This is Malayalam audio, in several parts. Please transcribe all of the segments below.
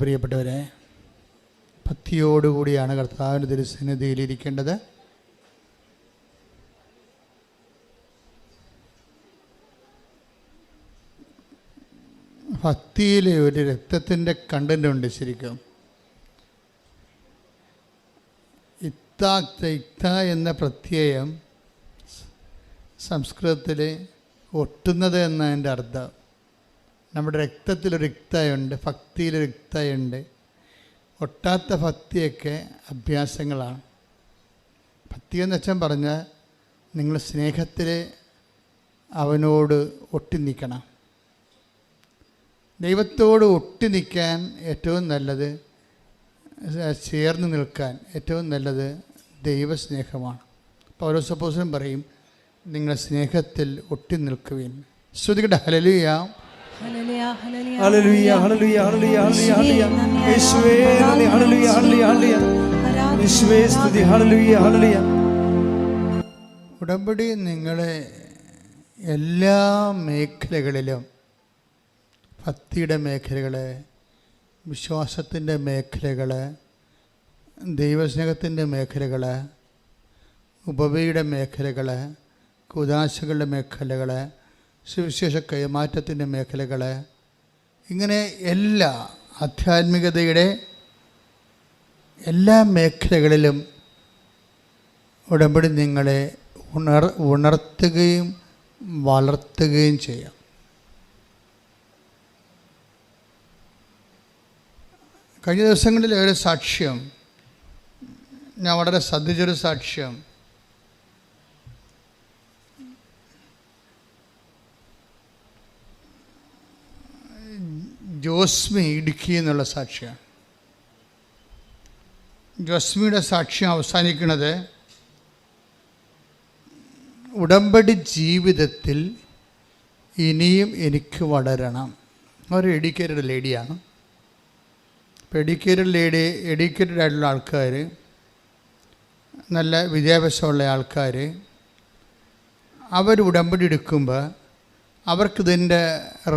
പ്രിയപ്പെട്ടവരെ, ഭക്തിയോടുകൂടിയാണ് കർത്താവിൻ്റെ തിരുസന്നിധിയിലിരിക്കേണ്ടത്. ഭക്തിയിൽ ഒരു രക്തത്തിൻ്റെ കണ്ടൻ്റ് ഉണ്ട്. ശരിക്കും ഇക്ത എന്ന പ്രത്യയം സംസ്കൃതത്തിൽ ഒട്ടുന്നത് എന്നതിൻ്റെ അർത്ഥം. നമ്മുടെ രക്തത്തിലൊരു ഇക്തയുണ്ട്, ഭക്തിയിലൊരു ഇക്തയുണ്ട്. ഒട്ടാത്ത ഭക്തിയൊക്കെ അഭ്യാസങ്ങളാണ്. ഭക്തി എന്ന് വെച്ചാൽ പറഞ്ഞാൽ നിങ്ങൾ സ്നേഹത്തിൽ അവനോട് ഒട്ടി നിൽക്കണം. ദൈവത്തോട് ഒട്ടി നിൽക്കാൻ ഏറ്റവും നല്ലത്, ചേർന്ന് നിൽക്കാൻ ഏറ്റവും നല്ലത് ദൈവസ്നേഹമാണ്. പൗലോസപ്പോസ്തലൻ പറയും, നിങ്ങൾ സ്നേഹത്തിൽ ഒട്ടി നിൽക്കുവിൻ. ശ്രുതികട്ടെ ഹല്ലേലൂയ, ഹല്ലേലൂയ, ഹല്ലേലൂയ, ഹല്ലേലൂയ, ഹല്ലേലൂയ. യേശുവേ നന്ദി, ഹല്ലേലൂയ, ഹല്ലേലൂയ, ഹല്ലേലൂയ. യേശുവേ സ്തുതി, ഹല്ലേലൂയ, ഹല്ലേലൂയ. ഉടമ്പടി നിങ്ങളെ എല്ലാ മേഖലകളിലും, ഭക്തിയുടെ മേഖലകൾ, വിശ്വാസത്തിൻ്റെ മേഖലകൾ, ദൈവസ്നേഹത്തിൻ്റെ മേഖലകൾ, ഉപവിയുടെ മേഖലകൾ, കൂദാശകളുടെ മേഖലകൾ, സുവിശേഷ കൈമാറ്റത്തിൻ്റെ മേഖലകൾ, ഇങ്ങനെ എല്ലാ ആധ്യാത്മികതയുടെ എല്ലാ മേഖലകളിലും ഉടമ്പടി നിങ്ങളെ ഉണർത്തുകയും വളർത്തുകയും ചെയ്യാം. കഴിഞ്ഞ ദിവസങ്ങളിൽ ഒരു സാക്ഷ്യം ഞാൻ വളരെ ശ്രദ്ധിച്ചൊരു സാക്ഷ്യം. ജോസ്മി ഇടുക്കി എന്നുള്ള സാക്ഷ്യമാണ്. ജോസ്മിയുടെ സാക്ഷ്യം അവസാനിക്കുന്നത്, ഉടമ്പടി ജീവിതത്തിൽ ഇനിയും എനിക്ക് വളരണം. ഒരു എഡ്യൂക്കേറ്റഡ് ലേഡിയാണ്. ഇപ്പോൾ എഡ്യൂക്കേറ്റഡ് ആയിട്ടുള്ള ആൾക്കാർ, നല്ല വിദ്യാഭ്യാസമുള്ള ആൾക്കാർ, അവർ ഉടമ്പടി എടുക്കുമ്പോൾ അവർക്കിതിൻ്റെ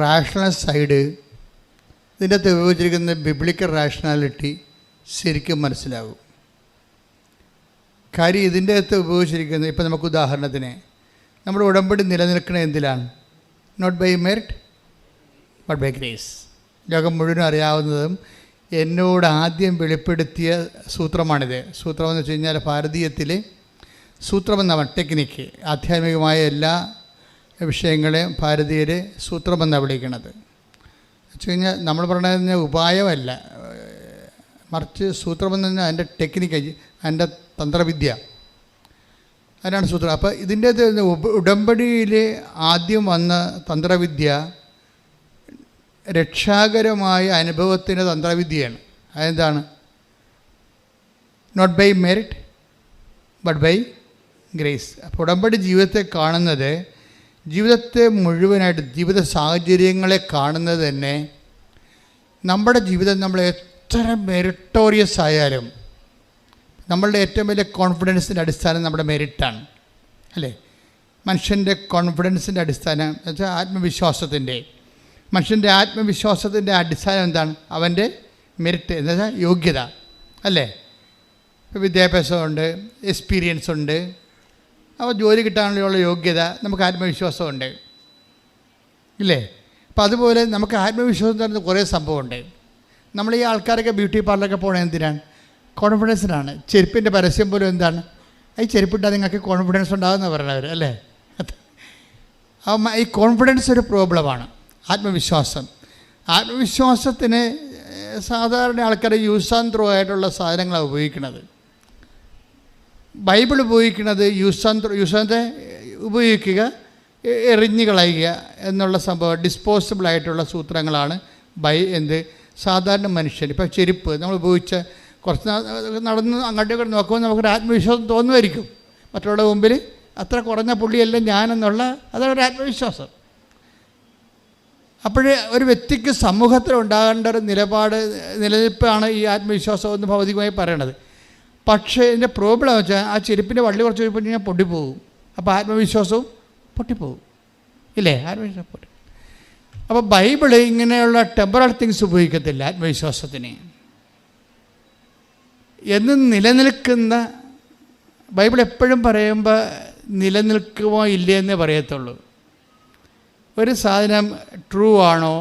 റാഷണൽ സൈഡ്, ഇതിൻ്റെ അകത്ത് ഉപയോഗിച്ചിരിക്കുന്ന ബിബ്ലിക്കൽ റാഷണാലിറ്റി ശരിക്കും മനസ്സിലാകും. കാര്യം ഇതിൻ്റെ അകത്ത് ഉപയോഗിച്ചിരിക്കുന്നത്, ഇപ്പോൾ നമുക്ക് ഉദാഹരണത്തിന് നമ്മുടെ ഉടമ്പടി നിലനിൽക്കുന്ന എന്തിലാണ്? Not by merit but by grace. ലോകം മുഴുവനും അറിയാവുന്നതും എന്നോട് ആദ്യം വെളിപ്പെടുത്തിയ സൂത്രമാണിത്. സൂത്രമെന്ന് വെച്ച് കഴിഞ്ഞാൽ ഭാരതീയത്തിൽ സൂത്രമെന്നാണ് ടെക്നിക്ക്. ആധ്യാത്മികമായ എല്ലാ വിഷയങ്ങളെയും ഭാരതീയർ സൂത്രമെന്നാണ് വിളിക്കുന്നത്. വെച്ച് കഴിഞ്ഞാൽ നമ്മൾ പറയുന്നത് ഉപായമല്ല, മറിച്ച് സൂത്രമെന്ന് പറഞ്ഞാൽ അതിൻ്റെ ടെക്നിക്ക്, അതിൻ്റെ തന്ത്രവിദ്യ, അതിനാണ് സൂത്രം. അപ്പോൾ ഇതിൻ്റെ ഉടമ്പടിയിൽ ആദ്യം വന്ന തന്ത്രവിദ്യ രക്ഷാകരമായ അനുഭവത്തിൻ്റെ തന്ത്രവിദ്യയാണ്. അതെന്താണ്? Not by merit but by grace. അപ്പോൾ ഉടമ്പടി ജീവിതത്തെ കാണുന്നത്, ജീവിതത്തെ മുഴുവനായിട്ട്, ജീവിത സാഹചര്യങ്ങളെ കാണുന്നത് തന്നെ, നമ്മുടെ ജീവിതം നമ്മൾ എത്ര മെറിറ്റോറിയസ് ആയാലും നമ്മളുടെ ഏറ്റവും വലിയ കോൺഫിഡൻസിൻ്റെ അടിസ്ഥാനം നമ്മുടെ മെറിറ്റാണ്, അല്ലേ? മനുഷ്യൻ്റെ കോൺഫിഡൻസിൻ്റെ അടിസ്ഥാനം എന്ന് വെച്ചാൽ ആത്മവിശ്വാസത്തിൻ്റെ, മനുഷ്യൻ്റെ ആത്മവിശ്വാസത്തിൻ്റെ അടിസ്ഥാനം എന്താണ്? അവൻ്റെ മെറിറ്റ് എന്ന് വെച്ചാൽ യോഗ്യത, അല്ലേ? ഇപ്പോൾ വിദ്യാഭ്യാസമുണ്ട്, എക്സ്പീരിയൻസ് ഉണ്ട്, അപ്പോൾ ജോലി കിട്ടാനുള്ള യോഗ്യത, നമുക്ക് ആത്മവിശ്വാസമുണ്ട്, ഇല്ലേ? അപ്പം അതുപോലെ നമുക്ക് ആത്മവിശ്വാസം തരുന്ന കുറേ സംഭവമുണ്ട്. നമ്മൾ ഈ ആൾക്കാരൊക്കെ ബ്യൂട്ടി പാർലറൊക്കെ പോകണത് എന്തിനാണ്? കോൺഫിഡൻസിനാണ്. ചെരുപ്പിൻ്റെ പരസ്യം പോലും എന്താണ്? ഈ ചെരുപ്പിട്ടാൽ നിങ്ങൾക്ക് കോൺഫിഡൻസ് ഉണ്ടാകുമെന്ന് പറയുന്നവർ, അല്ലേ? ഈ കോൺഫിഡൻസ് ഒരു പ്രോബ്ലമാണ്. ആത്മവിശ്വാസത്തിന് സാധാരണ ആൾക്കാർ യൂസ് ആൻഡ് ത്രോ ആയിട്ടുള്ള സാധനങ്ങളാണ് ഉപയോഗിക്കുന്നത്. ബൈബിൾ ഉപയോഗിക്കുന്നത് യൂസ് ഉപയോഗിക്കുക, എറിഞ്ഞു കളയുക എന്നുള്ള സംഭവം, ഡിസ്പോസിബിളായിട്ടുള്ള സൂത്രങ്ങളാണ് സാധാരണ മനുഷ്യൻ. ഇപ്പോൾ ചെരുപ്പ് നമ്മൾ ഉപയോഗിച്ച കുറച്ച് നടന്ന് അങ്ങോട്ടേക്ക് നോക്കുമ്പോൾ നമുക്കൊരു ആത്മവിശ്വാസം തോന്നുമായിരിക്കും. മറ്റുള്ള മുമ്പിൽ അത്ര കുറഞ്ഞ പുള്ളിയല്ല ഞാനെന്നുള്ള, അതൊരു ആത്മവിശ്വാസം. അപ്പോഴേ ഒരു വ്യക്തിക്ക് സമൂഹത്തിൽ ഉണ്ടാകേണ്ട ഒരു നിലനിൽപ്പാണ് ഈ ആത്മവിശ്വാസം എന്ന് ഭൗതികമായി പറയണത്. പക്ഷേ ഇതിൻ്റെ പ്രോബ്ലം എന്ന് വെച്ചാൽ, ആ ചെരുപ്പിൻ്റെ വള്ളി കുറച്ച് പോയി കഴിഞ്ഞാൽ പൊട്ടിപ്പോകും. അപ്പോൾ ആത്മവിശ്വാസവും പൊട്ടിപ്പോകും, ഇല്ലേ? ആത്മവിശ്വാസം പൊട്ടി. അപ്പോൾ ബൈബിള് ഇങ്ങനെയുള്ള ടെമ്പറൽ തിങ്സ് ഉപയോഗിക്കത്തില്ല ആത്മവിശ്വാസത്തിന്. എന്നും നിലനിൽക്കുന്ന, ബൈബിൾ എപ്പോഴും പറയുമ്പോൾ നിലനിൽക്കുമോ ഇല്ലേ എന്നേ പറയത്തുള്ളൂ. ഒരു സാധനം ട്രൂ ആണോ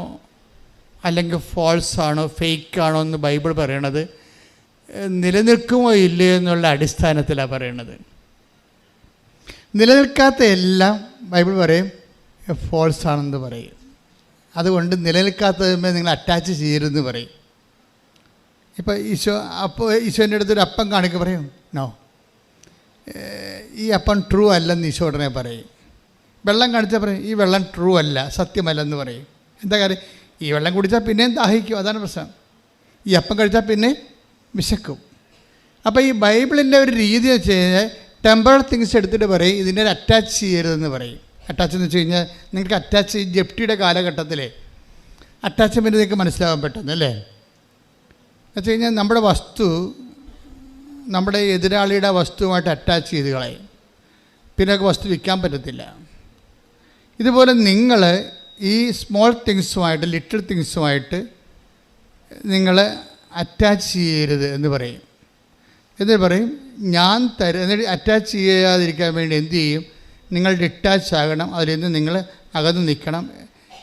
അല്ലെങ്കിൽ ഫോൾസ് ആണോ ഫേക്ക് ആണോ എന്ന് ബൈബിൾ പറയണത് നിലനിൽക്കുമോ ഇല്ലേ എന്നുള്ള അടിസ്ഥാനത്തിലാണ് പറയണത്. നിലനിൽക്കാത്ത എല്ലാം ബൈബിൾ പറയും ഫോൾസ് ആണെന്ന് പറയും. അതുകൊണ്ട് നിലനിൽക്കാത്തതുമേ നിങ്ങൾ അറ്റാച്ച് ചെയ്യരുതെന്ന് പറയും. ഇപ്പോൾ ഈശോൻ്റെ അടുത്തൊരു അപ്പം കാണിക്കുക പറയും നോ, ഈ അപ്പം ട്രൂ അല്ലെന്ന് ഈശോ ഉടനെ പറയും. വെള്ളം കാണിച്ചാൽ പറയും ഈ വെള്ളം ട്രൂ അല്ല, സത്യമല്ലെന്ന് പറയും. എന്താ കാര്യം? ഈ വെള്ളം കുടിച്ചാൽ പിന്നെയും ദാഹിക്കും, അതാണ് പ്രശ്നം. ഈ അപ്പം കഴിച്ചാൽ പിന്നെ വിശക്കും. അപ്പോൾ ഈ ബൈബിളിൻ്റെ ഒരു രീതി വെച്ച് കഴിഞ്ഞാൽ ടെമ്പറൽ തിങ്സ് എടുത്തിട്ട് പറയും ഇതിനെ അറ്റാച്ച് ചെയ്യരുതെന്ന് പറയും. അറ്റാച്ച് എന്ന് വെച്ച് കഴിഞ്ഞാൽ നിങ്ങൾക്ക് അറ്റാച്ച് ജപ്തിയുടെ കാലഘട്ടത്തിലെ അറ്റാച്ച്മെൻറ്റ് നിങ്ങൾക്ക് മനസ്സിലാകാൻ പെട്ടെന്ന് അല്ലേ? എന്ന് വെച്ച് കഴിഞ്ഞാൽ നമ്മുടെ വസ്തു നമ്മുടെ എതിരാളിയുടെ വസ്തുവുമായിട്ട് അറ്റാച്ച് ചെയ്ത് കളയും, പിന്നെ വസ്തു വിൽക്കാൻ പറ്റത്തില്ല. ഇതുപോലെ നിങ്ങൾ ഈ സ്മോൾ തിങ്സുമായിട്ട് ലിറ്റിൽ തിങ്സുമായിട്ട് നിങ്ങൾ അറ്റാച്ച് ചെയ്യരുത് എന്ന് പറയും. എന്നിട്ട് പറയും ഞാൻ എന്നിട്ട് അറ്റാച്ച് ചെയ്യാതിരിക്കാൻ വേണ്ടി എന്ത് ചെയ്യും? നിങ്ങൾ ഡിറ്റാച്ച് ആകണം, അതിൽ നിന്ന് നിങ്ങൾ അകന്ന് നിൽക്കണം.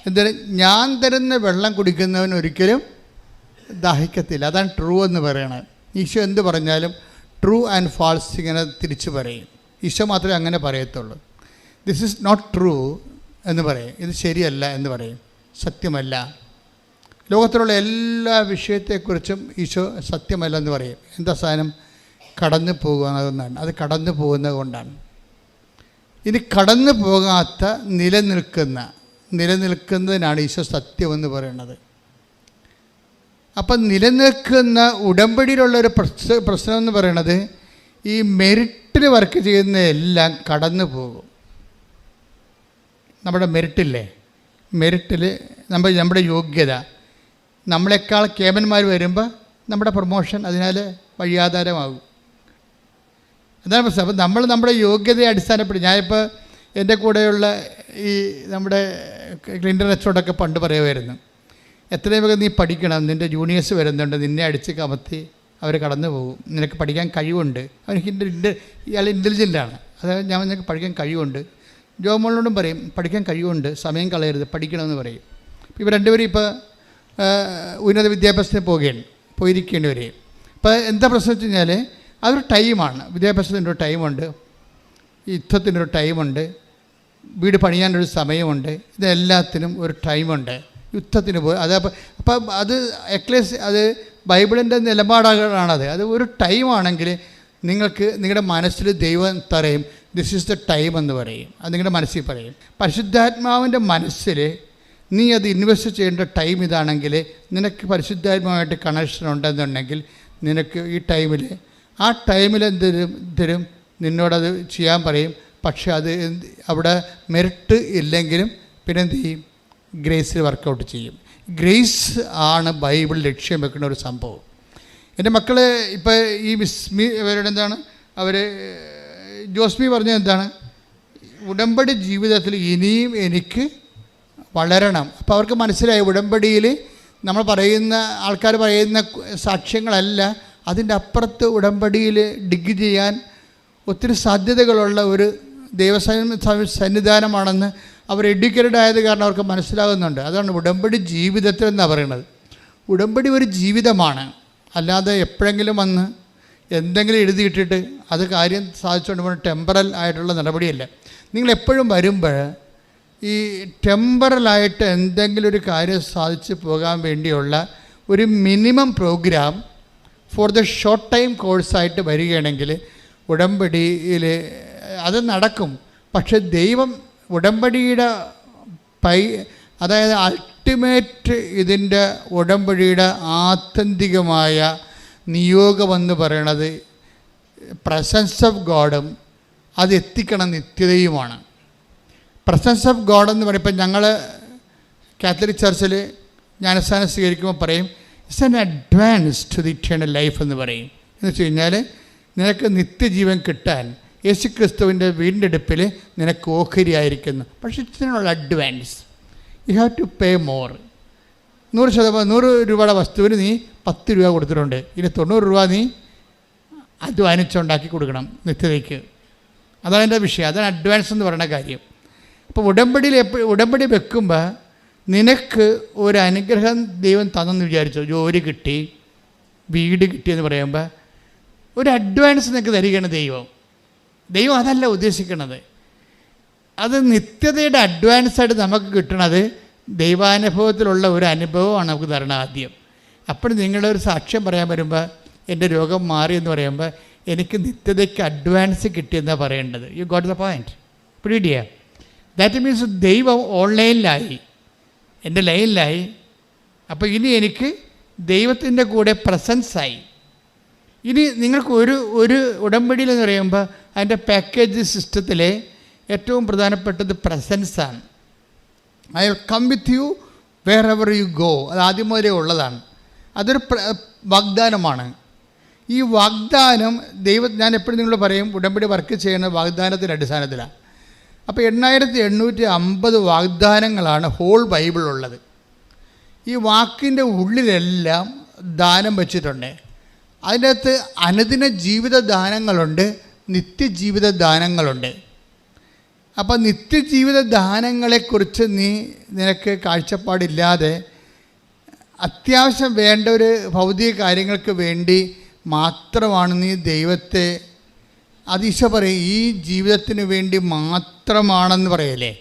എന്തായാലും ഞാൻ തരുന്ന വെള്ളം കുടിക്കുന്നവൻ ഒരിക്കലും ദാഹിക്കത്തില്ല. അതാണ് ട്രൂ എന്ന് പറയണത്. ഈശോ എന്ത് പറഞ്ഞാലും ട്രൂ ആൻഡ് ഫാൾസ് ഇങ്ങനെ തിരിച്ച് പറയും. ഈശോ മാത്രമേ അങ്ങനെ പറയത്തുള്ളൂ. ദിസ് ഈസ് നോട്ട് ട്രൂ എന്ന് പറയും, ഇത് ശരിയല്ല എന്ന് പറയും, സത്യമല്ല. ലോകത്തിലുള്ള എല്ലാ വിഷയത്തെക്കുറിച്ചും ഈശോ സത്യമല്ല എന്ന് പറയും. എന്താ സാധനം? കടന്നു പോകുന്നതെന്നാണ്. അത് കടന്നു പോകുന്നത് കൊണ്ടാണ്. ഇനി കടന്നു പോകാത്ത നിലനിൽക്കുന്നതിനാണ് ഈശോ സത്യമെന്ന് പറയുന്നത്. അപ്പം നിലനിൽക്കുന്ന ഉടമ്പടിയിലുള്ളൊരു പ്രശ്നം എന്ന് പറയുന്നത് ഈ മെറിറ്റിൽ വർക്ക് ചെയ്യുന്ന എല്ലാം കടന്നു പോകും. നമ്മുടെ മെറിറ്റില്ലേ, മെറിറ്റിൽ നമ്മുടെ യോഗ്യത, നമ്മളെക്കാൾ കേമന്മാർ വരുമ്പോൾ നമ്മുടെ പ്രൊമോഷൻ അതിനാൽ വഴിയാധാരമാകും. അതാണ് പ്രശ്നം. അപ്പം നമ്മുടെ യോഗ്യതയെ അടിസ്ഥാനപ്പെടുത്തി, ഞാനിപ്പോൾ എൻ്റെ കൂടെയുള്ള ഈ നമ്മുടെ ക്ലിൻ്റൺ അച്ചോടൊക്കെ പണ്ട് പറയുമായിരുന്നു, എത്രയും വേഗം നീ പഠിക്കണം, നിൻ്റെ ജൂനിയേഴ്സ് വരുന്നുണ്ട്, നിന്നെ അടിച്ച് കമത്തി അവർ കടന്നു പോകും, നിനക്ക് പഠിക്കാൻ കഴിവുണ്ട്. ഇയാൾ ഇൻ്റലിജൻ്റാണ്, അതായത് ഞാൻ നിനക്ക് പഠിക്കാൻ കഴിവുണ്ട്. ജോമോളോടും പറയും പഠിക്കാൻ കഴിവുണ്ട്, സമയം കളയരുത്, പഠിക്കണമെന്ന് പറയും. ഇവർ രണ്ടുപേരും ഇപ്പോൾ ഉന്നത വിദ്യാഭ്യാസത്തിന് പോയിരിക്കേണ്ടി വരും. ഇപ്പോൾ എന്താ പ്രശ്നം വെച്ച് കഴിഞ്ഞാൽ അതൊരു ടൈമാണ്. വിദ്യാഭ്യാസത്തിൻ്റെ ഒരു ടൈമുണ്ട്, യുദ്ധത്തിനൊരു ടൈമുണ്ട്, വീട് പണിയാനൊരു സമയമുണ്ട്, ഇതെല്ലാത്തിനും ഒരു ടൈമുണ്ട്. യുദ്ധത്തിന് പോയി അപ്പം അത് അത് ബൈബിളിൻ്റെ നിലപാടുകളാണത്. അത് ഒരു ടൈമാണെങ്കിൽ നിങ്ങൾക്ക് നിങ്ങളുടെ മനസ്സിൽ ദൈവം പറയും ദിസ് ഈസ് ദ ടൈം എന്ന് പറയും. അത് നിങ്ങളുടെ മനസ്സിൽ പറയും. പരിശുദ്ധാത്മാവിൻ്റെ മനസ്സിൽ നീ അത് ഇൻവെസ്റ്റ് ചെയ്യേണ്ട ടൈം ഇതാണെങ്കിൽ, നിനക്ക് പരിശുദ്ധാത്മാവായിട്ട് കണക്ഷൻ ഉണ്ടെന്നുണ്ടെങ്കിൽ നിനക്ക് ഈ ടൈമിൽ ആ ടൈമിൽ തരും നിന്നോടത് ചെയ്യാൻ പറയും. പക്ഷെ അത് അവിടെ മെറിറ്റ് ഇല്ലെങ്കിലും പിന്നെ എന്ത് ചെയ്യും? ഗ്രേസിൽ വർക്കൗട്ട് ചെയ്യും. ഗ്രേസ് ആണ് ബൈബിൾ ലക്ഷ്യം വെക്കുന്ന ഒരു സംഭവം. എൻ്റെ മക്കൾ ഇപ്പോൾ ഈ മിസ്മി ഇവരുടെ എന്താണ് അവർ ജോസ്മി പറഞ്ഞത് എന്താണ്? ഉടമ്പടി ജീവിതത്തിൽ ഇനിയും എനിക്ക് വളരണം. അപ്പോൾ അവർക്ക് മനസ്സിലായി ഉടമ്പടിയിൽ നമ്മൾ പറയുന്ന ആൾക്കാർ പറയുന്ന സാക്ഷ്യങ്ങളല്ല, അതിൻ്റെ അപ്പുറത്ത് ഉടമ്പടിയിൽ ഡിഗ് ചെയ്യാൻ ഒത്തിരി സാധ്യതകളുള്ള ഒരു സന്നിധാനമാണെന്ന് അവർ എഡ്യൂക്കേറ്റഡ് ആയത് കാരണം അവർക്ക് മനസ്സിലാകുന്നുണ്ട്. അതാണ് ഉടമ്പടി ജീവിതത്തിൽ എന്നാണ് പറയുന്നത്. ഉടമ്പടി ഒരു ജീവിതമാണ്, അല്ലാതെ എപ്പോഴെങ്കിലും വന്ന് എന്തെങ്കിലും എഴുതിയിട്ടിട്ട് അത് കാര്യം സാധിച്ചുകൊണ്ട് പോകുന്ന ടെമ്പറൽ ആയിട്ടുള്ള നടപടിയല്ല. നിങ്ങളെപ്പോഴും വരുമ്പോൾ ഈ ടെമ്പറലായിട്ട് എന്തെങ്കിലും ഒരു കാര്യം സാധിച്ച് പോകാൻ വേണ്ടിയുള്ള ഒരു minimum programme for the short time കോഴ്സായിട്ട് വരികയാണെങ്കിൽ ഉടമ്പടിയിൽ അത് നടക്കും. പക്ഷെ ദൈവം ഉടമ്പടിയുടെ അതായത് അൾട്ടിമേറ്റ് ഇതിൻ്റെ ഉടമ്പടിയുടെ ആത്യന്തികമായ നിയോഗമെന്ന് പറയണത് പ്രസൻസ് ഓഫ് ഗോഡും അത് എത്തിക്കണം നിത്യതയുമാണ്. പ്രസൻസ് ഓഫ് ഗോഡ് എന്ന് പറയുമ്പോൾ ഞങ്ങൾ കാത്തലിക് ചർച്ചിൽ ജ്ഞാനസ്ഥാനം സ്വീകരിക്കുമ്പോൾ പറയും it's an advance to the eternal life എന്ന് പറയും. എന്ന് വെച്ച് കഴിഞ്ഞാൽ നിനക്ക് നിത്യജീവൻ കിട്ടാൻ യേശുക്രിസ്തുവിൻ്റെ വീണ്ടെടുപ്പിൽ നിനക്ക് ഓഹരിയായിരിക്കുന്നു. പക്ഷേ ഇതിനുള്ള advance you have to pay more. 100 രൂപയുടെ വസ്തുവിന് നീ 10 രൂപ കൊടുത്തിട്ടുണ്ട്, ഇനി 90 രൂപ നീ അധ്വാനിച്ചുണ്ടാക്കി കൊടുക്കണം നിത്യതയ്ക്ക്. അതാണ് എൻ്റെ വിഷയം, അതാണ് അഡ്വാൻസ് എന്ന് പറയുന്ന കാര്യം. അപ്പോൾ ഉടമ്പടി വെക്കുമ്പോൾ നിനക്ക് ഒരു അനുഗ്രഹം ദൈവം തന്നെന്ന് വിചാരിച്ചോ, ജോലി കിട്ടി, വീട് കിട്ടിയെന്ന് പറയുമ്പോൾ ഒരു അഡ്വാൻസ് നിനക്ക് തരികയാണ് ദൈവം. ദൈവം അതല്ല ഉദ്ദേശിക്കുന്നത്. അത് നിത്യതയുടെ അഡ്വാൻസായിട്ട് നമുക്ക് കിട്ടണത് ദൈവാനുഭവത്തിലുള്ള ഒരു അനുഭവമാണ് നമുക്ക് തരണം ആദ്യം. അപ്പോൾ നിങ്ങളൊരു സാക്ഷ്യം പറയാൻ വരുമ്പോൾ എൻ്റെ രോഗം മാറി എന്ന് പറയുമ്പോൾ എനിക്ക് നിത്യതയ്ക്ക് അഡ്വാൻസ് കിട്ടിയെന്നാണ് പറയേണ്ടത്. You got the point. പിടിയ ദാറ്റ് മീൻസ് ദൈവം ഓൺലൈനിലായി, എൻ്റെ ലൈനിലായി. അപ്പോൾ ഇനി എനിക്ക് ദൈവത്തിൻ്റെ കൂടെ പ്രസൻസായി. ഇനി നിങ്ങൾക്ക് ഒരു ഉടമ്പടിയിൽ എന്ന് പറയുമ്പോൾ അതിൻ്റെ പാക്കേജ് സിസ്റ്റത്തിലെ ഏറ്റവും പ്രധാനപ്പെട്ടത് പ്രസൻസാണ്. I will come with you wherever you go. അത് ആദ്യം മുതലേ ഉള്ളതാണ്. അതൊരു വാഗ്ദാനമാണ്. ഈ വാഗ്ദാനം ഞാൻ എപ്പോഴും നിങ്ങൾ പറയും ഉടമ്പടി വർക്ക് ചെയ്യുന്ന വാഗ്ദാനത്തിൻ്റെ അടിസ്ഥാനത്തിലാണ്. അപ്പോൾ 8850 വാഗ്ദാനങ്ങളാണ് ഹോൾ ബൈബിളുള്ളത്. ഈ വാക്കിൻ്റെ ഉള്ളിലെല്ലാം ദാനം വച്ചിട്ടുണ്ട്. അതിൻ്റെ അകത്ത് അനുദിന ജീവിത ദാനങ്ങളുണ്ട്, നിത്യജീവിത ദാനങ്ങളുണ്ട്. അപ്പോൾ നിത്യജീവിത ദാനങ്ങളെക്കുറിച്ച് നിനക്ക് കാഴ്ചപ്പാടില്ലാതെ അത്യാവശ്യം വേണ്ട ഒരു ഭൗതിക കാര്യങ്ങൾക്ക് വേണ്ടി മാത്രമാണ് നീ ദൈവത്തെ ഈശോ പറയും ഈ ജീവിതത്തിന് വേണ്ടി മാത്രമാണെന്ന് പറയല്ലേ.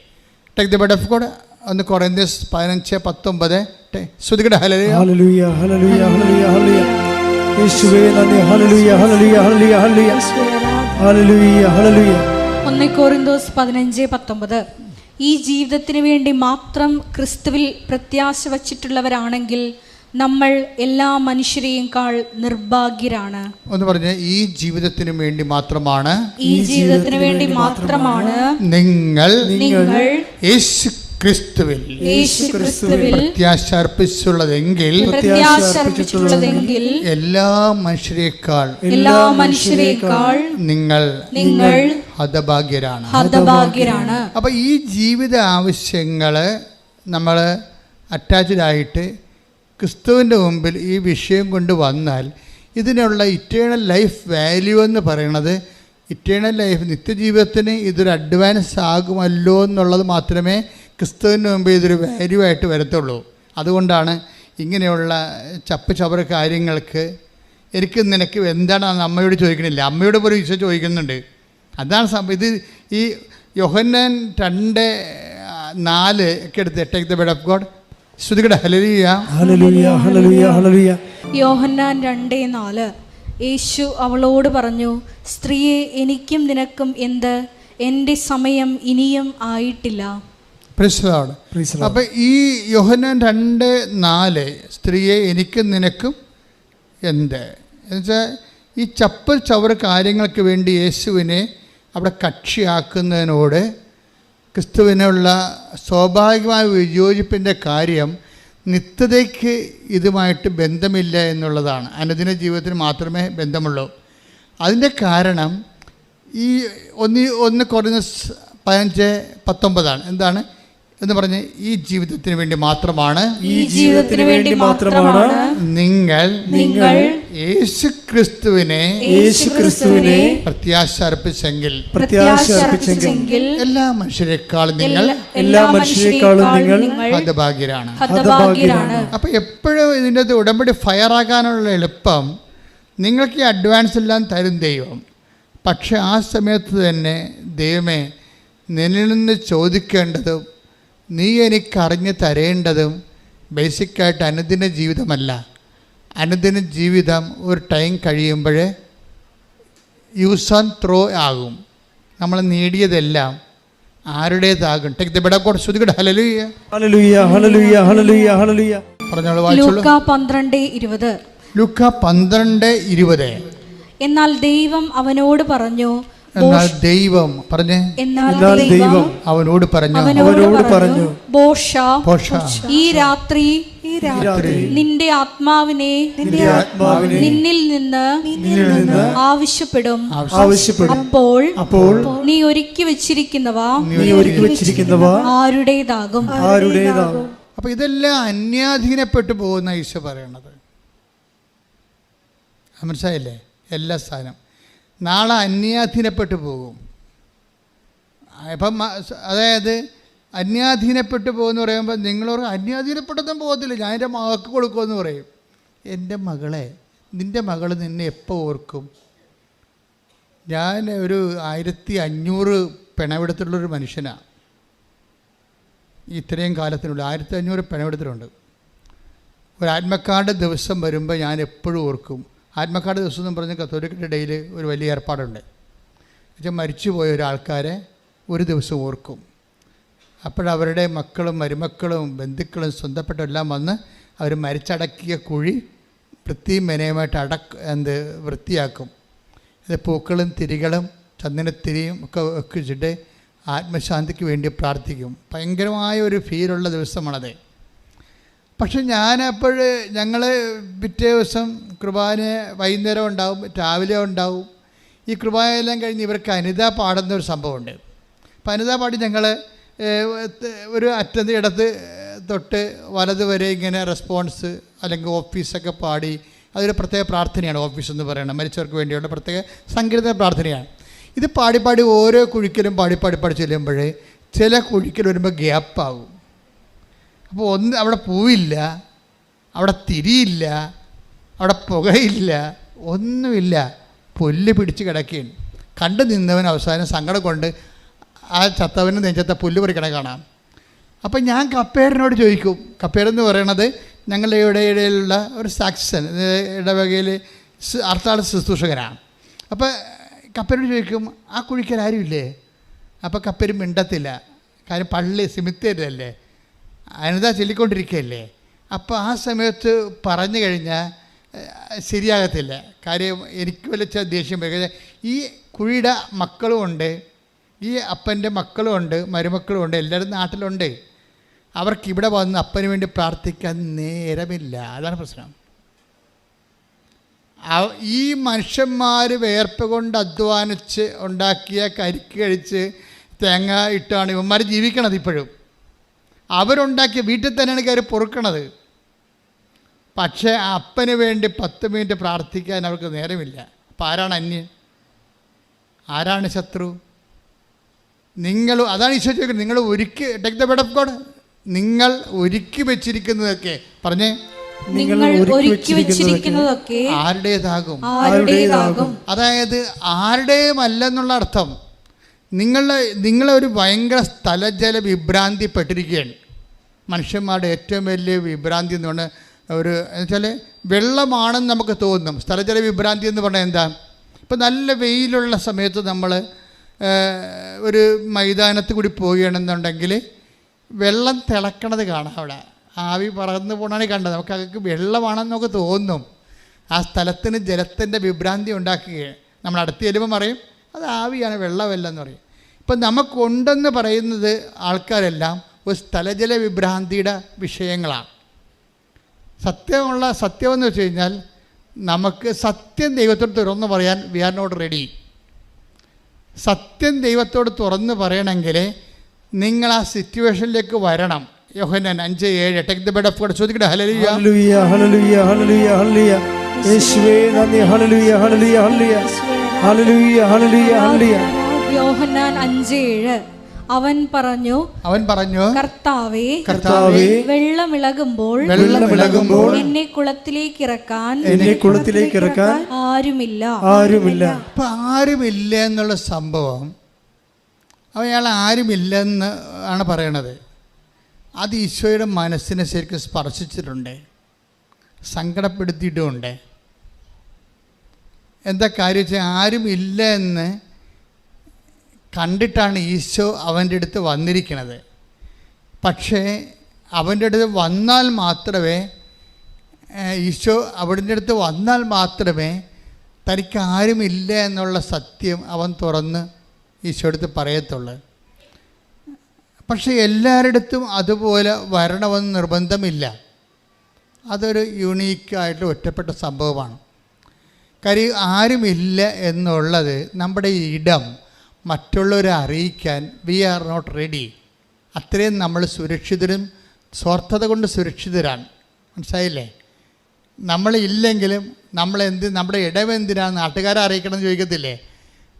Take the bed of God. ഒന്ന് കൊറിന്ത്യസ് 15:19 ശ്രുതികട ഹല്ലേലൂയ ഹല്ലേലൂയ ഹല്ലേലൂയ ഹല്ലേലൂയ ഹല്ലേലൂയ യേശുവേ നന്ദി. ഹല്ലേലൂയ ഹല്ലേലൂയ ഹല്ലേലൂയ ഹല്ലേലൂയ ഹല്ലേലൂയ ഹല്ലേലൂയ. 1 കൊരിന്തോസ് 15:19 ഈ ജീവിതത്തിന് വേണ്ടി മാത്രം ക്രിസ്തുവിൽ പ്രത്യാശ വച്ചിട്ടുള്ളവരാണെങ്കിൽ നമ്മൾ എല്ലാ മനുഷ്യരെക്കാൾ നിർഭാഗ്യരാണ്. ഒന്ന് പറഞ്ഞേ, ഈ ജീവിതത്തിന് വേണ്ടി മാത്രമാണ്, ഈ ജീവിതത്തിന് വേണ്ടി മാത്രമാണ് നിങ്ങൾ യേശു ക്രിസ്തുവിൽ പ്രത്യാശ അർപ്പിച്ചുള്ളതെങ്കിൽ എല്ലാ മനുഷ്യരെക്കാൾ നിങ്ങൾ ഹതഭാഗ്യരാണ്. അപ്പൊ ഈ ജീവിത ആവശ്യങ്ങള് നമ്മൾ അറ്റാച്ച്ഡായിട്ട് ക്രിസ്തുവിൻ്റെ മുമ്പിൽ ഈ വിഷയം കൊണ്ട് വന്നാൽ ഇതിനുള്ള ഇറ്റേണൽ ലൈഫ് വാല്യൂ എന്ന് പറയുന്നത്, ഇറ്റേണൽ ലൈഫ് നിത്യജീവിതത്തിന് ഇതൊരു അഡ്വാൻസ് ആകുമല്ലോ എന്നുള്ളത് മാത്രമേ ക്രിസ്തുവിൻ്റെ മുമ്പിൽ ഇതൊരു വാല്യൂ ആയിട്ട് വരത്തുള്ളൂ. അതുകൊണ്ടാണ് ഇങ്ങനെയുള്ള ചപ്പുചവറ് കാര്യങ്ങൾക്ക് നിനക്ക് എന്താണ് അമ്മയോട് ചോദിക്കണില്ല, അമ്മയോട് പോലും ഈശോ ചോദിക്കുന്നുണ്ട്. അതാണ് ഇത് ഈ യോഹന്നാൻ 2:4 ഒക്കെ എടുത്ത് take the bed of God. ശ്രുതികട ഹല്ലേലൂയ ഹല്ലേലൂയ ഹല്ലേലൂയ ഹല്ലേലൂയ. യോഹന്നാൻ 2:4 യേശു അവളോട് പറഞ്ഞു, സ്ത്രീയെ എനിക്കും നിനക്കും എന്ത്, എൻ്റെ സമയം ഇനിയും ആയിട്ടില്ല. അപ്പം ഈ യോഹന്നാൻ 2:4 സ്ത്രീയെ എനിക്കും നിനക്കും എന്ത് എന്നുവെച്ചാൽ ഈ ചവറ് കാര്യങ്ങൾക്ക് വേണ്ടി യേശുവിനെ അവിടെ കക്ഷിയാക്കുന്നതിനോട് ക്രിസ്തുവിനുള്ള സ്വാഭാവികമായ വിയോജിപ്പിൻ്റെ കാര്യം നിത്യതയ്ക്ക് ഇതുമായിട്ട് ബന്ധമില്ല എന്നുള്ളതാണ്. അനുദിന ജീവിതത്തിന് മാത്രമേ ബന്ധമുള്ളൂ. അതിൻ്റെ കാരണം ഈ 1 കൊരിന്തോസ് 15:19 എന്താണ് എന്ന് പറഞ്ഞ് ഈ ജീവിതത്തിന് വേണ്ടി മാത്രമാണ്, ഈ ജീവിതത്തിന് വേണ്ടി മാത്രമാണ് നിങ്ങൾ യേശു ക്രിസ്തുവിനെ പ്രത്യാശ അർപ്പിച്ചെങ്കിൽ എല്ലാ മനുഷ്യരെക്കാളും നിങ്ങൾ ഹതഭാഗ്യരാണ്. അപ്പൊ എപ്പോഴും ഇതിൻ്റെ ഉടമ്പടി ഫയറാകാനുള്ള എളുപ്പം നിങ്ങൾക്ക് ഈ അഡ്വാൻസ് എല്ലാം തരും ദൈവം. പക്ഷെ ആ സമയത്ത് തന്നെ ദൈവമേ നിന്നിൽ നിന്ന് ചോദിക്കേണ്ടതും നീ എനിക്കറിഞ്ഞ് തരേണ്ടതും ബേസിക്കായിട്ട് അനുദിന ജീവിതമല്ല. അനുദിന ജീവിതം ഒരു ടൈം കഴിയുമ്പോൾ യൂസ് ആൻഡ് ത്രോ ആകും. നമ്മൾ നേടിയതെല്ലാം ആരുടേതാകും. Take the bed of God. ശ്രുതികട ഹല്ലേലൂയ ഹല്ലേലൂയ ഹല്ലേലൂയ ഹല്ലേലൂയ ഹല്ലേലൂയ. പറഞ്ഞോളൂ, വായിച്ചോളൂ. ലൂക്കാ 12:20 എന്നാൽ ദൈവം അവനോട് പറഞ്ഞു, എന്നാൽ ദൈവം പറഞ്ഞേ, എന്നാൽ എന്നാൽ ദൈവം അവനോട് പറഞ്ഞു, അവനോട് പറഞ്ഞു, ബോഷ, ബോഷ, ഈ രാത്രി നിന്റെ ആത്മാവിനെ നിന്നിൽ നിന്ന് ആവശ്യപ്പെടും. അപ്പോൾ നീ ഒരുക്കി വെച്ചിരിക്കുന്നവ ആരുടേതാകും. അപ്പൊ ഇതെല്ലാം അന്യാധീനപ്പെട്ടു പോകുന്ന ഈശോ പറയണത് മനസ്സിലായില്ലേ? എല്ലാ സ്ഥാനം നാളെ അന്യാധീനപ്പെട്ടു പോകും. ഇപ്പം അതായത് അന്യാധീനപ്പെട്ടു പോകുമെന്ന് പറയുമ്പോൾ നിങ്ങളോട് അന്യാധീനപ്പെട്ടൊന്നും പോകത്തില്ല, ഞാൻ എൻ്റെ മകൾക്ക് കൊടുക്കുമെന്ന് പറയും. എൻ്റെ മകളെ, നിൻ്റെ മകൾ നിന്നെ എപ്പോൾ ഓർക്കും? ഞാൻ ഒരു 1500 പിണവെടുത്തിട്ടുള്ളൊരു മനുഷ്യനാണ്. ഇത്രയും കാലത്തിനുള്ളിൽ 1500 പിണവെടുത്തിട്ടുണ്ട്. ഒരു ആത്മക്കാരുടെ ദിവസം വരുമ്പോൾ ഞാൻ എപ്പോഴും ഓർക്കും. ആത്മക്കാരുടെ ദിവസം എന്ന് പറഞ്ഞാൽ കത്തോലിക്കരുടെ ഇടയിൽ ഒരു വലിയ ഏർപ്പാടുണ്ട്. എന്നുവെച്ചാൽ മരിച്ചുപോയ ഒരാൾക്കാരെ ഒരു ദിവസം ഓർക്കും. അപ്പോഴവരുടെ മക്കളും മരുമക്കളും ബന്ധുക്കളും സ്വന്തപ്പെട്ടെല്ലാം വന്ന് അവർ മരിച്ചടക്കിയ കുഴി വൃത്തിയും മെനയുമായിട്ട് വൃത്തിയാക്കും. ഇത് പൂക്കളും തിരികളും ചന്ദനത്തിരിയും ഒക്കെ വെച്ചിട്ട് ആത്മശാന്തിക്ക് വേണ്ടി പ്രാർത്ഥിക്കും. ഭയങ്കരമായ ഒരു ഫീലുള്ള ദിവസമാണത്. പക്ഷെ ഞങ്ങൾ പിറ്റേ ദിവസം കുർബാന വൈകുന്നേരം ഉണ്ടാവും, രാവിലെ ഉണ്ടാവും. ഈ കുർബാനയെല്ലാം കഴിഞ്ഞ് ഇവർക്ക് അനിത പാടുന്ന ഒരു സംഭവമുണ്ട്. അപ്പോൾ അനിത പാടി ഞങ്ങൾ ഒരു അറ്റത്ത് ഇടത്ത് തൊട്ട് വലത് വരെ ഇങ്ങനെ റെസ്പോൺസ് അല്ലെങ്കിൽ ഓഫീസൊക്കെ പാടി, അതൊരു പ്രത്യേക പ്രാർത്ഥനയാണ്. ഓഫീസ് എന്ന് പറയുന്നത് മരിച്ചവർക്ക് വേണ്ടിയുള്ള പ്രത്യേക സങ്കീർത്തന പ്രാർത്ഥനയാണ്. ഇത് പാടി ഓരോ കുഴിക്കലും പാടി ചെല്ലുമ്പോഴേ ചില കുഴിക്കൽ വരുമ്പോൾ ഗ്യാപ്പാകും. അപ്പോൾ അവിടെ പൂവില്ല, അവിടെ തിരിയില്ല, അവിടെ പുകയില്ല, ഒന്നുമില്ല, പുല്ല് പിടിച്ച് കിടക്കുകയാണ്. കണ്ടു നിന്നവൻ അവസാനം സങ്കടം കൊണ്ട് ആ ചത്തവന് നെഞ്ചത്തെ പുല്ല് പറിക്കണ കാണാം. അപ്പം ഞാൻ കപ്പേരനോട് ചോദിക്കും. കപ്പേരെന്ന് പറയണത് ഞങ്ങളുടെ ഇടയിലുള്ള ഒരു സാക്സൺ ഇടവകയിൽ അർത്ഥാള ശുശ്രൂഷകനാണ്. അപ്പോൾ കപ്പേരോട് ചോദിക്കും, ആ കുഴിക്കൽ ആരുമില്ലേ? അപ്പോൾ കപ്പേര് മിണ്ടത്തില്ല. കാര്യം പള്ളി സിമിത്തേരല്ലേ, അനിത ചൊല്ലിക്കൊണ്ടിരിക്കുകയല്ലേ. അപ്പോൾ ആ സമയത്ത് പറഞ്ഞു കഴിഞ്ഞാൽ ശരിയാകത്തില്ല. കാര്യം എനിക്ക് വലിയ ദേഷ്യം വരും. ഈ കുഴിയുടെ മക്കളുമുണ്ട്, ഈ അപ്പൻ്റെ മക്കളുമുണ്ട്, മരുമക്കളുമുണ്ട്, എല്ലാവരും നാട്ടിലുണ്ട്. അവർക്കിവിടെ വന്ന് അപ്പന് വേണ്ടി പ്രാർത്ഥിക്കാൻ നേരമില്ല. അതാണ് പ്രശ്നം. ഈ മനുഷ്യന്മാർ വേർപ്പ് കൊണ്ട് അധ്വാനിച്ച് ഉണ്ടാക്കിയ കരിക്ക് കഴിച്ച് തേങ്ങ ഇട്ടാണ് ഇവന്മാർ ജീവിക്കണത്. ഇപ്പോഴും അവരുണ്ടാക്കിയ വീട്ടിൽ തന്നെയാണ് കയറി പൊറുക്കണത്. പക്ഷേ അപ്പന് വേണ്ടി 10 മിനിറ്റ് പ്രാർത്ഥിക്കാൻ അവർക്ക് നേരമില്ല. അപ്പം ആരാണ് അന്യൻ? ആരാണ് ശത്രു? അതാണ് ഈശോ ചോദിക്കുന്നത്. നിങ്ങൾ ഒരുക്കി take the bed of God, നിങ്ങൾ ഒരുക്കി വെച്ചിരിക്കുന്നതൊക്കെ പറഞ്ഞേ, നിങ്ങൾ ഒരുക്കി വെച്ചിരിക്കുന്നതൊക്കെ ആരുടേതാകും. അതായത് ആരുടെയുമല്ലെന്നുള്ള അർത്ഥം. നിങ്ങളെ ഒരു ഭയങ്കര സ്ഥലജല വിഭ്രാന്തിപ്പെട്ടിരിക്കുകയാണ്. മനുഷ്യന്മാരുടെ ഏറ്റവും വലിയ വിഭ്രാന്തി എന്ന് പറഞ്ഞാൽ എന്നുവെച്ചാൽ വെള്ളമാണെന്ന് നമുക്ക് തോന്നും. സ്ഥലജല വിഭ്രാന്തി എന്ന് പറഞ്ഞാൽ എന്താ? ഇപ്പം നല്ല വെയിലുള്ള സമയത്ത് നമ്മൾ ഒരു മൈതാനത്ത് കൂടി പോവുകയാണെന്നുണ്ടെങ്കിൽ വെള്ളം തിളക്കണത് കാണാം. അവിടെ ആവി പറന്ന് പോകണാണ് കണ്ടത്. നമുക്ക് അതൊക്കെ വെള്ളമാണെന്ന് നമുക്ക് തോന്നും. ആ സ്ഥലത്തിന് ജലത്തിൻ്റെ വിഭ്രാന്തി ഉണ്ടാക്കുകയാണ്. നമ്മൾ അടുത്ത് ചെല്ലുമ്പോൾ പറയും അത് ആവിയാണ്, വെള്ളമല്ലെന്ന് പറയും. ഇപ്പം നമുക്കുണ്ടെന്ന് പറയുന്നത് ആൾക്കാരെല്ലാം ഒരു സ്ഥലജല വിഭ്രാന്തിയുടെ വിഷയങ്ങളാണ്. സത്യമെന്ന് വെച്ച് കഴിഞ്ഞാൽ നമുക്ക് സത്യം ദൈവത്തോട് തുറന്ന് പറയാൻ വി ആർ നോട്ട് റെഡി. സത്യം ദൈവത്തോട് തുറന്ന് പറയണമെങ്കിൽ നിങ്ങൾ ആ സിറ്റുവേഷനിലേക്ക് വരണം. യോഹന്നാൻ 5:7 take the bed of God. ചോദിക്കട്ടെ, ഹല്ലേലൂയ ഹല്ലേലൂയ ഹല്ലേലൂയ ഹല്ലേലൂയ ഹല്ലേലൂയ യേശുവേ നന്ദി, ഹല്ലേലൂയ ഹല്ലേലൂയ ഹല്ലേലൂയ ഹല്ലേലൂയ ഹല്ലേലൂയ ഹല്ലേലൂയ. യോഹന്നാൻ 5:7 അവൻ പറഞ്ഞു കർത്താവേ, വെള്ളമിളകുമ്പോൾ എന്നെ കുളത്തിലേക്ക് ഇറക്കാൻ ആരുമില്ല. ഇപ്പം ആരുമില്ല എന്നുള്ള സംഭവം അയാൾ ആരുമില്ലെന്ന് ആണ് പറയണത്. അത് ഈശോയുടെ മനസ്സിനെ ശരിക്കും സ്പർശിച്ചിട്ടുണ്ട്, സങ്കടപ്പെടുത്തിയിട്ടുമുണ്ട്. എന്താ കാര്യം വെച്ചാൽ ആരുമില്ല എന്ന് കണ്ടിട്ടാണ് ഈശോ അവൻ്റെ അടുത്ത് വന്നിരിക്കുന്നത്. പക്ഷേ അവൻ്റെ അടുത്ത് വന്നാൽ മാത്രമേ തനിക്ക് ആരുമില്ല എന്നുള്ള സത്യം അവൻ തുറന്ന് ഈശോടുത്ത് പറയത്തുള്ളൂ. പക്ഷേ എല്ലാവരുടെടുത്തും അതുപോലെ വരണമെന്ന് നിർബന്ധമില്ല. അതൊരു യുണീക്കായിട്ട് ഒറ്റപ്പെട്ട സംഭവമാണ്. കാര്യം ആരുമില്ല എന്നുള്ളത് നമ്മുടെ ഇടം മറ്റുള്ളവരെ അറിയിക്കാൻ വി ആർ നോട്ട് റെഡി. അത്രയും നമ്മൾ സുരക്ഷിതരും സ്വാർത്ഥത കൊണ്ട് സുരക്ഷിതരാണ്. മനസ്സിലായില്ലേ? നമ്മളില്ലെങ്കിലും നമ്മുടെ ഇടമെന്തിനാണ് നാട്ടുകാരെ അറിയിക്കണം എന്ന് ചോദിക്കത്തില്ലേ?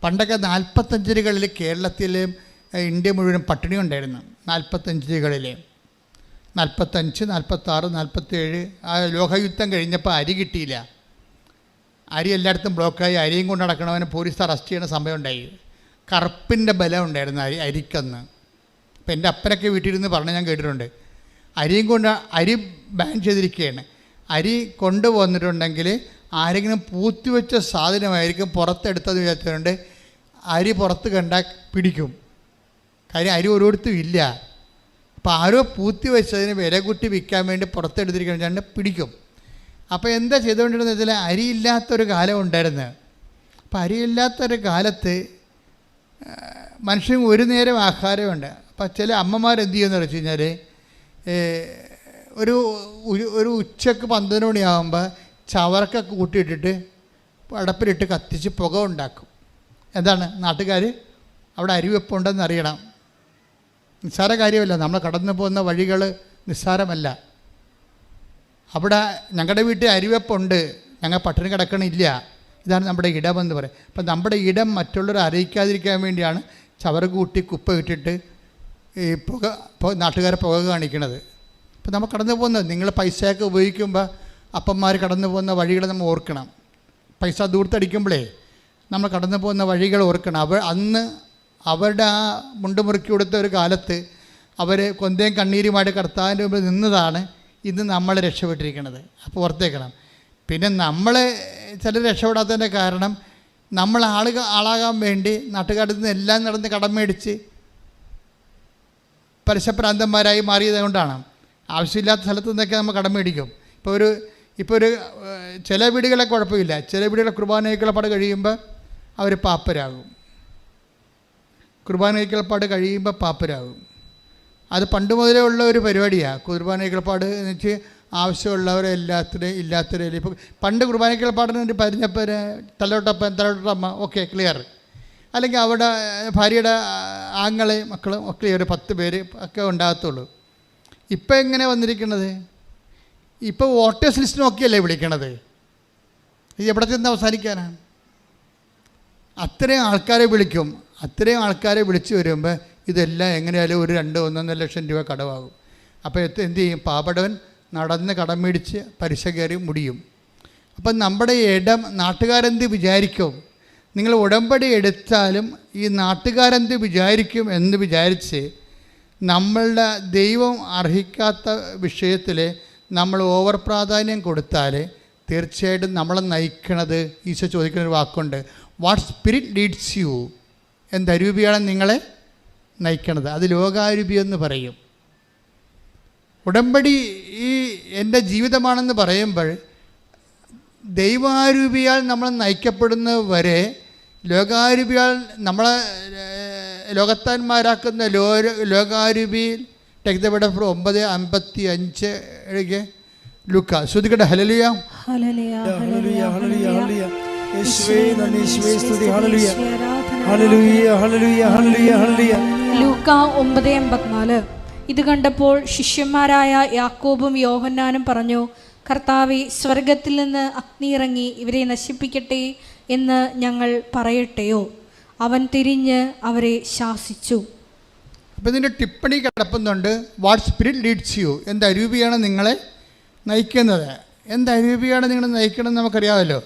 പണ്ടൊക്കെ 45കളിൽ കേരളത്തിലും ഇന്ത്യ മുഴുവൻ പട്ടിണി ഉണ്ടായിരുന്നു. 45കളിൽ 45, 46, 47 ആ ലോകയുദ്ധം കഴിഞ്ഞപ്പോൾ അരി കിട്ടിയില്ല. അരി എല്ലായിടത്തും ബ്ലോക്കായി. അരിയും കൊണ്ട് നടക്കണവനെ പോലീസ് അറസ്റ്റ് ചെയ്യുന്ന സമയം ഉണ്ടായി. കറുപ്പിൻ്റെ ബലം ഉണ്ടായിരുന്നു അരിക്കന്ന്. ഇപ്പം എൻ്റെ അപ്പനൊക്കെ വീട്ടിലിരുന്ന് പറഞ്ഞ് ഞാൻ കേട്ടിട്ടുണ്ട്. അരിയും കൊണ്ട് അരി ബാൻ ചെയ്തിരിക്കുകയാണ്. അരി കൊണ്ടുവന്നിട്ടുണ്ടെങ്കിൽ ആരെങ്കിലും പൂത്തിവെച്ച സാധനമായിരിക്കും പുറത്തെടുത്തതെന്ന് വിചാരിച്ചിട്ടുണ്ട്. അരി പുറത്ത് കണ്ടാൽ പിടിക്കും. കാര്യം അരി ഓരോരുത്തും ഇല്ല. അപ്പോൾ ആരോ പൂത്തി വെച്ചതിന് വില കൂട്ടി വിൽക്കാൻ വേണ്ടി പുറത്തെടുത്തിരിക്കുകയാണ്, പിടിക്കും. അപ്പോൾ എന്താ ചെയ്തുകൊണ്ടിരുന്നത് വെച്ചാൽ അരിയില്ലാത്തൊരു കാലം ഉണ്ടായിരുന്നു. അപ്പോൾ അരിയില്ലാത്തൊരു കാലത്ത് മനുഷ്യന് ഒരു നേരം ആഹാരമുണ്ട്. അപ്പോൾ ചില അമ്മമാരെന്ത് ചെയ്യുമെന്ന് വെച്ച് കഴിഞ്ഞാൽ ഒരു ഉച്ചക്ക് 12 മണിയാകുമ്പോൾ ചവറക്കൊക്കെ കൂട്ടിയിട്ടിട്ട് അടപ്പിലിട്ട് കത്തിച്ച് പുക ഉണ്ടാക്കും. എന്താണ്? നാട്ടുകാർ അവിടെ അരിവെപ്പുണ്ടെന്ന് അറിയണം. നിസ്സാര കാര്യമല്ല. നമ്മൾ കടന്നു പോകുന്ന വഴികൾ നിസ്സാരമല്ല. അവിടെ ഞങ്ങളുടെ വീട്ടിൽ അരിവെപ്പുണ്ട്, ഞങ്ങൾ പട്ടിണി കിടക്കണില്ല. ഇതാണ് നമ്മുടെ ഇടമെന്ന് പറയും. അപ്പം നമ്മുടെ ഇടം മറ്റുള്ളവരെ അറിയിക്കാതിരിക്കാൻ വേണ്ടിയാണ് ചവറ് കൂട്ടി കുപ്പ ഇട്ടിട്ട് ഈ നാട്ടുകാരെ പുക കാണിക്കണത്. അപ്പം നമ്മൾ കടന്നു പോകുന്നത്, നിങ്ങൾ പൈസയൊക്കെ ഉപയോഗിക്കുമ്പോൾ അപ്പന്മാർ കടന്നു പോകുന്ന വഴികൾ നമ്മൾ ഓർക്കണം. പൈസ ദൂർത്തടിക്കുമ്പോഴേ നമ്മൾ കടന്നു പോകുന്ന വഴികൾ ഓർക്കണം. അന്ന് അവരുടെ ആ മുണ്ടുമുറുക്കി കൊടുത്ത ഒരു കാലത്ത് അവർ കൊന്തയും കണ്ണീരുമായിട്ട് കർത്താവിൻ്റെ മുമ്പിൽ നിന്നതാണ് ഇന്ന് നമ്മൾ രക്ഷപ്പെട്ടിരിക്കുന്നത്. അപ്പോൾ ഓർത്തേക്കണം. പിന്നെ നമ്മൾ ചിലർ രക്ഷപ്പെടാത്തതിൻ്റെ കാരണം നമ്മൾ ആളാകാൻ വേണ്ടി നാട്ടുകാരിൽ നിന്ന് എല്ലാം നടന്ന് കടം മേടിച്ച് പരസ്യപ്രാന്തന്മാരായി മാറിയത് കൊണ്ടാണ്. ആവശ്യമില്ലാത്ത സ്ഥലത്ത് നിന്നൊക്കെ നമ്മൾ കടം മേടിക്കും. ഇപ്പോൾ ഒരു ചില വീടുകളെ കുഴപ്പമില്ല. ചില വീടുകളെ കുർബാനയ്ക്കുള്ള കഴിയുമ്പോൾ അവർ പാപ്പരാകും. കുർബാനയ്ക്കുള്ള കഴിയുമ്പോൾ പാപ്പരാകും. അത് പണ്ട് മുതലേ ഉള്ള ഒരു പരിപാടിയാണ്. കുർബാനയ്ക്കുള്ള എന്ന് വെച്ച് ആവശ്യമുള്ളവരെ ഇല്ലാത്തവരെ ഇപ്പോൾ പണ്ട് കുർബാനയ്ക്കുള്ള വേണ്ടി പരിഞ്ഞപ്പൻ തലയോട്ടമ്മ ഓക്കെ ക്ലിയർ. അല്ലെങ്കിൽ അവിടെ ഭാര്യയുടെ ആങ്ങളെ മക്കളും ഒക്കെ ഒരു 10 പേര് ഒക്കെ ഉണ്ടാകത്തുള്ളൂ. ഇപ്പം എങ്ങനെ വന്നിരിക്കുന്നത്? ഇപ്പോൾ വോട്ടേഴ്സ് ലിസ്റ്റ് നോക്കിയല്ലേ വിളിക്കണത്. ഇത് എവിടെ ചെന്ന് അവസാനിക്കാനാണ്? അത്രയും ആൾക്കാരെ വിളിക്കും. അത്രയും ആൾക്കാരെ വിളിച്ച് വരുമ്പോൾ ഇതെല്ലാം എങ്ങനെയായാലും ഒരു 2-1.5 ലക്ഷം രൂപ കടമാകും. അപ്പോൾ എന്ത് ചെയ്യും? പാവപ്പെട്ടവൻ നടന്ന് കടം മേടിച്ച് പലിശ കയറി മുടിയും. അപ്പം നമ്മുടെ ഇടം നാട്ടുകാരെന്ത് വിചാരിക്കും? നിങ്ങൾ ഉടമ്പടി എടുത്താലും ഈ നാട്ടുകാരെന്ത് വിചാരിക്കും എന്ന് വിചാരിച്ച് നമ്മളുടെ ദൈവം അർഹിക്കാത്ത വിഷയത്തിൽ നമ്മൾ ഓവർ പ്രാധാന്യം കൊടുത്താൽ തീർച്ചയായിട്ടും നമ്മളെ നയിക്കണത് ഈശോ ചോദിക്കുന്നൊരു വാക്കുണ്ട്, വാട്ട് സ്പിരിറ്റ് ലീഡ്സ് യു. എന്തരൂപിയാണ് നിങ്ങളെ നയിക്കണത്? അത് ലോകാരൂപി എന്ന് പറയും. ഉടമ്പടി ഈ എൻ്റെ ജീവിതമാണെന്ന് പറയുമ്പോൾ ദൈവാരൂപിയാൽ നമ്മൾ നയിക്കപ്പെടുന്നവരെ ലോകാരൂപിയാൽ നമ്മളെ ലോകത്താന്മാരാക്കുന്ന ലോകാരൂപിയിൽ ടേക്ക് ദ വേർഡ് ഓഫ് 9:55 ലൂക്ക ശ്രുതികട ഹല്ലേലൂയ ഹല്ലേലൂയ ഹല്ലേലൂയ ഹല്ലേലൂയ യേശുവേ നന്ദി യേശുവേ സ്തുതി ഹല്ലേലൂയ ഹല്ലേലൂയ ഹല്ലേലൂയ ഹല്ലേലൂയ ഹല്ലേലൂയ ലൂക്ക 9:54. ഇത് കണ്ടപ്പോൾ ശിഷ്യന്മാരായ യാക്കോബും യോഹന്നാനും പറഞ്ഞു, കർത്താവേ, സ്വർഗത്തിൽ നിന്ന് അഗ്നി ഇറങ്ങി ഇവരെ നശിപ്പിക്കട്ടെ എന്ന് ഞങ്ങൾ പറയട്ടെയോ? അവൻ തിരിഞ്ഞ് അവരെ ശാസിച്ചു. അപ്പോൾ ഇതിൻ്റെ ടിപ്പണി കിടപ്പുന്നുണ്ട്, വാട്ട് സ്പിരിറ്റ് ലീഡ്സ് യു. എന്തരൂപിയാണ് നിങ്ങളെ നയിക്കുന്നത്? എന്തരൂപിയാണ് നിങ്ങളെ നയിക്കണമെന്ന് നമുക്കറിയാമല്ലോ.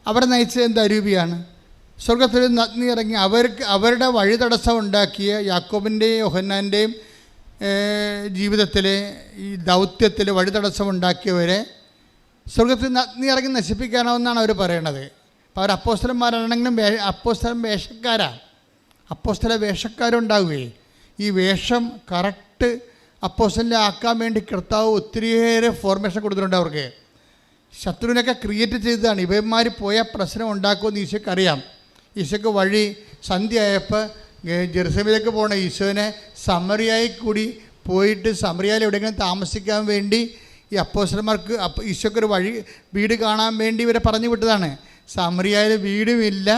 അവരെ നയിച്ചത് എന്തരൂപിയാണ്? സ്വർഗത്തിൽ നിന്ന് അഗ്നി ഇറങ്ങി അവരുടെ വഴി തടസ്സം ഉണ്ടാക്കിയ യാക്കോബിൻ്റെയും യോഹന്നാൻ്റെയും ജീവിതത്തിലെ ഈ ദൗത്യത്തിൽ വഴി തടസ്സം ഉണ്ടാക്കിയവരെ സ്വർഗത്തിൽ നിന്ന് അഗ്നി ഇറങ്ങി നശിപ്പിക്കാനാവുമെന്നാണ് അവർ പറയണത്. അപ്പോൾ അവർ അപ്പോസ്തലന്മാരാണെങ്കിലും അപ്പോസ്തല വേഷക്കാരുണ്ടാവുകയെ ഈ വേഷം കറക്റ്റ് അപ്പോസ്തലനെ ആക്കാൻ വേണ്ടി കർത്താവ് ഒത്തിരിയേറെ ഫോർമേഷൻ കൊടുത്തിട്ടുണ്ട് അവർക്ക്. ശത്രുവിനൊക്കെ ക്രിയേറ്റ് ചെയ്തതാണ്. ഇവന്മാർ പോയാൽ പ്രശ്നം ഉണ്ടാക്കുമെന്ന് ഈശോയ്ക്ക് അറിയാം. ഈശോയ്ക്ക് വഴി സന്ധ്യയായപ്പോൾ ജെറുസലേമിലേക്ക് പോകണ ഈശോനെ സമറിയായി കൂടി പോയിട്ട് സമറിയയിൽ എവിടെയെങ്കിലും താമസിക്കാൻ വേണ്ടി ഈ അപ്പോസ്തലന്മാർക്ക് ഈശോയ്ക്കൊരു വീട് കാണാൻ വേണ്ടി ഇവരെ പറഞ്ഞു വിട്ടതാണ്. സമറിയയിൽ വീടുമില്ല,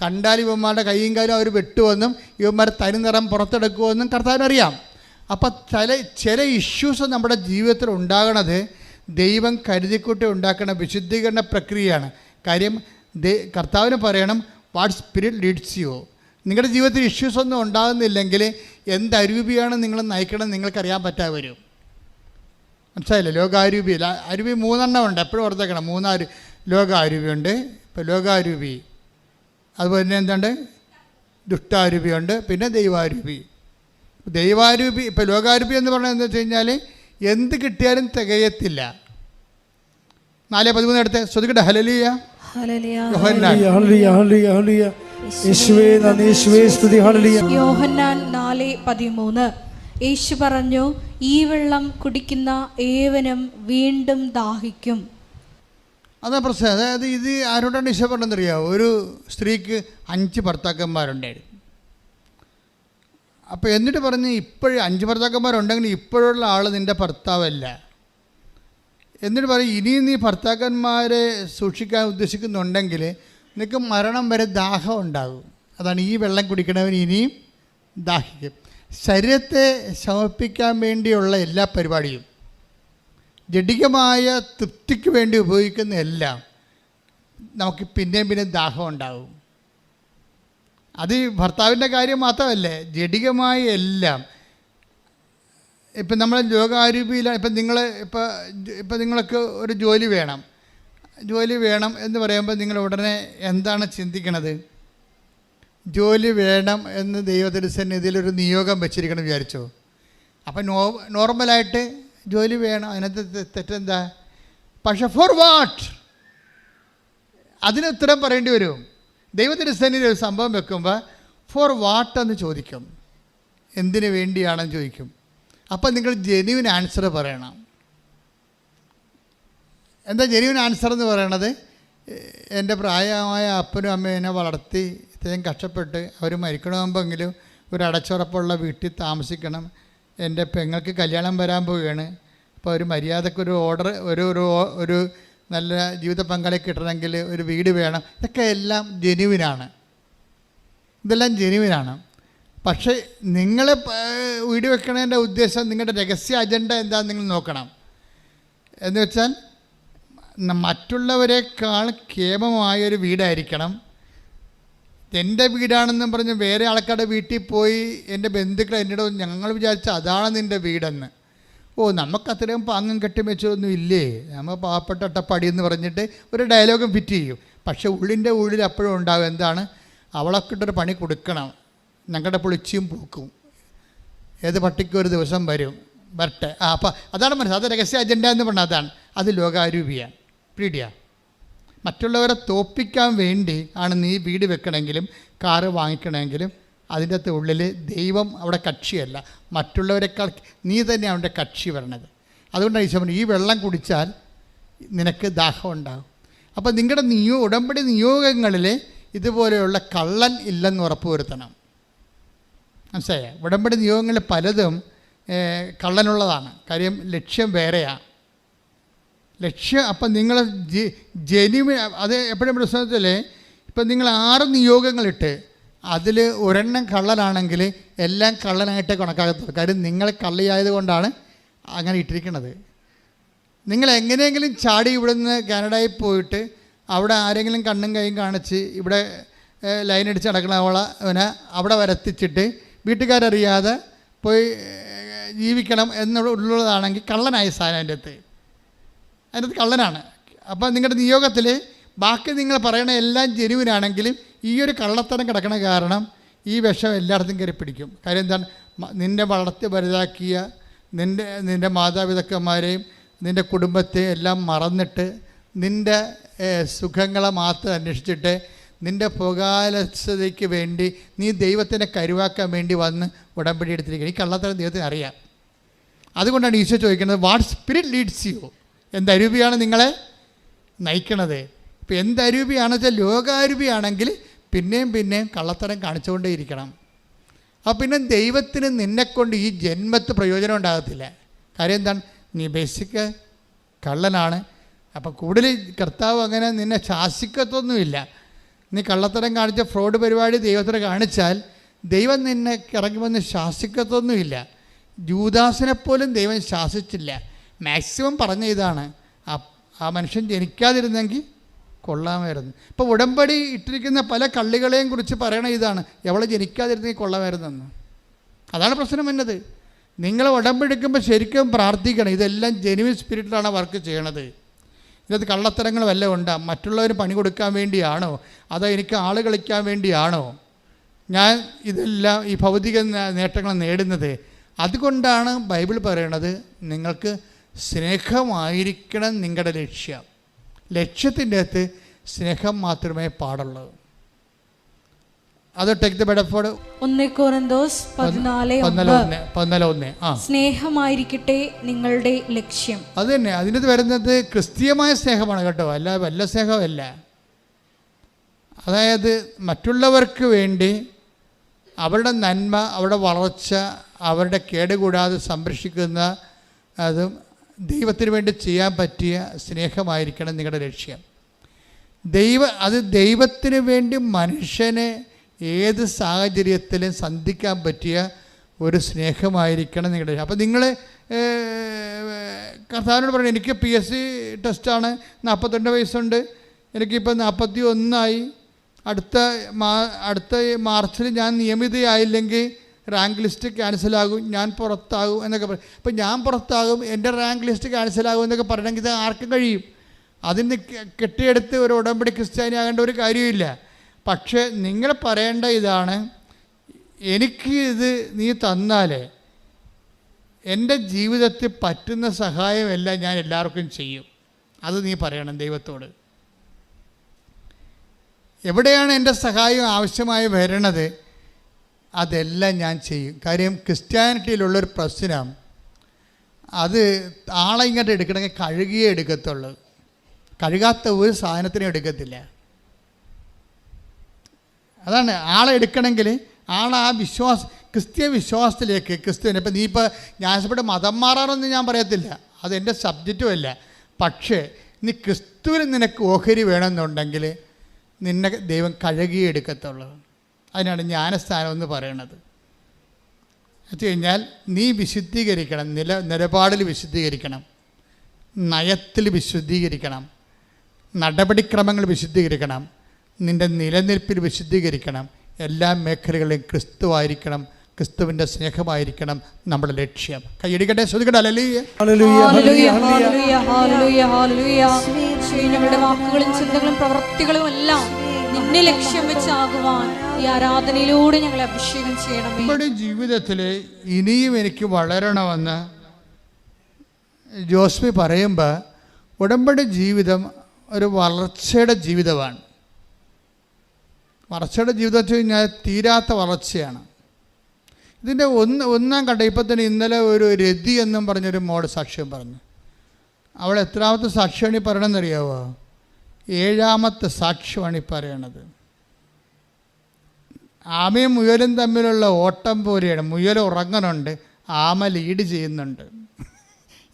കണ്ടാൽ ഇവന്മാരുടെ കൈയും കാലും അവർ വെട്ടുമെന്നും ഇവന്മാരെ തനി നിറം പുറത്തെടുക്കുമെന്നും കർത്താവിനറിയാം. അപ്പം ചില ഇഷ്യൂസ് നമ്മുടെ ജീവിതത്തിൽ ഉണ്ടാകണത് ദൈവം കരുതിക്കൂട്ടി ഉണ്ടാക്കുന്ന വിശുദ്ധീകരണ പ്രക്രിയയാണ്. കാര്യം കർത്താവിന് പറയണം, വാട്ട് സ്പിരിറ്റ് ലീഡ്സ് യു. നിങ്ങളുടെ ജീവിതത്തിൽ ഇഷ്യൂസ് ഒന്നും ഉണ്ടാകുന്നില്ലെങ്കിൽ എന്ത് അരൂപിയാണ് നിങ്ങൾ നയിക്കണം നിങ്ങൾക്കറിയാൻ പറ്റാതെ വരും. മനസ്സിലായില്ലേ? ലോകാരൂപി അരൂപി 3 ഉണ്ട്, എപ്പോഴും ഓർത്തേക്കണം. 3 ലോകാരൂപിയുണ്ട്. ഇപ്പോൾ ലോകാരൂപി, അതുപോലെ തന്നെ എന്തുണ്ട്, ദുഷ്ടാരൂപിയുണ്ട്, പിന്നെ ദൈവാരൂപി. ദൈവാരൂപി ഇപ്പോൾ ലോകാരൂപി എന്ന് പറഞ്ഞാൽ എന്താ വെച്ച് കഴിഞ്ഞാൽ എന്ത് കിട്ടിയാലും തികയത്തില്ല. 4:13 എടുത്ത് ശ്രദ്ധിക്കട്ടെ. ഹല്ലേലൂയ, യോഹന്നാൻ 4:13. യേശു പറഞ്ഞു, ഈ വെള്ളം കുടിക്കുന്ന ഏവനും വീണ്ടും ദാഹിക്കും. അതാ പ്രശ്നം. അതായത് ഇത് ആരോടാണ് ഈശോ പറഞ്ഞെന്നറിയാമോ? ഒരു സ്ത്രീക്ക് 5 ഭർത്താക്കന്മാരുണ്ടായിരുന്നു. അപ്പോൾ എന്നിട്ട് പറഞ്ഞ് ഇപ്പോഴും 5 ഭർത്താക്കന്മാരുണ്ടെങ്കിൽ ഇപ്പോഴുള്ള ആൾ നിൻ്റെ ഭർത്താവല്ല. എന്നിട്ട് പറയും, ഇനിയും നീ ഭർത്താക്കന്മാരെ സൂക്ഷിക്കാൻ ഉദ്ദേശിക്കുന്നുണ്ടെങ്കിൽ നിനക്ക് മരണം വരെ ദാഹം ഉണ്ടാകും. അതാണ് ഈ വെള്ളം കുടിക്കണവൻ ഇനിയും ദാഹിക്കും. ശരീരത്തെ ശമിപ്പിക്കാൻ വേണ്ടിയുള്ള എല്ലാ പരിപാടിയും, ജഡികമായ തൃപ്തിക്ക് വേണ്ടി ഉപയോഗിക്കുന്ന എല്ലാം നമുക്ക് പിന്നെയും ദാഹം ഉണ്ടാകും. അത് ഭർത്താവിൻ്റെ കാര്യം മാത്രമല്ലേ, ജഡികമായ എല്ലാം. ഇപ്പം നമ്മൾ ലോകാരൂപിയിലാണ്. ഇപ്പം നിങ്ങൾക്ക് ഒരു ജോലി വേണം എന്ന് പറയുമ്പോൾ നിങ്ങൾ ഉടനെ എന്താണ് ചിന്തിക്കണത്? ജോലി വേണം എന്ന് ദൈവത്തിൻ്റെ സന്നിധിയിലൊരു നിയോഗം വെച്ചിരിക്കണം വിചാരിച്ചോ? അപ്പം നോർമലായിട്ട് ജോലി വേണം, അതിനകത്ത് തെറ്റെന്താ? പക്ഷെ ഫോർ വാട്ട്? അതിന് ഉത്തരം പറയേണ്ടി വരും. ദൈവത്തിൻ്റെ സന്നിധിയിൽ ഒരു സംഭവം വെക്കുമ്പോൾ ഫോർ വാട്ട് എന്ന് ചോദിക്കും, എന്തിനു വേണ്ടിയാണെന്ന് ചോദിക്കും. അപ്പം നിങ്ങൾ ജെന്യുവിൻ ആൻസർ പറയണം. എന്താ ജെന്യുവിൻ ആൻസർ എന്ന് പറയണത്? എൻ്റെ പ്രായമായ അപ്പനും അമ്മയും എന്നെ വളർത്തി ഇത്രയും കഷ്ടപ്പെട്ട് അവർ മരിക്കണമെങ്കിലും ഒരു അടച്ചുറപ്പുള്ള വീട്ടിൽ താമസിക്കണം. എൻ്റെ പെങ്ങൾക്ക് കല്യാണം വരാൻ പോവുകയാണ്. അപ്പോൾ ഒരു മര്യാദക്കൊരു ഓർഡർ, ഒരു നല്ല ജീവിത പങ്കാളി കിട്ടണമെങ്കിൽ ഒരു വീട് വേണം. ഇതൊക്കെ എല്ലാം ജെന്യുവിനാണ്. ഇതെല്ലാം ജെന്യുവിനാണ്. പക്ഷേ നിങ്ങൾ വീട് വെക്കണതിൻ്റെ ഉദ്ദേശം, നിങ്ങളുടെ രഹസ്യ അജണ്ട എന്താണെന്ന് നിങ്ങൾ നോക്കണം. എന്ന് വെച്ചാൽ മറ്റുള്ളവരെക്കാൾ കേമമായൊരു വീടായിരിക്കണം. എൻ്റെ വീടാണെന്നും പറഞ്ഞ് വേറെ ആൾക്കാരുടെ വീട്ടിൽ പോയി എൻ്റെ ബന്ധുക്കൾ എന്നോട് ഞങ്ങൾ വിചാരിച്ച അതാണ് നിൻ്റെ വീടെന്ന്. നമുക്ക് അത്രയും പാങ്ങും കെട്ടി വെച്ചൊന്നും ഇല്ലേ, നമ്മൾ പാവപ്പെട്ട അട്ടപ്പടി എന്ന് പറഞ്ഞിട്ട് ഒരു ഡയലോഗും ഫിറ്റ് ചെയ്യും. പക്ഷേ ഉള്ളിൽ അപ്പോഴും ഉണ്ടാകും എന്താണ്, അവളൊക്കിട്ടൊരു പണി കൊടുക്കണം, ഞങ്ങളുടെ പൊളിച്ചിയും പൂക്കും, ഏത് പട്ടിക്കും ഒരു ദിവസം വരട്ടെ. അപ്പം അതാണ് മനസ്സിലായത്. അത് രഹസ്യ അജണ്ട എന്ന് പറഞ്ഞാൽ അതാണ്. അത് ലോകാരൂപിയാണ്, പീഡിയാണ്. മറ്റുള്ളവരെ തോപ്പിക്കാൻ വേണ്ടി ആണ് നീ വീട് വെക്കണമെങ്കിലും കാറ് വാങ്ങിക്കണമെങ്കിലും അതിൻ്റെ അകത്ത് ഉള്ളിൽ ദൈവം അവിടെ കക്ഷിയല്ല, മറ്റുള്ളവരെക്കാൾ നീ തന്നെ അവൻ്റെ കക്ഷി വരണത്. അതുകൊണ്ടാണ് ഈശോ പറഞ്ഞത്, ഈ വെള്ളം കുടിച്ചാൽ നിനക്ക് ദാഹം ഉണ്ടാകും. അപ്പോൾ നിങ്ങളുടെ ഉടമ്പടി നിയോഗങ്ങളിൽ ഇതുപോലെയുള്ള കള്ളൻ ഇല്ലെന്ന് ഉറപ്പ് വരുത്തണം. മനസ്സിലായ? ഉടമ്പടി നിയോഗങ്ങളിൽ പലതും കള്ളനുള്ളതാണ്. കാര്യം ലക്ഷ്യം വേറെയാണ്. ലക്ഷ്യം അപ്പം നിങ്ങൾ ജെന്യുവിൻ, അത് എപ്പോഴും പ്രശ്നത്തിൽ ഇപ്പം നിങ്ങൾ 6 നിയോഗങ്ങളിട്ട് അതിൽ ഒരെണ്ണം കള്ളനാണെങ്കിൽ എല്ലാം കള്ളനായിട്ടേ കണക്കാകത്തുള്ളൂ. കാര്യം നിങ്ങൾ കള്ളിയായത് കൊണ്ടാണ് അങ്ങനെ ഇട്ടിരിക്കുന്നത്. നിങ്ങൾ എങ്ങനെയെങ്കിലും ചാടി ഇവിടുന്ന് കാനഡയിൽ പോയിട്ട് അവിടെ ആരെങ്കിലും കണ്ണും കൈയും കാണിച്ച് ഇവിടെ ലൈനടിച്ച് നടക്കണവനെ അവിടെ വരത്തിച്ചിട്ട് വീട്ടുകാരറിയാതെ പോയി ജീവിക്കണം എന്നുള്ളതാണെങ്കിൽ കള്ളനായി സാധനം അതിൻ്റെ അകത്ത് കള്ളനാണ്. അപ്പോൾ നിങ്ങളുടെ നിയോഗത്തിൽ ബാക്കി നിങ്ങൾ പറയണ എല്ലാം ജെന്യുവിനാണെങ്കിലും ഈ ഒരു കള്ളത്തരം കിടക്കണ കാരണം ഈ വിഷം എല്ലായിടത്തും കയറി പിടിക്കും. കാര്യം എന്താണ്, നിന്നെ വളർത്തി വലുതാക്കിയ നിൻ്റെ മാതാപിതാക്കന്മാരെയും നിൻ്റെ കുടുംബത്തെ എല്ലാം മറന്നിട്ട് നിൻ്റെ സുഖങ്ങളെ മാത്രം അന്വേഷിച്ചിട്ട് നിൻ്റെ പൊകാലസ്ഥതയ്ക്ക് വേണ്ടി നീ ദൈവത്തിനെ കരുവാക്കാൻ വേണ്ടി വന്ന് ഉടമ്പടി എടുത്തിരിക്കുന്നത്. ഈ കള്ളത്തരം ദൈവത്തിന് അറിയാം. അതുകൊണ്ടാണ് ഈശോ ചോദിക്കുന്നത്, വാട്ട് സ്പിരിറ്റ് ലീഡ്സ് യു? എന്തരൂപിയാണ് നിങ്ങളെ നയിക്കണത്. ഇപ്പം എന്തരൂപിയാണെന്ന് വെച്ചാൽ ലോകാരൂപിയാണെങ്കിൽ പിന്നെയും കള്ളത്തരം കാണിച്ചുകൊണ്ടേയിരിക്കണം. അപ്പോൾ പിന്നെ ദൈവത്തിന് നിന്നെക്കൊണ്ട് ഈ ജന്മത്ത് പ്രയോജനം ഉണ്ടാകത്തില്ല. കാര്യം എന്താണ്? നീ ബേസിക് കള്ളനാണ്. അപ്പം കൂടുതൽ കർത്താവ് അങ്ങനെ നിന്നെ ശാസിക്കത്തൊന്നുമില്ല. നീ കള്ളത്തരം കാണിച്ച ഫ്രോഡ് പരിപാടി ദൈവത്തിന് കാണിച്ചാൽ ദൈവം നിന്നെ ഇറങ്ങി വന്ന് ശാസിക്കത്തൊന്നുമില്ല. ജൂദാസിനെപ്പോലും ദൈവം ശാസിച്ചില്ല. മാക്സിമം പറഞ്ഞ ഇതാണ്, ആ മനുഷ്യൻ ജനിക്കാതിരുന്നെങ്കിൽ കൊള്ളാമായിരുന്നു. ഇപ്പോൾ ഉടമ്പടി ഇട്ടിരിക്കുന്ന പല കള്ളികളെയും കുറിച്ച് പറയണ ഇതാണ്, എവളെ ജനിക്കാതിരുന്നെങ്കിൽ കൊള്ളാമായിരുന്നെന്ന്. അതാണ് പ്രശ്നം വന്നത്. നിങ്ങൾ ഉടമ്പെടുക്കുമ്പോൾ ശരിക്കും പ്രാർത്ഥിക്കണം. ഇതെല്ലാം ജെനുവിൻ സ്പിരിറ്റിലാണ് വർക്ക് ചെയ്യണത്. ഇതിനകത്ത് കള്ളത്തരങ്ങൾ വല്ലതും ഉണ്ടാ? മറ്റുള്ളവർ പണി കൊടുക്കാൻ വേണ്ടിയാണോ, അതോ എനിക്ക് ആൾ കളിക്കാൻ വേണ്ടിയാണോ ഞാൻ ഇതെല്ലാം ഈ ഭൗതിക നേട്ടങ്ങൾ നേടുന്നത്? അതുകൊണ്ടാണ് ബൈബിൾ പറയണത് നിങ്ങൾക്ക് സ്നേഹമായിരിക്കണം നിങ്ങളുടെ ലക്ഷ്യം. ലക്ഷ്യത്തിൻ്റെ അകത്ത് സ്നേഹം മാത്രമേ പാടുള്ളൂ. അത് ടേക്ക് ദ ബെഡഫോർഡ് 1 കൊരിന്തോസ് 14:1. സ്നേഹമായിരിക്കട്ടെ നിങ്ങളുടെ ലക്ഷ്യം. അത് തന്നെ അതിനകത്ത് വരുന്നത് ക്രിസ്തീയമായ സ്നേഹമാണ് കേട്ടോ, അല്ല വല്ല സ്നേഹമല്ല. അതായത് മറ്റുള്ളവർക്ക് വേണ്ടി അവരുടെ നന്മ, അവരുടെ വളർച്ച, അവരുടെ കേടുകൂടാതെ സംരക്ഷിക്കുന്ന അതും ദൈവത്തിന് വേണ്ടി ചെയ്യാൻ പറ്റിയ സ്നേഹമായിരിക്കണം നിങ്ങളുടെ ലക്ഷ്യം. ദൈവത്തിന് വേണ്ടി മനുഷ്യനെ ഏത് സാഹചര്യത്തിലും സന്ധിക്കാൻ പറ്റിയ ഒരു സ്നേഹമായിരിക്കണം നിങ്ങളുടെ. അപ്പോൾ നിങ്ങൾ കർത്താവിനോട് പറയണം, എനിക്ക് PSC ടെസ്റ്റാണ്, 42 വയസ്സുണ്ട്, എനിക്കിപ്പോൾ 41 അടുത്ത മാർച്ചിൽ ഞാൻ നിയമിതയായില്ലെങ്കിൽ റാങ്ക് ലിസ്റ്റ് ക്യാൻസലാകും, ഞാൻ പുറത്താകും എന്നൊക്കെ പറയും. ഇപ്പം ഞാൻ പുറത്താകും, എൻ്റെ റാങ്ക് ലിസ്റ്റ് ക്യാൻസലാകും എന്നൊക്കെ പറയണമെങ്കിൽ ഇത് ആർക്കും കഴിയും. അതിന് കെട്ടിയെടുത്ത് ഒരു ഉടമ്പടി ക്രിസ്ത്യാനി ആകേണ്ട ഒരു കാര്യമില്ല. പക്ഷേ നിങ്ങൾ പറയേണ്ട ഇതാണ്, എനിക്ക് ഇത് നീ തന്നാൽ എൻ്റെ ജീവിതത്തിൽ പറ്റുന്ന സഹായമെല്ലാം ഞാൻ എല്ലാവർക്കും ചെയ്യും. അത് നീ പറയണം ദൈവത്തോട്. എവിടെയാണ് എൻ്റെ സഹായം ആവശ്യമായി വരണത് അതെല്ലാം ഞാൻ ചെയ്യും. കാര്യം ക്രിസ്ത്യാനിറ്റിയിലുള്ളൊരു പ്രശ്നം, അത് ആളെ ഇങ്ങോട്ട് എടുക്കണമെങ്കിൽ കഴുകിയേ എടുക്കത്തുള്ളൂ. കഴുകാത്ത ഒരു സാധനത്തിനും എടുക്കത്തില്ല. അതാണ് ആളെ എടുക്കണമെങ്കിൽ ആളെ ആ ക്രിസ്ത്യ വിശ്വാസത്തിലേക്ക് ക്രിസ്തുവിനെ. ഇപ്പം നീ ഇപ്പോൾ ന്യായസഭയുടെ മതം മാറാനൊന്നും ഞാൻ പറയത്തില്ല, അതെൻ്റെ സബ്ജക്റ്റുമല്ല. പക്ഷേ നീ ക്രിസ്തുവിന് നിനക്ക് ഓഹരി വേണമെന്നുണ്ടെങ്കിൽ നിന്നെ ദൈവം കഴുകിയെടുക്കത്തുള്ളൂ. അതിനാണ് ജ്ഞാനസ്ഥാനം എന്ന് പറയണത്. വെച്ച് കഴിഞ്ഞാൽ നീ വിശുദ്ധീകരിക്കണം, നിലപാടിൽ വിശുദ്ധീകരിക്കണം, നയത്തിൽ വിശുദ്ധീകരിക്കണം, നടപടിക്രമങ്ങൾ വിശുദ്ധീകരിക്കണം, നിൻ്റെ നിലനിൽപ്പിൽ വിശുദ്ധീകരിക്കണം. എല്ലാ മേഖലകളിലും ക്രിസ്തുവായിരിക്കണം, ക്രിസ്തുവിൻ്റെ സ്നേഹമായിരിക്കണം നമ്മുടെ ലക്ഷ്യം. കൈയടിക്കട്ടെ, ശ്രദ്ധിക്കട്ടെ. ഞങ്ങളുടെ വാക്കുകളും ചിന്തകളും പ്രവൃത്തികളും എല്ലാം നിന്നെ ലക്ഷ്യം വെച്ചാകുവാൻ ഈ ആരാധനയിലൂടെ ഞങ്ങളെ അഭിഷേകം ചെയ്യണം. നമ്മുടെ ജീവിതത്തിൽ ഇനിയും എനിക്ക് വളരണമെന്ന് ജോസ്മി പറയുമ്പോൾ, ഉടമ്പടി ജീവിതം ഒരു വളർച്ചയുടെ ജീവിതമാണ്. വളർച്ചയുടെ ജീവിതം വെച്ച് കഴിഞ്ഞാൽ തീരാത്ത വളർച്ചയാണ്. ഇതിൻ്റെ ഒന്നാം ഘട്ടം ഇപ്പം തന്നെ ഇന്നലെ ഒരു രതി എന്നും പറഞ്ഞൊരു മോഡ് സാക്ഷ്യം പറഞ്ഞു. അവൾ എത്രാമത്തെ സാക്ഷ്യമാണ് ഈ പറയണമെന്നറിയാവോ? 7ാമത്തെ സാക്ഷ്യമാണ് ഈ പറയണത്. ആമയും മുയലും തമ്മിലുള്ള ഓട്ടം പോലെയാണ്. മുയൽ ഉറങ്ങുന്നുണ്ട്, ആമ ലീഡ് ചെയ്യുന്നുണ്ട്.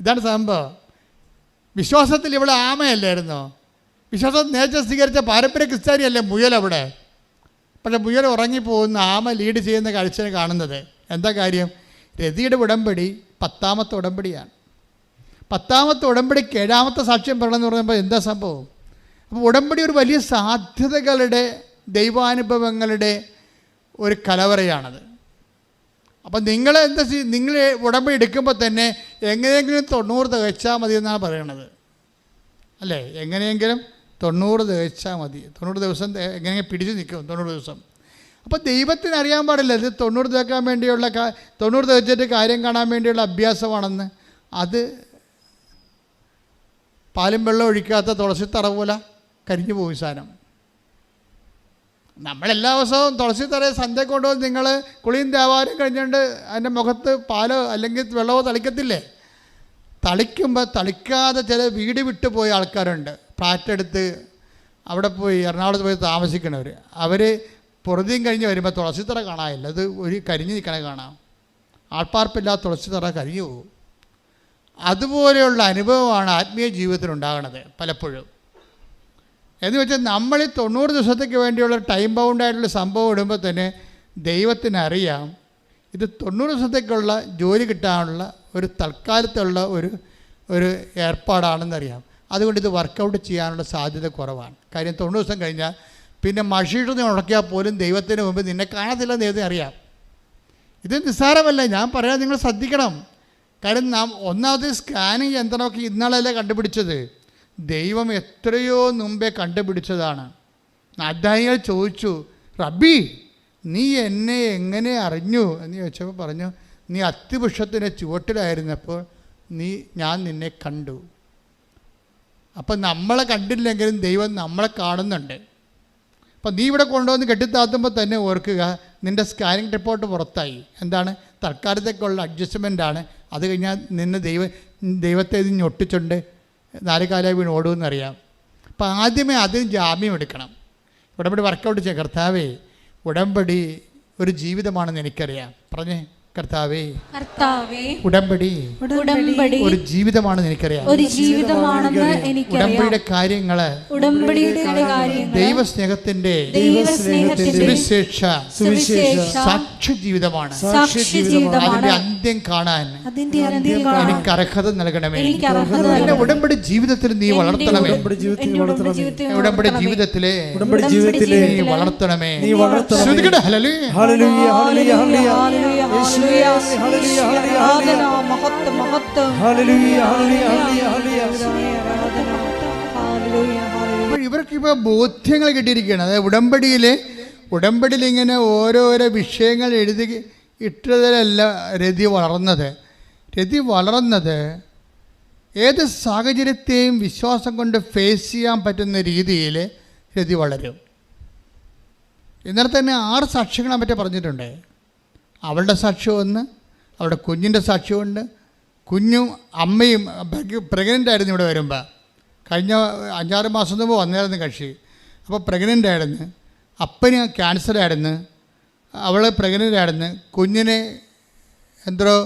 ഇതാണ് സംഭവം. വിശ്വാസത്തിൽ ഇവിടെ ആമയല്ലായിരുന്നോ? വിശ്വാസം നേച്ചർ സ്വീകരിച്ച പാരമ്പര്യ ക്രിസ്ത്യാനിയല്ലേ മുയൽ അവിടെ. പക്ഷേ മുയൽ ഉറങ്ങിപ്പോകുന്ന ആമ ലീഡ് ചെയ്യുന്ന കാഴ്ചയാണ് കാണുന്നത്. എന്താ കാര്യം? രതിയുടെ ഉടമ്പടി 10ാമത്തെ ഉടമ്പടിയാണ്. 10ാമത്തെ ഉടമ്പടിക്ക് 7ാമത്തെ സാക്ഷ്യം പറയണമെന്ന് പറയുമ്പോൾ എന്താ സംഭവം? അപ്പോൾ ഉടമ്പടി ഒരു വലിയ സാധ്യതകളുടെ, ദൈവാനുഭവങ്ങളുടെ ഒരു കലവറയാണത്. അപ്പം നിങ്ങൾ ഉടമ്പടി എടുക്കുമ്പോൾ തന്നെ എങ്ങനെയെങ്കിലും 90 തികച്ചാൽ മതി എന്നാണ് പറയണത്, അല്ലേ? എങ്ങനെയെങ്കിലും 90 തികച്ചാൽ മതി. 90 ദിവസം എങ്ങനെയെങ്കിലും പിടിച്ച് നിൽക്കും 90 ദിവസം. അപ്പോൾ ദൈവത്തിന് അറിയാൻ പാടില്ല ഇത് 90 തികക്കാൻ വേണ്ടിയുള്ള 90 തികച്ചിട്ട് കാര്യം കാണാൻ വേണ്ടിയുള്ള അഭ്യാസമാണെന്ന്. അത് പാലും വെള്ളം ഒഴിക്കാത്ത തുളസിത്തറ പോലെ കരിഞ്ഞു പോയി സാധനം. നമ്മളെല്ലാ ദിവസവും തുളസിത്തറയെ സന്ധ്യ കൊണ്ടുവന്ന് നിങ്ങൾ കുളിയും ദേവാലയം കഴിഞ്ഞുകൊണ്ട് അതിൻ്റെ മുഖത്ത് പാലോ അല്ലെങ്കിൽ വെള്ളമോ തളിക്കത്തില്ലേ? തളിക്കുമ്പോൾ തളിക്കാതെ ചില വീട് വിട്ടു പോയ ആൾക്കാരുണ്ട്. ഫ്ലാറ്റ് എടുത്ത് അവിടെ പോയി എറണാകുളത്ത് പോയി താമസിക്കണവർ, അവർ പൊറുതിയും കഴിഞ്ഞ് വരുമ്പോൾ തുളസിത്തറ കാണാനില്ല, അത് ഒരു കരിഞ്ഞ് നിൽക്കണേ കാണാം. ആൾപ്പാർപ്പില്ലാത്ത തുളസിത്തറ കരിഞ്ഞു പോകും. അതുപോലെയുള്ള അനുഭവമാണ് ആത്മീയ ജീവിതത്തിൽ ഉണ്ടാകുന്നത് പലപ്പോഴും. എന്ന് വെച്ചാൽ നമ്മൾ 90 ദിവസത്തേക്ക് വേണ്ടിയുള്ള ടൈം ബൗണ്ടായിട്ടുള്ള സംഭവം ഇടുമ്പോൾ തന്നെ ദൈവത്തിനറിയാം ഇത് 90 ദിവസത്തേക്കുള്ള ജോലി കിട്ടാനുള്ള ഒരു തൽക്കാലത്തുള്ള ഒരു ഏർപ്പാടാണെന്നറിയാം. അതുകൊണ്ട് ഇത് വർക്കൗട്ട് ചെയ്യാനുള്ള സാധ്യത കുറവാണ്. കാര്യം 90 ദിവസം കഴിഞ്ഞാൽ പിന്നെ മഷീട്ട് ഉടക്കിയാൽ പോലും ദൈവത്തിന് മുമ്പ് നിന്നെ കാണത്തില്ല, ദൈവത്തിന് അറിയാം. ഇത് നിസ്സാരമല്ല, ഞാൻ പറയാൻ നിങ്ങൾ ശ്രദ്ധിക്കണം. കാര്യം ഒന്നാമത് സ്കാനിങ് യന്ത്രമൊക്കെ ഇന്നാളല്ലേ കണ്ടുപിടിച്ചത്, ദൈവം എത്രയോ മുമ്പേ കണ്ടുപിടിച്ചതാണ്. അദ്ധായികൾ ചോദിച്ചു, റബ്ബി നീ എന്നെ എങ്ങനെ അറിഞ്ഞു എന്ന് ചോദിച്ചപ്പോൾ പറഞ്ഞു, നീ അത്തിവൃക്ഷത്തിൻ്റെ ചുവട്ടിലായിരുന്നപ്പോൾ ഞാൻ നിന്നെ കണ്ടു. അപ്പം നമ്മളെ കണ്ടില്ലെങ്കിലും ദൈവം നമ്മളെ കാണുന്നുണ്ട്. അപ്പം നീ ഇവിടെ കൊണ്ടുവന്ന് കെട്ടിത്താത്തുമ്പോൾ തന്നെ ഓർക്കുക, നിൻ്റെ സ്കാനിങ് റിപ്പോർട്ട് പുറത്തായി. എന്താണ്? തൽക്കാലത്തേക്കുള്ള അഡ്ജസ്റ്റ്മെൻറ്റാണ്. അത് കഴിഞ്ഞാൽ നിന്നെ ദൈവത്തെ ഇത് ഞൊട്ടിച്ചുണ്ട് 4 കാലമായി വീണ് ഓടുമെന്നറിയാം. അപ്പം ആദ്യമേ അതിന് ജാമ്യം എടുക്കണം. ഉടമ്പടി വർക്കൗട്ട് ചെയ്യാം. കർത്താവേ, ഉടമ്പടി ഒരു ജീവിതമാണെന്ന് എനിക്കറിയാം. പറഞ്ഞേ, കർത്താവേ ഉടമ്പടി ഒരു ജീവിതമാണെന്ന് എനിക്കറിയാം. ഉടമ്പടിയുടെ കാര്യങ്ങള് ദൈവസ്നേഹത്തിന്റെ സുവിശേഷ സാക്ഷ്യ ജീവിതമാണ്. അതിന്റെ അന്ത്യം കാണാൻ എനിക്ക് അർഹത നൽകണമേ. എന്റെ ഉടമ്പടി ജീവിതത്തിൽ നീ വളർത്തണമേ. ഉടമ്പടി ജീവിതത്തിലെ നീ വളർത്തണമേ. ഇവർക്കിപ്പോൾ ബോധ്യങ്ങൾ കിട്ടിയിരിക്കുകയാണ്. അതായത് ഉടമ്പടിയിൽ ഇങ്ങനെ ഓരോരോ വിഷയങ്ങൾ എഴുതി ഇട്ടതിലല്ല രതി വളർന്നത് ഏത് സാഹചര്യത്തെയും വിശ്വാസം കൊണ്ട് ഫേസ് ചെയ്യാൻ പറ്റുന്ന രീതിയിൽ രതി വളരും. ഇന്നലെ തന്നെ 6 സാക്ഷ്യങ്ങളെ പറ്റി പറഞ്ഞിട്ടുണ്ട്. അവളുടെ സാക്ഷ്യമുണ്ട്, അവളുടെ കുഞ്ഞിൻ്റെ സാക്ഷ്യമുണ്ട്. കുഞ്ഞും അമ്മയും പ്രഗ്നൻ്റ് ആയിരുന്നു. ഇവിടെ വരുമ്പോൾ കഴിഞ്ഞ 5-6 മാസം മുമ്പ് വന്നായിരുന്നു കക്ഷി. അപ്പോൾ പ്രഗ്നൻ്റ് ആയിരുന്നു. അപ്പന് ക്യാൻസറായിരുന്നു, അവൾ പ്രഗ്നൻ്റ് ആയിരുന്നു, കുഞ്ഞിന് എന്തോ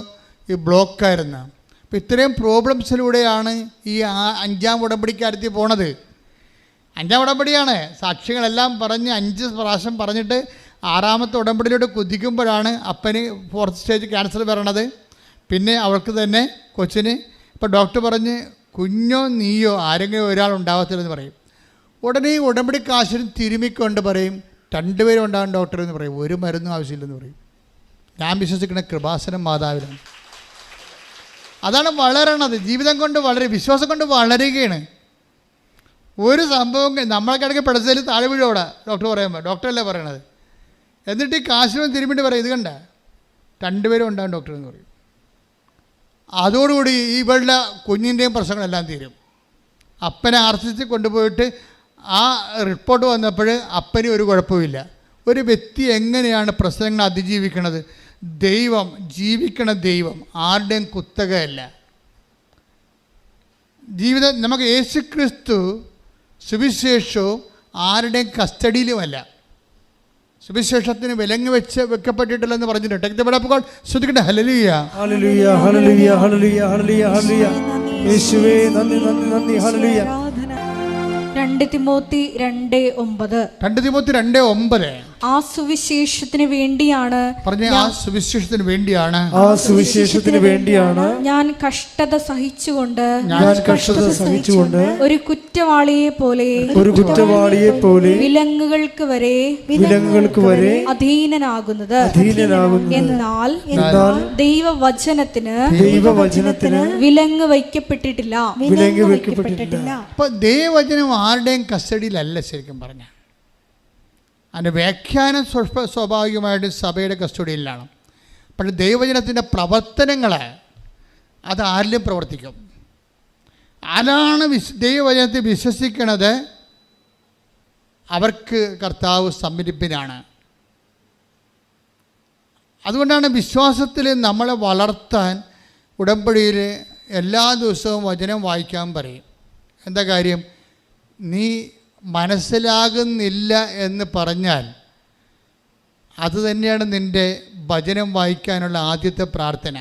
ഈ ബ്ലോക്കായിരുന്നു. അപ്പോൾ ഇത്രയും പ്രോബ്ലംസിലൂടെയാണ് ഈ 5-ാം ഉടമ്പടിക്കാരത്തി പോണത്. 5-ാം ഉടമ്പടിയാണ്. സാക്ഷ്യങ്ങളെല്ലാം പറഞ്ഞ് 5 പ്രാവശ്യം പറഞ്ഞിട്ട് 6ാമത്തെ ഉടമ്പടിയിലൂടെ കുതിക്കുമ്പോഴാണ് അപ്പന് 4th സ്റ്റേജ് ക്യാൻസർ വരണത്. പിന്നെ അവൾക്ക് തന്നെ കൊച്ചിന് ഇപ്പോൾ ഡോക്ടർ പറഞ്ഞ് കുഞ്ഞോ നീയോ ആരെങ്കിലും ഒരാൾ ഉണ്ടാവത്തില്ലെന്ന് പറയും. ഉടനെ ഈ ഉടമ്പടി കാശിന് തിരുമിക്കൊണ്ട് പറയും 2 പേരും ഉണ്ടാകും ഡോക്ടർ എന്ന് പറയും. ഒരു മരുന്നും ആവശ്യമില്ലെന്ന് പറയും. ഞാൻ വിശ്വസിക്കുന്ന കൃപാസനം മാതാവിലാണ്. അതാണ് വളരണത്. ജീവിതം കൊണ്ട് വിശ്വാസം കൊണ്ട് വളരുകയാണ്. ഒരു സംഭവം നമ്മളൊക്കെ പെടച്ചതിൽ താഴെ വീഴോടാ ഡോക്ടർ പറയുമ്പോൾ, ഡോക്ടറല്ലേ പറയണത്. എന്നിട്ട് ഈ കാശിനും തിരുമ്പിട്ട് പറയും ഇത് കണ്ട 2 പേരും ഉണ്ടാകും ഡോക്ടർ എന്ന് പറയും. അതോടുകൂടി ഇവളുടെ കുഞ്ഞിൻ്റെയും പ്രശ്നങ്ങളെല്ലാം തീരും. അപ്പനെ ആർസിച്ച് കൊണ്ടുപോയിട്ട് ആ റിപ്പോർട്ട് വന്നപ്പോൾ അപ്പന് ഒരു കുഴപ്പമില്ല. ഒരു വ്യക്തി എങ്ങനെയാണ് പ്രശ്നങ്ങൾ അതിജീവിക്കണത്? ജീവിക്കണ ദൈവം ആരുടെയും കുത്തകയല്ല. ജീവിതം നമുക്ക് യേശുക്രിസ്തു സുവിശേഷവും ആരുടെയും കസ്റ്റഡിയിലുമല്ല. സുവിശേഷത്തിന് വിലങ്ങ് വെക്കപ്പെട്ടിട്ടില്ലെന്ന് പറഞ്ഞിട്ടുണ്ട്. ശ്രദ്ധിക്കട്ടെ. ഹല്ലേലൂയ, ഹല്ലേലൂയ, ഹല്ലേലൂയ, ഹല്ലേലൂയ, ഹല്ലേലൂയ, ഹല്ലേലൂയ. യേശുവേ നന്ദി, നന്ദി, നന്ദി. ഹല്ലേലൂയ. 2 തിമോത്തി 2:9 ആ സുവിശേഷത്തിന് വേണ്ടിയാണ് ഞാൻ കഷ്ടത സഹിച്ചുകൊണ്ട് ഒരു കുറ്റവാളിയെ പോലെ വിലങ്ങുകൾക്ക് വരെ അധീനനാകുന്നത്. എന്നാൽ ദൈവവചനത്തിന് വിലങ്ങ് വയ്ക്കപ്പെട്ടിട്ടില്ല. അപ്പോൾ ദൈവവചനം ആരുടെയും കസ്റ്റഡിയിലല്ല. ശരിക്കും പറഞ്ഞാൽ അതിൻ്റെ വ്യാഖ്യാനം സ്വാഭാവികമായിട്ട് സഭയുടെ കസ്റ്റഡിയിലാണ്. പക്ഷേ ദൈവവചനത്തിൻ്റെ പ്രവർത്തനങ്ങൾ അത് ആരിലും പ്രവർത്തിക്കും. ആരാണ് ദൈവവചനത്തെ വിശ്വസിക്കുന്നത് അവർക്ക് കർത്താവ് സമ്മതിപ്പിനാണ്. അതുകൊണ്ടാണ് വിശ്വാസത്തിൽ നമ്മളെ വളർത്താൻ ഉടമ്പടിയിൽ എല്ലാ ദിവസവും വചനം വായിക്കാൻ പറയും. എന്താ കാര്യം? നീ മനസ്സിലാകുന്നില്ല എന്ന് പറഞ്ഞാൽ അത് തന്നെയാണ് നിൻ്റെ വചനം വായിക്കാനുള്ള ആദ്യത്തെ പ്രാർത്ഥന.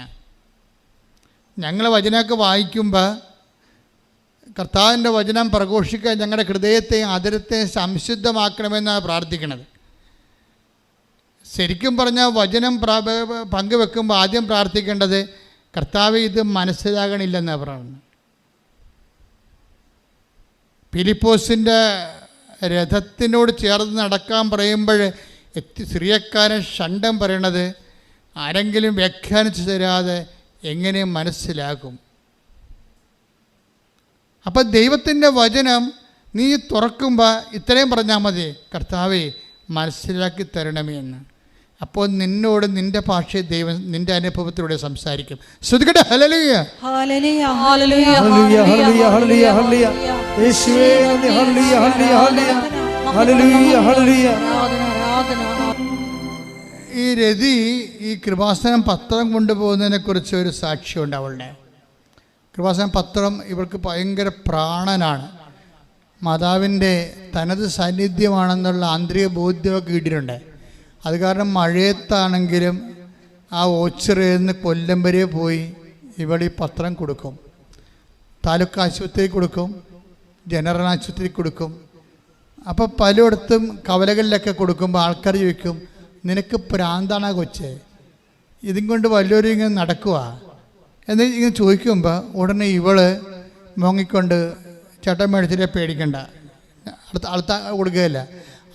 ഞങ്ങൾ വചനമൊക്കെ വായിക്കുമ്പോൾ കർത്താവിൻ്റെ വചനം പ്രഘോഷിക്കാൻ ഞങ്ങളുടെ ഹൃദയത്തെയും ആദരത്തെയും സംശുദ്ധമാക്കണമെന്നാണ് പ്രാർത്ഥിക്കുന്നത്. ശരിക്കും പറഞ്ഞാൽ വചനം പങ്കുവെക്കുമ്പോൾ ആദ്യം പ്രാർത്ഥിക്കേണ്ടത് കർത്താവ് ഇത് മനസ്സിലാകണില്ലെന്നാണ് പറയുന്നത്. ഫിലിപ്പോസിൻ്റെ രഥത്തിനോട് ചേർന്ന് നടക്കാൻ പറയുമ്പോൾ സിറിയക്കാരൻ ഷണ്ടം പറയണത് ആരെങ്കിലും വ്യാഖ്യാനിച്ചു തരാതെ എങ്ങനെ മനസ്സിലാകും? അപ്പം ദൈവത്തിൻ്റെ വചനം നീ തുറക്കുമ്പോൾ ഇത്രയും പറഞ്ഞാൽ മതി, കർത്താവേ മനസ്സിലാക്കി തരണമേ എന്ന്. അപ്പോൾ നിന്നോട് നിൻ്റെ ഭാഷയെ ദൈവം നിൻ്റെ അനുഭവത്തിലൂടെ സംസാരിക്കും. ശ്രുതികട്ടെ ഹല്ലേലൂയ ഹല്ലേലൂയ ഹല്ലേലൂയ ഹല്ലേലൂയ ഹല്ലേലൂയ ഹല്ലേലൂയ യേശുവേ നന്ദി. ഹല്ലേലൂയ ഹല്ലേലൂയ ഹല്ലേലൂയ ഹല്ലേലൂയ. ഈ രതി ഈ കൃപാസനം പത്രം കൊണ്ടുപോകുന്നതിനെക്കുറിച്ച് ഒരു സാക്ഷ്യമുണ്ട് അവളുടെ. കൃപാസനം പത്രം ഇവർക്ക് ഭയങ്കര പ്രാണനാണ്. മാതാവിൻ്റെ തനത് സാന്നിധ്യമാണെന്നുള്ള ആന്തരിക ബോധ്യമൊക്കെ കിട്ടിയിട്ടുണ്ട്. അത് കാരണം മഴയത്താണെങ്കിലും ആ ഓച്ചിറയിൽ നിന്ന് കൊല്ലം വരെ പോയി ഇവിടെ ഈ പത്രം കൊടുക്കും. താലൂക്ക് ആശുപത്രി കൊടുക്കും, ജനറൽ ആശുപത്രി കൊടുക്കും. അപ്പോൾ പലയിടത്തും കവലകളിലൊക്കെ കൊടുക്കുമ്പോൾ ആൾക്കാർ ചോദിക്കും, നിനക്ക് പ്രാന്താണാ കൊച്ചേ, ഇതും കൊണ്ട് വല്ലവരും ഇങ്ങനെ നടക്കുക എന്ന് ഇങ്ങനെ ചോദിക്കുമ്പോൾ ഉടനെ ഇവള് മോങ്ങിക്കൊണ്ട് ചേട്ടൻ മേടിച്ചിട്ട് പേടിക്കണ്ട, അടുത്ത കൊടുക്കുകയില്ല.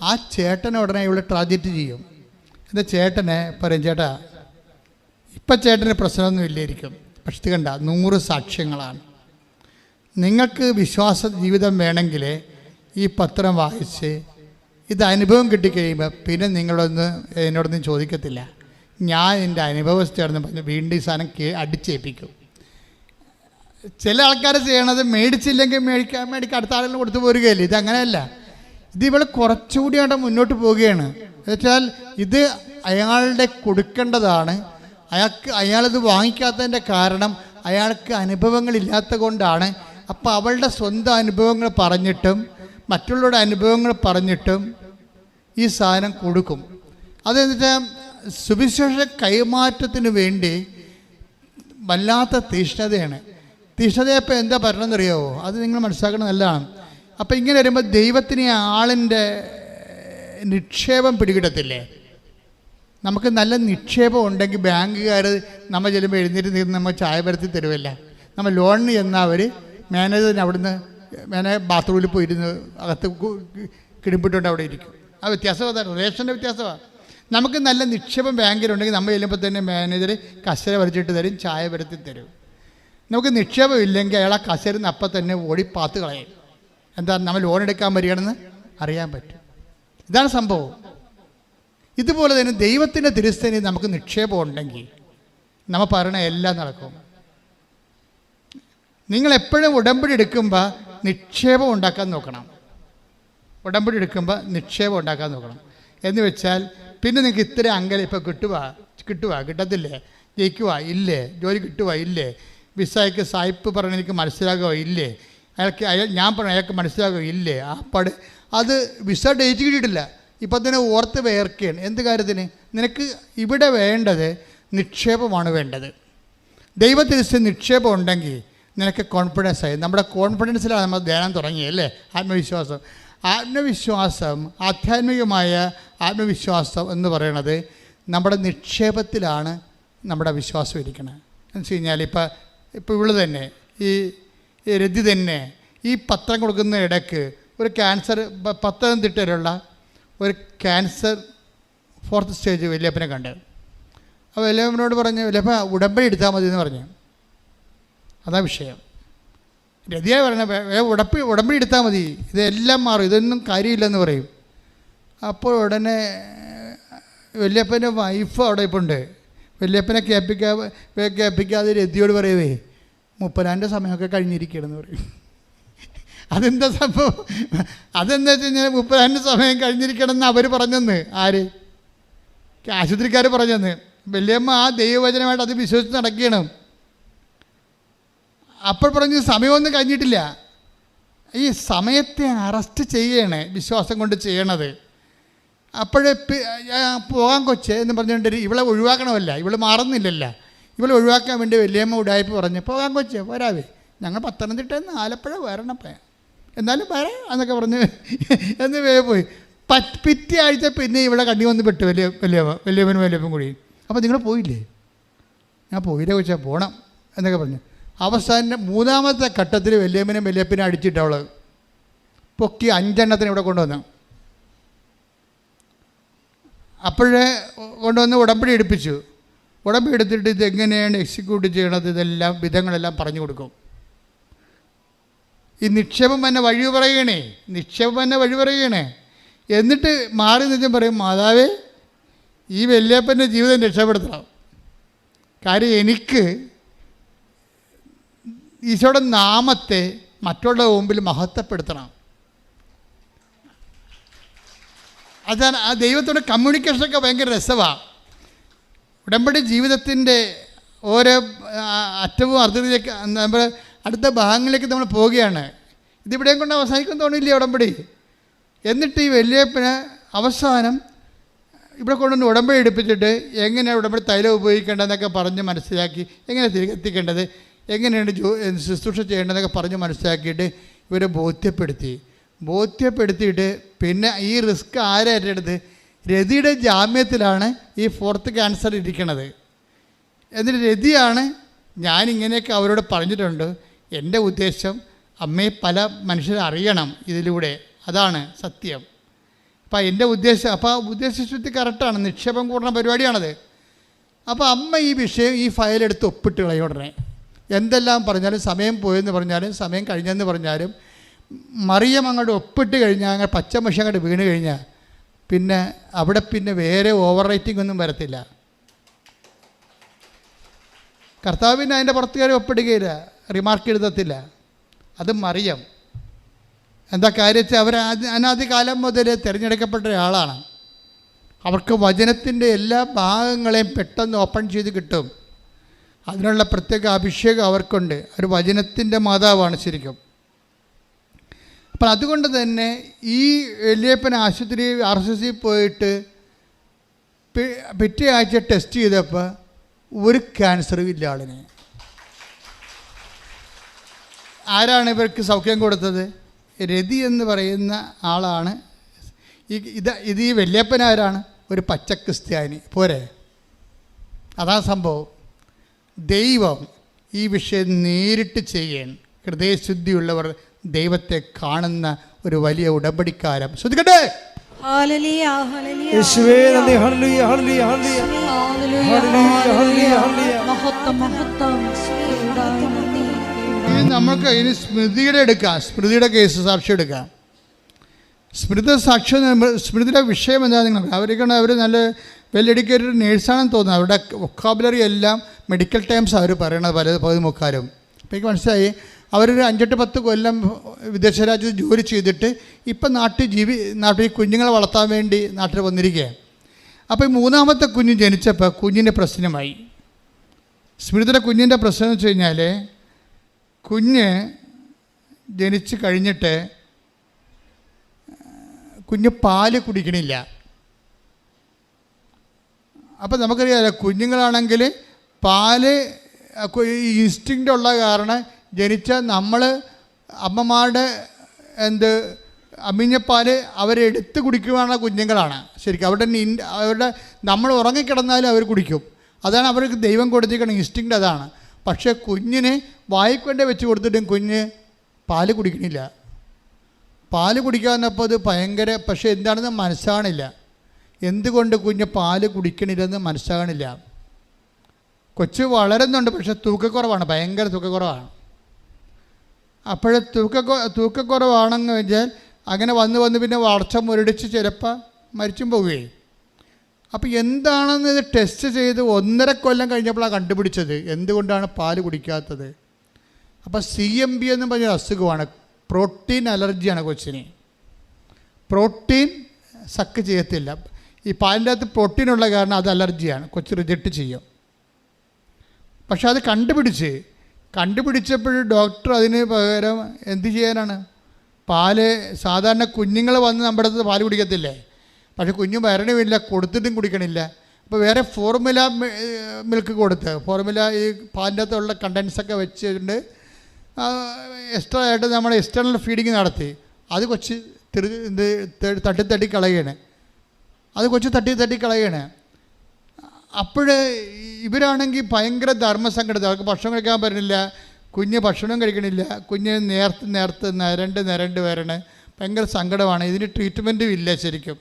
ആ ചേട്ടനെ ഉടനെ ഇവിടെ ട്രാജഡി ചെയ്യും. എന്താ ചേട്ടനെ പറയും, ചേട്ടാ ഇപ്പം ചേട്ടന് പ്രശ്നമൊന്നും ഇല്ലായിരിക്കും, പക്ഷെ ഇത് കണ്ട 100 സാക്ഷ്യങ്ങളാണ്. നിങ്ങൾക്ക് വിശ്വാസ ജീവിതം വേണമെങ്കിൽ ഈ പത്രം വായിച്ച് ഇത് അനുഭവം കിട്ടിക്കഴിയുമ്പോൾ പിന്നെ എന്നോടൊന്നും ചോദിക്കത്തില്ല. ഞാൻ എൻ്റെ അനുഭവസ്ഥയാണെന്ന് പറഞ്ഞ് വീണ്ടും ഈ സാധനം അടിച്ചേൽപ്പിക്കും. ചില ആൾക്കാർ ചെയ്യണത് മേടിച്ചില്ലെങ്കിൽ മേടിക്കാൻ അടുത്ത ആളുകൾ കൊടുത്തു പോരുകയല്ലേ. ഇതങ്ങനെയല്ല. ഇത് ഇവൾ കുറച്ചുകൂടി അവിടെ മുന്നോട്ട് പോവുകയാണ്. എന്നുവെച്ചാൽ ഇത് അയാളുടെ കൊടുക്കേണ്ടതാണ്. അയാളിത് വാങ്ങിക്കാത്തതിൻ്റെ കാരണം അയാൾക്ക് അനുഭവങ്ങളില്ലാത്ത കൊണ്ടാണ്. അപ്പോൾ അവളുടെ സ്വന്തം അനുഭവങ്ങൾ പറഞ്ഞിട്ടും മറ്റുള്ളവരുടെ അനുഭവങ്ങൾ പറഞ്ഞിട്ടും ഈ സാധനം കൊടുക്കും. അതെന്ന് വെച്ചാൽ സുവിശേഷ കൈമാറ്റത്തിന് വേണ്ടി വല്ലാത്ത തീഷ്ണതയാണ്. തീഷ്ണതയപ്പോൾ എന്താ പറയണമെന്നറിയാവോ? അത് നിങ്ങൾ മനസ്സിലാക്കണം നല്ലതാണ്. അപ്പം ഇങ്ങനെ വരുമ്പോൾ ദൈവത്തിന് ആളിൻ്റെ നിക്ഷേപം പിടികിടത്തില്ലേ? നമുക്ക് നല്ല നിക്ഷേപം ഉണ്ടെങ്കിൽ ബാങ്കുകാർ നമ്മൾ ചെല്ലുമ്പോൾ എഴുന്നേറ്റ് നിന്ന് നമ്മൾ ചായ പരത്തി തരുമല്ല. നമ്മൾ ലോണിന് ചെന്നാൽ അവർ മാനേജറിന് അവിടുന്ന് ബാത്റൂമിൽ പോയിരുന്ന് അകത്ത് കിടിപ്പിട്ടുകൊണ്ട് അവിടെ ഇരിക്കും. ആ വ്യത്യാസം അതാണ്, റേഷൻ്റെ വ്യത്യാസമാണ്. നമുക്ക് നല്ല നിക്ഷേപം ബാങ്കിലുണ്ടെങ്കിൽ നമ്മൾ ചെല്ലുമ്പോൾ തന്നെ മാനേജർ കസേര വരച്ചിട്ട് തരും, ചായ പരത്തി തരും. നമുക്ക് നിക്ഷേപം ഇല്ലെങ്കിൽ അയാൾ ആ കസേരന്ന് അപ്പം തന്നെ ഓടി പാത്ത് കളയും. എന്താ, നമ്മൾ ലോൺ എടുക്കാൻ വരികയാണെന്ന് അറിയാൻ പറ്റും. ഇതാണ് സംഭവം. ഇതുപോലെ തന്നെ ദൈവത്തിൻ്റെ തിരുസ്ഥനിൽ നമുക്ക് നിക്ഷേപം ഉണ്ടെങ്കിൽ നമ്മൾ പറയണ എല്ലാം നടക്കും. നിങ്ങളെപ്പോഴും ഉടമ്പടി എടുക്കുമ്പോൾ നിക്ഷേപം ഉണ്ടാക്കാൻ നോക്കണം. ഉടമ്പടി എടുക്കുമ്പോൾ നിക്ഷേപം ഉണ്ടാക്കാൻ നോക്കണം. എന്ന് വെച്ചാൽ പിന്നെ നിങ്ങൾക്ക് ഇത്ര അങ്കല ഇപ്പോൾ കിട്ടത്തില്ലേ? ജയിക്കുക ഇല്ലേ? ജോലി കിട്ടുക ഇല്ലേ? വിസയ്ക്ക് സായിപ്പ് പറഞ്ഞ എനിക്ക് മനസ്സിലാകുക ഇല്ലേ? ഞാൻ പറഞ്ഞ അയാൾക്ക് മനസ്സിലാകുക ഇല്ലേ? അത് വിസ ഡേറ്റ് കിട്ടിയിട്ടില്ല, ഇപ്പം തന്നെ ഓർത്ത് വേർക്കുകയാണ്. എന്ത് കാര്യത്തിന്? നിനക്ക് ഇവിടെ വേണ്ടത് നിക്ഷേപമാണ് വേണ്ടത്. ദൈവത്തിൻ്റെ നിക്ഷേപം ഉണ്ടെങ്കിൽ നിനക്ക് കോൺഫിഡൻസ് ആയി. നമ്മുടെ കോൺഫിഡൻസിലാണ് നമ്മൾ ധ്യാനം തുടങ്ങിയല്ലേ? ആത്മവിശ്വാസം, ആധ്യാത്മികമായ ആത്മവിശ്വാസം എന്ന് പറയുന്നത് നമ്മുടെ നിക്ഷേപത്തിലാണ് നമ്മുടെ വിശ്വാസം ഇരിക്കുന്നത്. എന്ന് വെച്ച് കഴിഞ്ഞാൽ ഇപ്പോൾ ഇവിടെ തന്നെ ഈ രതി തന്നെ ഈ പത്രം കൊടുക്കുന്ന ഇടയ്ക്ക് ഒരു ക്യാൻസർ, പത്തനംതിട്ടയിലുള്ള ഒരു ക്യാൻസർ 4th സ്റ്റേജ് വല്യപ്പനെ കണ്ട്. അപ്പോൾ വല്യപ്പനോട് പറഞ്ഞു, വല്യപ്പ ഉടമ്പടി എടുത്താൽ മതി എന്ന് പറഞ്ഞു. അതാ വിഷയം. രതിയായി പറഞ്ഞ ഉടമ്പടി എടുത്താൽ മതി, ഇതെല്ലാം മാറും, ഇതൊന്നും കാര്യമില്ലെന്ന് പറയും. അപ്പോൾ ഉടനെ വല്യപ്പൻ്റെ വൈഫ് അവിടെ ഇപ്പോൾ ഉണ്ട്. വല്യപ്പനെ കേൾപ്പിക്കാതെ രതിയോട് പറയുവേ, 30 സമയമൊക്കെ കഴിഞ്ഞിരിക്കണമെന്ന് പറയും. അതെന്താ സംഭവം? അതെന്താ വെച്ച് കഴിഞ്ഞാൽ 30 സമയം കഴിഞ്ഞിരിക്കണമെന്ന് അവർ പറഞ്ഞെന്ന്. ആര്? ആശുപത്രിക്കാർ പറഞ്ഞെന്ന്. വല്യമ്മ ആ ദൈവവചനമായിട്ട് അത് വിശ്വസിച്ച് നടക്കണം. അപ്പോൾ പറഞ്ഞു സമയമൊന്നും കഴിഞ്ഞിട്ടില്ല. ഈ സമയത്തെ അറസ്റ്റ് ചെയ്യണേ വിശ്വാസം കൊണ്ട് ചെയ്യണത്. അപ്പോഴേ പോകാൻ കൊച്ചേ എന്ന് പറഞ്ഞുകൊണ്ട് ഇവളെ ഒഴിവാക്കണമല്ല, ഇവൾ മാറുന്നില്ലല്ല, ഇവളെ ഒഴിവാക്കാൻ വേണ്ടി വലിയമ്മ ഉടായ്പ പറഞ്ഞ് പോകാൻ കൊച്ചേ വരാവേ, ഞങ്ങൾ പത്തനംതിട്ടയിൽ നിന്ന് ആലപ്പുഴ വരണപ്പേ, എന്നാലും വരാം എന്നൊക്കെ പറഞ്ഞ് എന്ന് പോയി. പിറ്റേ ആഴ്ച പിന്നെ ഇവിടെ കണ്ണി വന്ന് പെട്ടു വലിയമ്മനും കൂടി. അപ്പോൾ നിങ്ങൾ പോയില്ലേ? ഞാൻ പോയില്ല കൊച്ചാൽ പോകണം എന്നൊക്കെ പറഞ്ഞു. അവസാനം മൂന്നാമത്തെ ഘട്ടത്തിൽ വലിയപ്പനെ അടിച്ചിട്ട് അവൾ പൊക്കി 5 എണ്ണത്തിന് ഇവിടെ കൊണ്ടുവന്നു. അപ്പോഴേ കൊണ്ടുവന്ന് ഉടമ്പടി എടുപ്പിച്ചു. ഉടമ്പടി എടുത്തിട്ട് ഇതെങ്ങനെയാണ് എക്സിക്യൂട്ട് ചെയ്യണത്, ഇതെല്ലാം വിധങ്ങളെല്ലാം പറഞ്ഞു കൊടുക്കും. ഈ നിക്ഷേപം തന്നെ വഴി പറയണേ. എന്നിട്ട് മാറി നിന്നും പറയും, മാതാവേ ഈ വല്യപ്പൻ്റെ ജീവിതം രക്ഷപ്പെടുത്തണം. കാര്യം എനിക്ക് ഈശോയുടെ നാമത്തെ മറ്റുള്ള മുമ്പിൽ മഹത്വപ്പെടുത്തണം. അതാണ് ആ ദൈവത്തോടെ കമ്മ്യൂണിക്കേഷനൊക്കെ ഭയങ്കര രസമാണ്. ഉടമ്പടി ജീവിതത്തിൻ്റെ ഓരോ അറ്റവും അർദ്ധത്തിലേക്ക് നമ്മൾ അടുത്ത ഭാഗങ്ങളിലേക്ക് നമ്മൾ പോവുകയാണ്. ഇതിവിടെയും കൊണ്ട് അവസാനിക്കും തോന്നില്ലേ ഉടമ്പടി? എന്നിട്ട് ഈ വല്യപ്പന് അവസാനം ഇവിടെ കൊണ്ടുവന്ന് ഉടമ്പടി എടുപ്പിച്ചിട്ട് എങ്ങനെയാണ് ഉടമ്പടി തൈലം ഉപയോഗിക്കേണ്ടതെന്നൊക്കെ പറഞ്ഞ് മനസ്സിലാക്കി, എങ്ങനെ തിരികെ എത്തിക്കേണ്ടത്, എങ്ങനെയാണ് ശുശ്രൂഷ ചെയ്യേണ്ടതെന്നൊക്കെ പറഞ്ഞ് മനസ്സിലാക്കിയിട്ട് ഇവരെ ബോധ്യപ്പെടുത്തിയിട്ട് പിന്നെ ഈ റിസ്ക് ആരെ ഏറ്റെടുത്ത് രതിയുടെ ജാമ്യത്തിലാണ് ഈ 4th ക്യാൻസർ ഇരിക്കണത്. എന്നിട്ട് രതിയാണ് ഞാനിങ്ങനെയൊക്കെ അവരോട് പറഞ്ഞിട്ടുണ്ട്, എൻ്റെ ഉദ്ദേശം അമ്മയെ പല മനുഷ്യരെ അറിയണം ഇതിലൂടെ, അതാണ് സത്യം. അപ്പോൾ എൻ്റെ ഉദ്ദേശം, അപ്പോൾ ആ ഉദ്ദേശശുദ്ധി കറക്റ്റാണ്, നിക്ഷേപം കൂടുന്ന പരിപാടിയാണത്. അപ്പോൾ അമ്മ ഈ വിഷയം ഈ ഫയലെടുത്ത് ഒപ്പിട്ട് കളയും ഉടനെ. എന്തെല്ലാം പറഞ്ഞാലും സമയം പോയെന്ന് പറഞ്ഞാലും സമയം കഴിഞ്ഞെന്ന് പറഞ്ഞാലും മറിയം അങ്ങോട്ട് ഒപ്പിട്ട് കഴിഞ്ഞാൽ അങ്ങനെ പച്ചമഷി അങ്ങോട്ട് വീണ് കഴിഞ്ഞാൽ പിന്നെ അവിടെ പിന്നെ വേറെ ഓവർ റൈറ്റിംഗ് ഒന്നും വരത്തില്ല. കർത്താവിന് അതിൻ്റെ പുറത്ത് കയറി ഒപ്പിടുകയില്ല, റിമാർക്ക് എഴുതത്തില്ല. അത് മറിയം. എന്താ കാര്യത്തിൽ അവർ അനാദികാലം മുതൽ തിരഞ്ഞെടുക്കപ്പെട്ട ഒരാളാണ്. അവർക്ക് വചനത്തിൻ്റെ എല്ലാ ഭാഗങ്ങളെയും പെട്ടെന്ന് ഓപ്പൺ ചെയ്ത് കിട്ടും. അതിനുള്ള പ്രത്യേക അഭിഷേകം അവർക്കുണ്ട്. ഒരു വചനത്തിൻ്റെ മാതാവാണ് ശരിക്കും. അപ്പം അതുകൊണ്ട് തന്നെ ഈ വല്യപ്പൻ ആശുപത്രി RCC പോയിട്ട് പിറ്റേ ആഴ്ച ടെസ്റ്റ് ചെയ്തപ്പോൾ ഒരു ക്യാൻസറും ഇല്ല ആളിന്. ആരാണ് ഇവർക്ക് സൗഖ്യം കൊടുത്തത്? രതി എന്ന് പറയുന്ന ആളാണ്. ഇത് ഈ വല്യപ്പനാരാണ്? ഒരു പച്ച ക്രിസ്ത്യാനി പോരെ? അതാണ് സംഭവം. ദൈവം ഈ വിഷയം നേരിട്ട് ചെയ്യാൻ ഹൃദയശുദ്ധിയുള്ളവർ ദൈവത്തെ കാണുന്ന ഒരു വലിയ ഉടമ്പടിക്കാരം. ശ്രദ്ധിക്കട്ടെ. നമുക്ക് ഇനി സ്മൃതിയുടെ കേസ് സാക്ഷ്യം എടുക്കാം. സ്മൃതിയുടെ വിഷയം എന്താ? നിങ്ങൾ അവർ നല്ല വെൽ എഡ്യൂക്കേറ്റഡ് നേഴ്സാണെന്ന് തോന്നുന്നു. അവരുടെ വൊക്കാബുലറി എല്ലാം മെഡിക്കൽ ടേംസ് അവർ പറയണത് പകുതി മുക്കാലും. അപ്പോൾ എനിക്ക് മനസ്സിലായി അവരൊരു 5-10 കൊല്ലം വിദേശ രാജ്യത്ത് ജോലി ചെയ്തിട്ട് ഇപ്പം നാട്ടിൽ കുഞ്ഞുങ്ങളെ വളർത്താൻ വേണ്ടി നാട്ടിൽ വന്നിരിക്കുകയാണ്. അപ്പോൾ ഈ 3ാമത്തെ കുഞ്ഞ് ജനിച്ചപ്പോൾ കുഞ്ഞിൻ്റെ പ്രശ്നമായി. സ്മൃതിയുടെ കുഞ്ഞിൻ്റെ പ്രശ്നം എന്ന് വെച്ച് കഴിഞ്ഞാൽ കുഞ്ഞ് ജനിച്ച് കഴിഞ്ഞിട്ട് കുഞ്ഞ് പാല് കുടിക്കണില്ല. അപ്പം നമുക്കറിയാമല്ലോ, കുഞ്ഞുങ്ങളാണെങ്കിൽ പാല് ഇൻസ്റ്റിങ്ക്റ്റ് ഉള്ള കാരണം ജനിച്ച നമ്മൾ അമ്മമാരുടെ അമ്മിഞ്ഞപ്പാൽ അവരെടുത്ത് കുടിക്കുവാനുള്ള കുഞ്ഞുങ്ങളാണ് ശരിക്കും. അവരുടെ നമ്മൾ ഉറങ്ങിക്കിടന്നാലും അവർ കുടിക്കും. അതാണ് അവർക്ക് ദൈവം കൊടുത്തിരിക്കുന്ന ഇൻസ്റ്റിങ്ക്റ്റ്, അതാണ്. പക്ഷേ കുഞ്ഞിന് വായിക്കൊണ്ട് വെച്ച് കൊടുത്തിട്ടും കുഞ്ഞ് പാല് കുടിക്കണില്ല. പാല് കുടിക്കാമെന്നപ്പോൾ അത് ഭയങ്കര, പക്ഷേ എന്താണെന്ന് മനസ്സാകണില്ല. എന്തുകൊണ്ട് കുഞ്ഞ് പാല് കുടിക്കണില്ലെന്ന് മനസ്സാകണില്ല. കൊച്ചു വളരുന്നുണ്ട്, പക്ഷെ തൂക്കക്കുറവാണ്, ഭയങ്കര തൂക്കക്കുറവാണ്. അപ്പോഴേ തൂക്കക്കുറവാണെന്ന് വെച്ചാൽ അങ്ങനെ വന്ന് പിന്നെ വളർച്ച മുരടിച്ച് ചിലപ്പോൾ മരിച്ചും പോവുകയും. അപ്പോൾ എന്താണെന്ന് ഇത് ടെസ്റ്റ് ചെയ്ത് 1.5 കൊല്ലം കഴിഞ്ഞപ്പോഴാണ് കണ്ടുപിടിച്ചത് എന്തുകൊണ്ടാണ് പാല് കുടിക്കാത്തത്. അപ്പോൾ CMB എന്ന് പറഞ്ഞ അസുഖമാണ്, പ്രോട്ടീൻ അലർജിയാണ് കൊച്ചിന്. പ്രോട്ടീൻ സക്ക് ചെയ്യത്തില്ല. ഈ പാലിൻ്റെ അകത്ത് പ്രോട്ടീനുള്ള കാരണം അത് അലർജിയാണ്, കൊച്ച് റിജക്റ്റ് ചെയ്യും. പക്ഷെ അത് കണ്ടുപിടിച്ചപ്പോൾ ഡോക്ടർ അതിന് പകരം എന്ത് ചെയ്യാനാണ്, പാല് സാധാരണ കുഞ്ഞുങ്ങൾ വന്ന് നമ്മുടെ അടുത്ത് പാല് കുടിക്കത്തില്ലേ, പക്ഷെ കുഞ്ഞു വരണമില്ല, കൊടുത്തിട്ടും കുടിക്കണില്ല. അപ്പോൾ വേറെ ഫോർമുല മിൽക്ക് കൊടുത്ത്, ഫോർമുല ഈ പാലിൻ്റെ അകത്തുള്ള കണ്ടൻസൊക്കെ വെച്ചിട്ടുണ്ട്, എക്സ്ട്രാ ആയിട്ട് നമ്മൾ എക്സ്റ്റേണൽ ഫീഡിങ് നടത്തി. അത് കൊച്ച് തട്ടി കളയാണ്, അത് കൊച്ച് തട്ടി കളയാണ്. അപ്പോൾ ഇവരാണെങ്കിൽ ഭയങ്കര ധർമ്മസങ്കടത്തിൽ, അവർക്ക് ഭക്ഷണം കഴിക്കാൻ പറ്റുന്നില്ല, കുഞ്ഞ് ഭക്ഷണം കഴിക്കണില്ല, കുഞ്ഞ് നേർത്ത് നിരണ്ട് വരണ, ഭയങ്കര സങ്കടമാണ്. ഇതിന് ട്രീറ്റ്മെൻറ്റും ഇല്ല ശരിക്കും.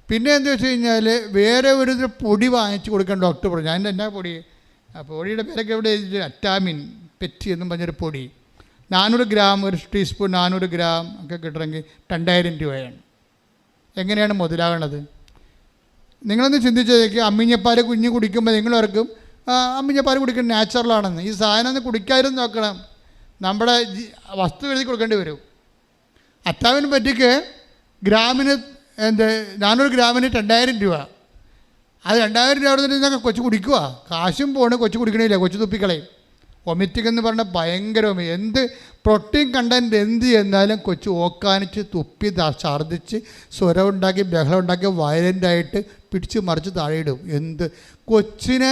പിന്നെ എന്താ വെച്ച് കഴിഞ്ഞാൽ വേറെ ഒരു പൊടി വാങ്ങിച്ച് കൊടുക്കാൻ ഡോക്ടർ പറഞ്ഞു. അതിൻ്റെ എന്നാ പൊടി, ആ പൊടിയുടെ പേരൊക്കെ എവിടെ അറ്റാമിൻ പെറ്റി എന്നും പറഞ്ഞൊരു പൊടി, 400 ഗ്രാം, ഒരു ടീസ്പൂൺ 400 ഗ്രാം ഒക്കെ കിട്ടണമെങ്കിൽ 2000 രൂപയാണ്. എങ്ങനെയാണ് മുതലാകണത്? നിങ്ങളൊന്ന് ചിന്തിച്ചേക്ക്. അമ്മിഞ്ഞപ്പാൽ കുഞ്ഞ് കുടിക്കുമ്പോൾ നിങ്ങളവർക്കും അമ്മിഞ്ഞപ്പാൽ കുടിക്കുന്നത് നാച്ചുറലാണെന്ന്. ഈ സാധനം ഒന്ന് കുടിക്കാതിരുന്ന് നോക്കണം, നമ്മുടെ വസ്തു എഴുതി കൊടുക്കേണ്ടി വരും. അറ്റാമിൻ പറ്റിക്ക് ഗ്രാമിന് 400 ഗ്രാമിന് 2000 രൂപ. അത് 2000 രൂപ അവിടെ നിന്നൊക്കെ കൊച്ചു കുടിക്കുക, കാശും പോണ്, കൊച്ചു കുടിക്കണില്ല, കൊച്ചു തുപ്പിക്കളയും. വൊമിറ്റിംഗ് എന്ന് പറഞ്ഞാൽ ഭയങ്കര എന്ത് പ്രോട്ടീൻ കണ്ടൻറ്റ് എന്ത് ചെന്നാലും കൊച്ചു ഓക്കാനിച്ച് തുപ്പി ഛർദ്ദിച്ച് സ്വരം ഉണ്ടാക്കി ബഹളം ഉണ്ടാക്കി വയലൻ്റായിട്ട് പിടിച്ച് മറിച്ച് താഴെയിടും. എന്ത് കൊച്ചിന്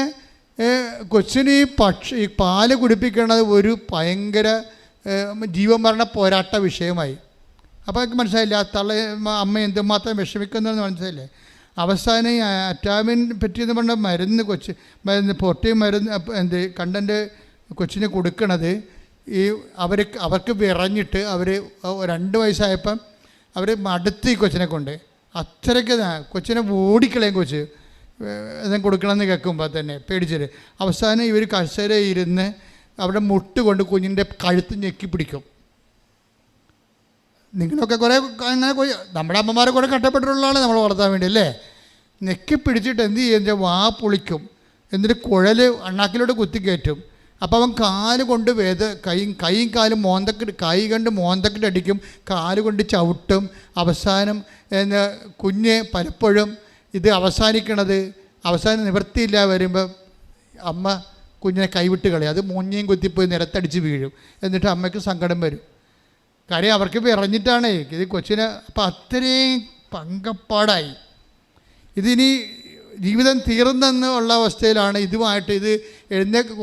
ഈ പാല് കുടിപ്പിക്കുന്നത് ഒരു ഭയങ്കര ജീവമരണ പോരാട്ട വിഷയമായി. അപ്പോൾ എനിക്ക് മനസ്സിലായില്ല അമ്മ എന്തുമാത്രം വിഷമിക്കുന്നതെന്ന് മനസ്സിലായില്ലേ. അവസാനം ഈ അറ്റാമിൻ പറ്റിയെന്ന് പറഞ്ഞ മരുന്ന് പ്രോട്ടീൻ മരുന്ന് കണ്ടൻറ്റ് കൊച്ചിന് കൊടുക്കണത് ഈ അവർക്ക് വിറഞ്ഞിട്ട് അവർ 2 വയസ്സായപ്പം അവർ മടുത്ത് ഈ കൊച്ചിനെ കൊണ്ട് അത്രയ്ക്ക് കൊച്ചിനെ ഓടിക്കളയും. കൊച്ച് എന്തെങ്കിലും കൊടുക്കണമെന്ന് കേൾക്കുമ്പോൾ തന്നെ പേടിച്ചിട്ട് അവസാനം ഇവർ കസേര ഇരുന്ന് അവിടെ മുട്ട് കൊണ്ട് കുഞ്ഞിൻ്റെ കഴുത്ത് ഞെക്കി പിടിക്കും. നിങ്ങളൊക്കെ കുറേ അങ്ങനെ നമ്മുടെ അമ്മമാരെ കുറേ കഷ്ടപ്പെട്ടിട്ടുള്ളതാണ് നമ്മൾ വളർത്താൻ വേണ്ടി അല്ലേ. ഞെക്കി പിടിച്ചിട്ട് എന്ത് ചെയ്യുക, വാ പൊളിക്കും, എന്നിട്ട് കുഴൽ അണ്ണാക്കിലോട്ട് കുത്തിക്കയറ്റും. അപ്പോൾ അവൻ കാല് കൊണ്ട് കൈയും കാലും കൈ കണ്ട് മോന്തക്കിട്ട് അടിക്കും, കാല് കൊണ്ട് ചവിട്ടും. അവസാനം കുഞ്ഞ് പലപ്പോഴും ഇത് അവസാനം നിവൃത്തിയില്ല വരുമ്പോൾ അമ്മ കുഞ്ഞിനെ കൈവിട്ട് കളയും. അത് മൂഞ്ഞയും കുത്തിപ്പോയി നിലത്തടിച്ച് വീഴും. എന്നിട്ട് അമ്മയ്ക്ക് സങ്കടം വരും, കാര്യം അവർക്ക് വിറഞ്ഞിട്ടാണ് ഇത് കൊച്ചിനെ. അപ്പം അത്രയും പങ്കപ്പാടായി. ഇതിനി ജീവിതം തീർന്നെന്നുള്ള അവസ്ഥയിലാണ്. ഇതുമായിട്ട് ഇത്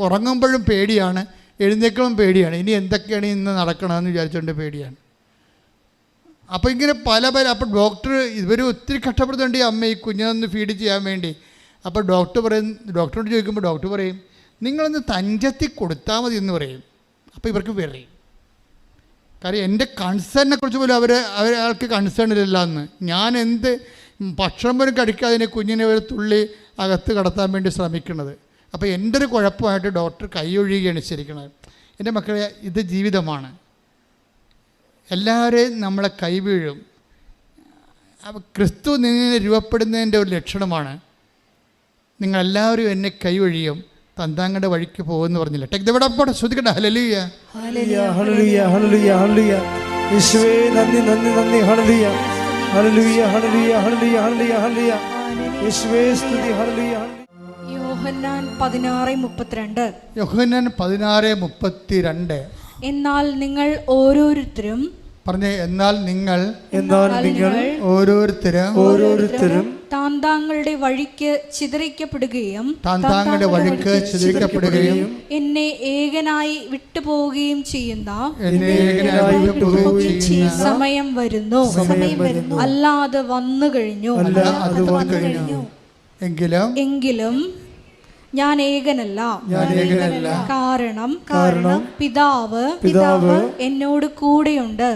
ഉറങ്ങുമ്പോഴും പേടിയാണ്, എഴുന്നേൽക്കുമ്പോഴും പേടിയാണ്. ഇനി എന്തൊക്കെയാണ് ഇന്ന് നടക്കണമെന്ന് വിചാരിച്ചുകൊണ്ട് പേടിയാണ്. അപ്പോൾ ഇങ്ങനെ അപ്പോൾ ഡോക്ടർ ഇവർ ഒത്തിരി കഷ്ടപ്പെടുന്നുണ്ട് ഈ അമ്മ ഈ കുഞ്ഞിനൊന്ന് ഫീഡ് ചെയ്യാൻ വേണ്ടി. അപ്പോൾ ഡോക്ടറോട് ചോദിക്കുമ്പോൾ ഡോക്ടർ പറയും നിങ്ങളൊന്ന് തഞ്ചത്തി കൊടുത്താൽ മതി എന്ന് പറയും. അപ്പോൾ ഇവർക്ക് വിറയും, കാര്യം എൻ്റെ കൺസേണിനെ കുറിച്ച് പോലും അയാൾക്ക് കൺസേൺ ഇല്ല എന്ന്. ഞാൻ എന്ത് ഭക്ഷണം പോലും കഴിക്കാതെ കുഞ്ഞിനെ ഒരു തുള്ളി അകത്ത് കടത്താൻ വേണ്ടി ശ്രമിക്കുന്നത്. അപ്പോൾ എൻ്റെ ഒരു കുഴപ്പമായിട്ട് ഡോക്ടർ കൈയൊഴിയുകയാണ് ശരിക്കണത്. എൻ്റെ മക്കളെ, ഇത് ജീവിതമാണ്. എല്ലാവരെയും നമ്മളെ കൈവീഴും. അപ്പോൾ ക്രിസ്തു നിന്നെ രൂപപ്പെടുന്നതിൻ്റെ ഒരു ലക്ഷണമാണ് നിങ്ങളെല്ലാവരും എന്നെ കൈവഴിയും തന്താങ്ങളുടെ വഴിക്ക് പോകുമെന്ന് പറഞ്ഞില്ല. ടെക് ദ വേർഡ് ശ്രദ്ധിക്കട്ടെ. ഹല്ലേലൂയ ഹല്ലേലൂയ ഹല്ലേലൂയ ഹല്ലേലൂയ ഹല്ലേലൂയ. യേശുവേ നന്ദി നന്ദി നന്ദി. ഹല്ലേലൂയ ഹല്ലേലൂയ ഹല്ലേലൂയ ഹല്ലേലൂയ ഹല്ലേലൂയ ഹല്ലേലൂയ. യേശുവേ സ്തുതി. ഹല്ലേലൂയ. യോഹന്നാൻ 16:32. യോഹന്നാൻ 16:32. എന്നാൽ നിങ്ങൾ ഓരോരുത്തരും പറഞ്ഞേ, എന്നാൽ നിങ്ങൾ ഓരോരുത്തരും താന്താങ്ങളുടെ വഴിക്ക് ചിതറിക്കപ്പെടുകയും എന്നെ ഏകനായി വിട്ടുപോവുകയും ചെയ്യുന്ന സമയം വരുന്നു, അല്ലാതെ വന്നു കഴിഞ്ഞു. എങ്കിലും ഞാൻ ഏകനല്ല, കാരണം പിതാവ് എന്നോട് കൂടെയുണ്ട്.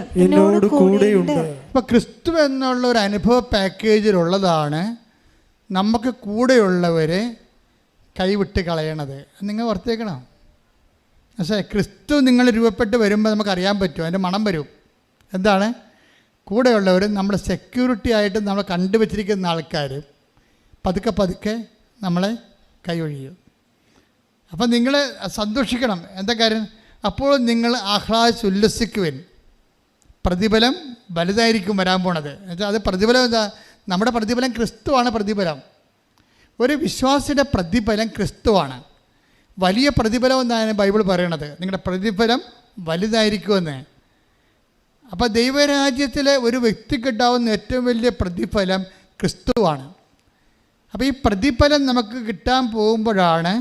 ഇപ്പൊ ക്രിസ്തു എന്നുള്ള ഒരു അനുഭവ പാക്കേജിലുള്ളതാണ് നമുക്ക് കൂടെയുള്ളവരെ കൈവിട്ട് കളയണത്. നിങ്ങൾ ഓർത്തേക്കണം. പക്ഷേ ക്രിസ്തു നിങ്ങൾ രൂപപ്പെട്ട് വരുമ്പോൾ നമുക്കറിയാൻ പറ്റും, അതിൻ്റെ മണം വരും. എന്താണ്? കൂടെയുള്ളവർ നമ്മുടെ സെക്യൂരിറ്റി ആയിട്ട് നമ്മൾ കണ്ടുവച്ചിരിക്കുന്ന ആൾക്കാർ പതുക്കെ നമ്മളെ കൈയൊഴിയും. അപ്പം നിങ്ങൾ സന്തോഷിക്കണം. എന്താ കാര്യം? അപ്പോൾ നിങ്ങൾ ഉല്ലസിക്കുവിൻ, പ്രതിഫലം വലുതായിരിക്കും വരാൻ പോണത്. എന്നുവെച്ചാൽ അത് പ്രതിഫലം എന്താ? നമ്മുടെ പ്രതിഫലം ക്രിസ്തുവാണ്. പ്രതിഫലം ഒരു വിശ്വാസിയുടെ പ്രതിഫലം ക്രിസ്തുവാണ്. വലിയ പ്രതിഫലം എന്നാണ് ബൈബിൾ പറയണത്. നിങ്ങളുടെ പ്രതിഫലം വലുതായിരിക്കുമെന്ന്. അപ്പോൾ ദൈവരാജ്യത്തിലെ ഒരു വ്യക്തിക്ക് ഉണ്ടാവുന്ന ഏറ്റവും വലിയ പ്രതിഫലം ക്രിസ്തുവാണ്. അപ്പോൾ ഈ പ്രതിഫലം നമുക്ക് കിട്ടാൻ പോകുമ്പോഴാണ്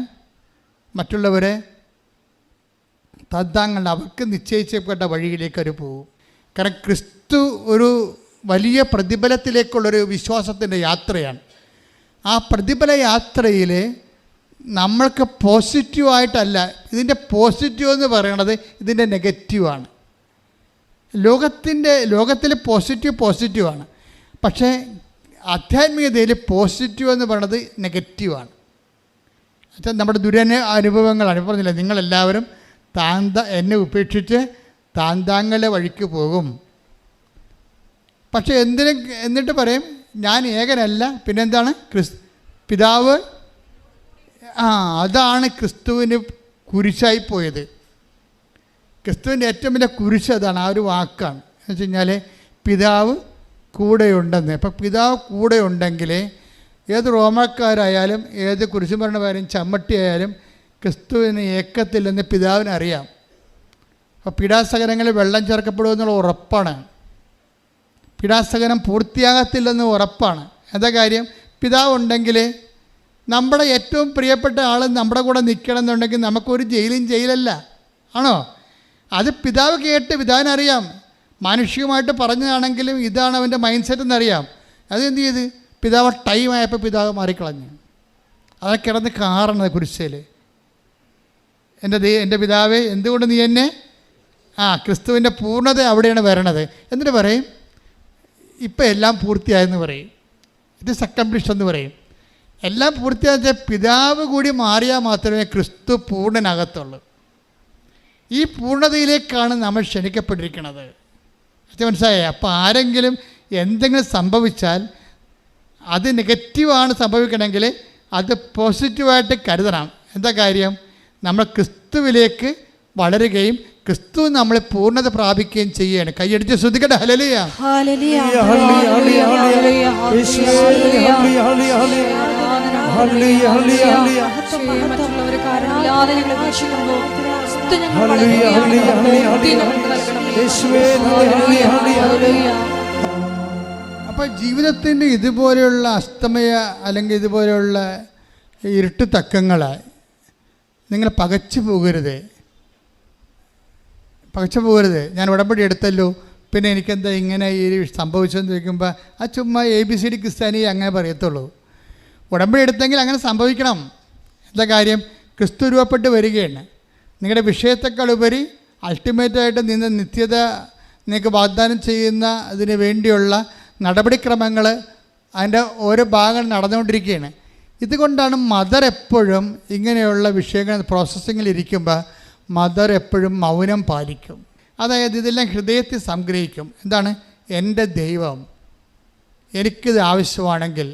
മറ്റുള്ളവരെ തദ്ദാങ്ങൾ അവർക്ക് നിശ്ചയിച്ചപ്പെട്ട വഴിയിലേക്ക് അവർ പോകും. കാരണം ക്രിസ്തു ഒരു വലിയ പ്രതിഫലത്തിലേക്കുള്ളൊരു വിശ്വാസത്തിൻ്റെ യാത്രയാണ്. ആ പ്രതിഫല യാത്രയിൽ നമ്മൾക്ക് പോസിറ്റീവായിട്ടല്ല, ഇതിൻ്റെ പോസിറ്റീവ് എന്ന് പറയുന്നത് ഇതിൻ്റെ നെഗറ്റീവാണ്. ലോകത്തിൽ പോസിറ്റീവാണ്, പക്ഷേ ആധ്യാത്മികതയിൽ പോസിറ്റീവ് എന്ന് പറയുന്നത് നെഗറ്റീവാണ്. എന്നുവെച്ചാൽ നമ്മുടെ അനുഭവങ്ങളാണ്. പറഞ്ഞില്ല, നിങ്ങളെല്ലാവരും എന്നെ ഉപേക്ഷിച്ച് താന്താങ്ങളുടെ വഴിക്ക് പോകും. പക്ഷേ എന്നിട്ട് പറയും ഞാൻ ഏകനല്ല, പിന്നെന്താണ് പിതാവ്. അതാണ് ക്രിസ്തുവിന് കുരിശായി പോയത്. ക്രിസ്തുവിൻ്റെ ഏറ്റവും വലിയ കുരിശ് അതാണ്, ആ ഒരു വാക്കാണ്. എന്ന് വെച്ച് കഴിഞ്ഞാൽ പിതാവ് കൂടെയുണ്ടെന്ന്. അപ്പം പിതാവ് കൂടെ ഉണ്ടെങ്കിൽ ഏത് റോമാക്കാരായാലും ഏത് കുരിശുമരണമായാലും ചമ്മട്ടിയായാലും ക്രിസ്തുവിന് ഏക്കത്തില്ലെന്ന് പിതാവിന് അറിയാം. അപ്പോൾ പീഡാസഹനങ്ങളിൽ വെള്ളം ചേർക്കപ്പെടുമെന്നുള്ള ഉറപ്പാണ്. പീഡാസഹനം പൂർത്തിയാകത്തില്ലെന്ന് ഉറപ്പാണ്. എന്താ കാര്യം? പിതാവ് ഉണ്ടെങ്കിൽ നമ്മുടെ ഏറ്റവും പ്രിയപ്പെട്ട ആൾ നമ്മുടെ കൂടെ നിൽക്കണം എന്നുണ്ടെങ്കിൽ നമുക്കൊരു ജയിലല്ല, ആണോ? അത് പിതാവ് കേട്ട് പിതാവിനറിയാം. മാനുഷികമായിട്ട് പറഞ്ഞതാണെങ്കിലും ഇതാണ് അവൻ്റെ മൈൻഡ് സെറ്റ് എന്നറിയാം. അതെന്ത് ചെയ്ത് പിതാവ് ടൈമായപ്പോൾ പിതാവ് മാറിക്കളഞ്ഞു. അതൊക്കെ കിടന്ന് കാറണത് കുരിശിൽ. എൻ്റെ പിതാവേ എന്തുകൊണ്ട് നീ എന്നെ ക്രിസ്തുവിൻ്റെ പൂർണ്ണത അവിടെയാണ് വരണത്. എന്നിട്ട് പറയും ഇപ്പം എല്ലാം പൂർത്തിയായെന്ന് പറയും. ഇത് അക്കംപ്ലിഷ്ഡ് എന്ന് പറയും. എല്ലാം പൂർത്തിയായ പിതാവ് കൂടി മാറിയാൽ മാത്രമേ ക്രിസ്തു പൂർണ്ണനാകത്തുള്ളൂ. ഈ പൂർണ്ണതയിലേക്കാണ് നമ്മൾ ക്ഷണിക്കപ്പെട്ടിരിക്കുന്നത്. അത് മനസ്സിലായേ? അപ്പോൾ ആരെങ്കിലും എന്തെങ്കിലും സംഭവിച്ചാൽ അത് നെഗറ്റീവാണ് സംഭവിക്കണമെങ്കിൽ അത് പോസിറ്റീവായിട്ട് കരുതണം. എന്താ കാര്യം? നമ്മൾ ക്രിസ്തുവിലേക്ക് വളരുകയും ക്രിസ്തു നമ്മളെ പൂർണ്ണത പ്രാപിക്കുകയും ചെയ്യാണ്. കൈയടിച്ച് ശ്രദ്ധിക്കട്ടെ. ഹല്ലേലൂയ. അപ്പോൾ ജീവിതത്തിൻ്റെ ഇതുപോലെയുള്ള അസ്തമയ അല്ലെങ്കിൽ ഇതുപോലെയുള്ള ഇരുട്ട് തക്കങ്ങൾ നിങ്ങൾ പകച്ചു പോകരുത്. ഞാൻ ഉടമ്പടി എടുത്തല്ലോ, പിന്നെ എനിക്കെന്താ ഇങ്ങനെ ഈ സംഭവിച്ചതെന്ന് ചോദിക്കുമ്പോൾ ആ ചുമ്മാ ABCD ക്രിസ്ത്യാനി അങ്ങനെ പറയത്തുള്ളൂ. ഉടമ്പടി എടുത്തെങ്കിൽ അങ്ങനെ സംഭവിക്കണം. എന്താ കാര്യം? ക്രിസ്തു രൂപപ്പെട്ട് വരികയാണ്. നിങ്ങളുടെ വിഷയത്തെക്കാൾ ഉപരി അൾട്ടിമേറ്റായിട്ട് നിന്ന് നിത്യത നിങ്ങൾക്ക് വാഗ്ദാനം ചെയ്യുന്ന അതിന് വേണ്ടിയുള്ള നടപടിക്രമങ്ങൾ അതിൻ്റെ ഓരോ ഭാഗങ്ങൾ നടന്നുകൊണ്ടിരിക്കുകയാണ്. ഇതുകൊണ്ടാണ് മദർ എപ്പോഴും ഇങ്ങനെയുള്ള വിഷയങ്ങൾ പ്രോസസ്സിങ്ങിലിരിക്കുമ്പോൾ മദർ എപ്പോഴും മൗനം പാലിക്കും. അതായത് ഇതെല്ലാം ഹൃദയത്തിൽ സംഗ്രഹിക്കും. എന്താണ്? എൻ്റെ ദൈവം എനിക്കിത് ആവശ്യമാണെങ്കിൽ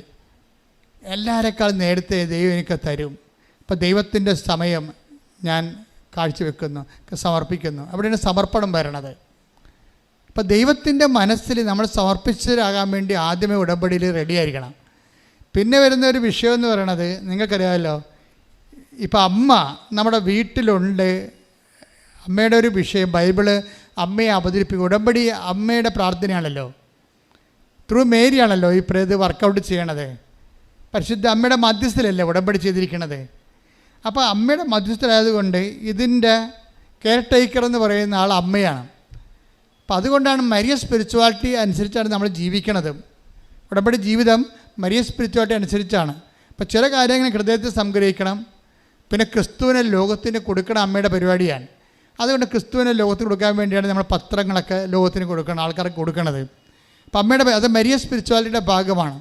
എല്ലാവരെക്കാൾ നേരത്തെ ദൈവം എനിക്ക് തരും. അപ്പോൾ ദൈവത്തിൻ്റെ സമയം ഞാൻ കാഴ്ചവെക്കുന്നു, സമർപ്പിക്കുന്നു. അവിടെയാണ് സമർപ്പണം വരണത്. അപ്പോൾ ദൈവത്തിൻ്റെ മനസ്സിൽ നമ്മൾ സമർപ്പിച്ചവരാകാൻ വേണ്ടി ആദ്യമേ ഉടമ്പടിയിൽ റെഡിയായിരിക്കണം. പിന്നെ വരുന്ന ഒരു വിഷയം എന്ന് പറയണത് നിങ്ങൾക്കറിയാമല്ലോ, ഇപ്പോൾ അമ്മ നമ്മുടെ വീട്ടിലുണ്ട്. അമ്മയുടെ ഒരു വിഷയം ബൈബിള് അമ്മയെ അവതരിപ്പിക്കും. ഉടമ്പടി അമ്മയുടെ പ്രാർത്ഥനയാണല്ലോ, ത്രൂ മേരിയാണല്ലോ ഈ ഇത് വർക്കൗട്ട് ചെയ്യണത്. പരിശുദ്ധ അമ്മയുടെ മധ്യസ്ഥലല്ലേ ഉടമ്പടി ചെയ്തിരിക്കണത്. അപ്പോൾ അമ്മയുടെ മധ്യസ്ഥലായതുകൊണ്ട് ഇതിൻ്റെ കെയർ ടേക്കർ എന്ന് പറയുന്ന ആൾ അമ്മയാണ്. അപ്പോൾ അതുകൊണ്ടാണ് മരിയ സ്പിരിച്വാലിറ്റി അനുസരിച്ചാണ് നമ്മൾ ജീവിക്കണത്. ഉടമ്പടി ജീവിതം മരിയ സ്പിരിച്വാലിറ്റി അനുസരിച്ചാണ്. അപ്പോൾ ചില കാര്യങ്ങൾ ഹൃദയത്തിൽ സംഗ്രഹിക്കണം. പിന്നെ ക്രിസ്തുവിനെ ലോകത്തിന് കൊടുക്കണം അമ്മയുടെ പരിപാടിയാണ്. അതുകൊണ്ട് ക്രിസ്തുവിനെ ലോകത്തിന് കൊടുക്കാൻ വേണ്ടിയാണ് നമ്മൾ പത്രങ്ങളൊക്കെ ലോകത്തിന് കൊടുക്കണം, ആൾക്കാർക്ക് കൊടുക്കണത്. അപ്പം അമ്മയുടെ അത് മരിയ സ്പിരിച്വാലിറ്റിയുടെ ഭാഗമാണ്.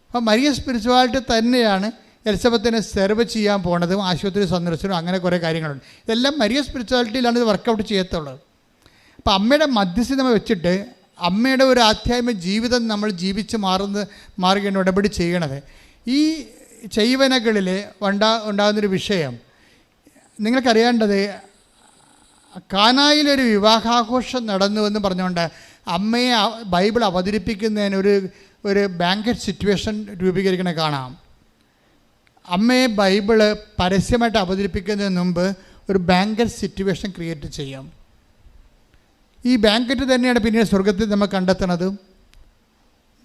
അപ്പം മരിയ സ്പിരിച്വാലിറ്റി തന്നെയാണ് എലിസബത്തിനെ സെർവ് ചെയ്യാൻ പോണതും ആശുപത്രി സന്ദർശനവും അങ്ങനെ കുറേ കാര്യങ്ങളുണ്ട്. ഇതെല്ലാം മരിയ സ്പിരിച്വാലിറ്റിയിലാണ് ഇത് വർക്കൗട്ട് ചെയ്യത്തുള്ളത്. അപ്പം അമ്മയുടെ മധ്യസ്ഥത നമ്മൾ വെച്ചിട്ട് അമ്മയുടെ ഒരു ആധ്യാത്മിക ജീവിതം നമ്മൾ ജീവിച്ച് മാറുകയാണ് ഉടമ്പടി ചെയ്യണത്. ഈ ചെയ്വനകളിൽ ഉണ്ടാകുന്നൊരു വിഷയം നിങ്ങൾക്കറിയേണ്ടത്, കാനായിലൊരു വിവാഹാഘോഷം നടന്നുവെന്ന് പറഞ്ഞുകൊണ്ട് അമ്മയെ ബൈബിൾ അവതരിപ്പിക്കുന്നതിന് ഒരു ബാങ്കറ്റ് സിറ്റുവേഷൻ രൂപീകരിക്കണ കാണാം. അമ്മയെ ബൈബിള് പരസ്യമായിട്ട് അവതരിപ്പിക്കുന്നതിന് മുമ്പ് ഒരു ബാങ്കറ്റ് സിറ്റുവേഷൻ ക്രിയേറ്റ് ചെയ്യാം. ഈ ബാങ്കറ്റ് തന്നെയാണ് പിന്നീട് സ്വർഗത്തിൽ നമ്മൾ കണ്ടെത്തുന്നത്.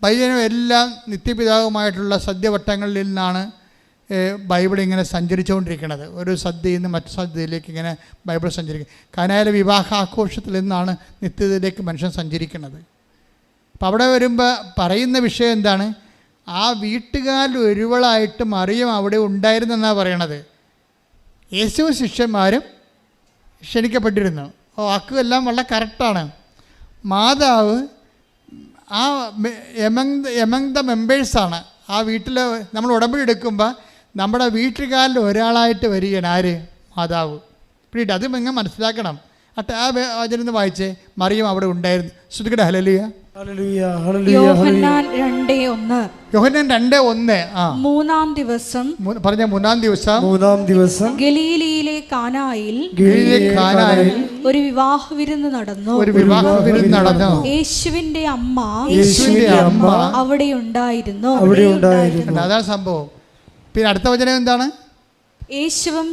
ബൈബിളും എല്ലാം നിത്യപിതാവുമായിട്ടുള്ള സദ്യവട്ടങ്ങളിൽ നിന്നാണ് ബൈബിൾ ഇങ്ങനെ സഞ്ചരിച്ചുകൊണ്ടിരിക്കുന്നത്. ഒരു സദ്യയിൽ നിന്ന് മറ്റു സദ്യയിലേക്ക് ഇങ്ങനെ ബൈബിൾ സഞ്ചരിക്കും. കാനായിലെ വിവാഹാഘോഷത്തിൽ നിന്നാണ് നിത്യതയിലേക്ക് മനുഷ്യൻ സഞ്ചരിക്കുന്നത്. അപ്പം അവിടെ വരുമ്പോൾ പറയുന്ന വിഷയം എന്താണ്? ആ വീട്ടുകാരിൽ ഒരുവളായിട്ട് മറിയം അവിടെ ഉണ്ടായിരുന്നെന്നാണ് പറയണത്. യേശുവും ശിഷ്യന്മാരും ക്ഷണിക്കപ്പെട്ടിരുന്നു. വാക്കുമെല്ലാം വളരെ കറക്റ്റാണ്. മാതാവ് ആ എമംഗ് ദ മെമ്പേഴ്സാണ്. ആ വീട്ടിൽ നമ്മൾ ഉടമ്പടി എടുക്കുമ്പോൾ നമ്മുടെ വീട്ടുകാരിൽ ഒരാളായിട്ട് വരികയാണ് ആര്? മാതാവ്. പിന്നീട് അത് നിങ്ങൾ മനസ്സിലാക്കണം. ആ വചനം വായിച്ചേ. മറിയം അവിടെ ഉണ്ടായിരുന്നു. ശ്രുതികട ഹല്ലേലൂയ. യോഹന്നാൻ 2:1. യോഹന്നാൻ 2:1. മൂന്നാം ദിവസം ഗലീലയിലെ കാനായിൽ ഒരു വിവാഹ വിരുന്ന് നടന്നു. യേശുവിന്റെ അമ്മ അവിടെ ഉണ്ടായിരുന്നു. അതാണ് സംഭവം. പിന്നെ അടുത്ത വചനം എന്താണ്? യേശുവും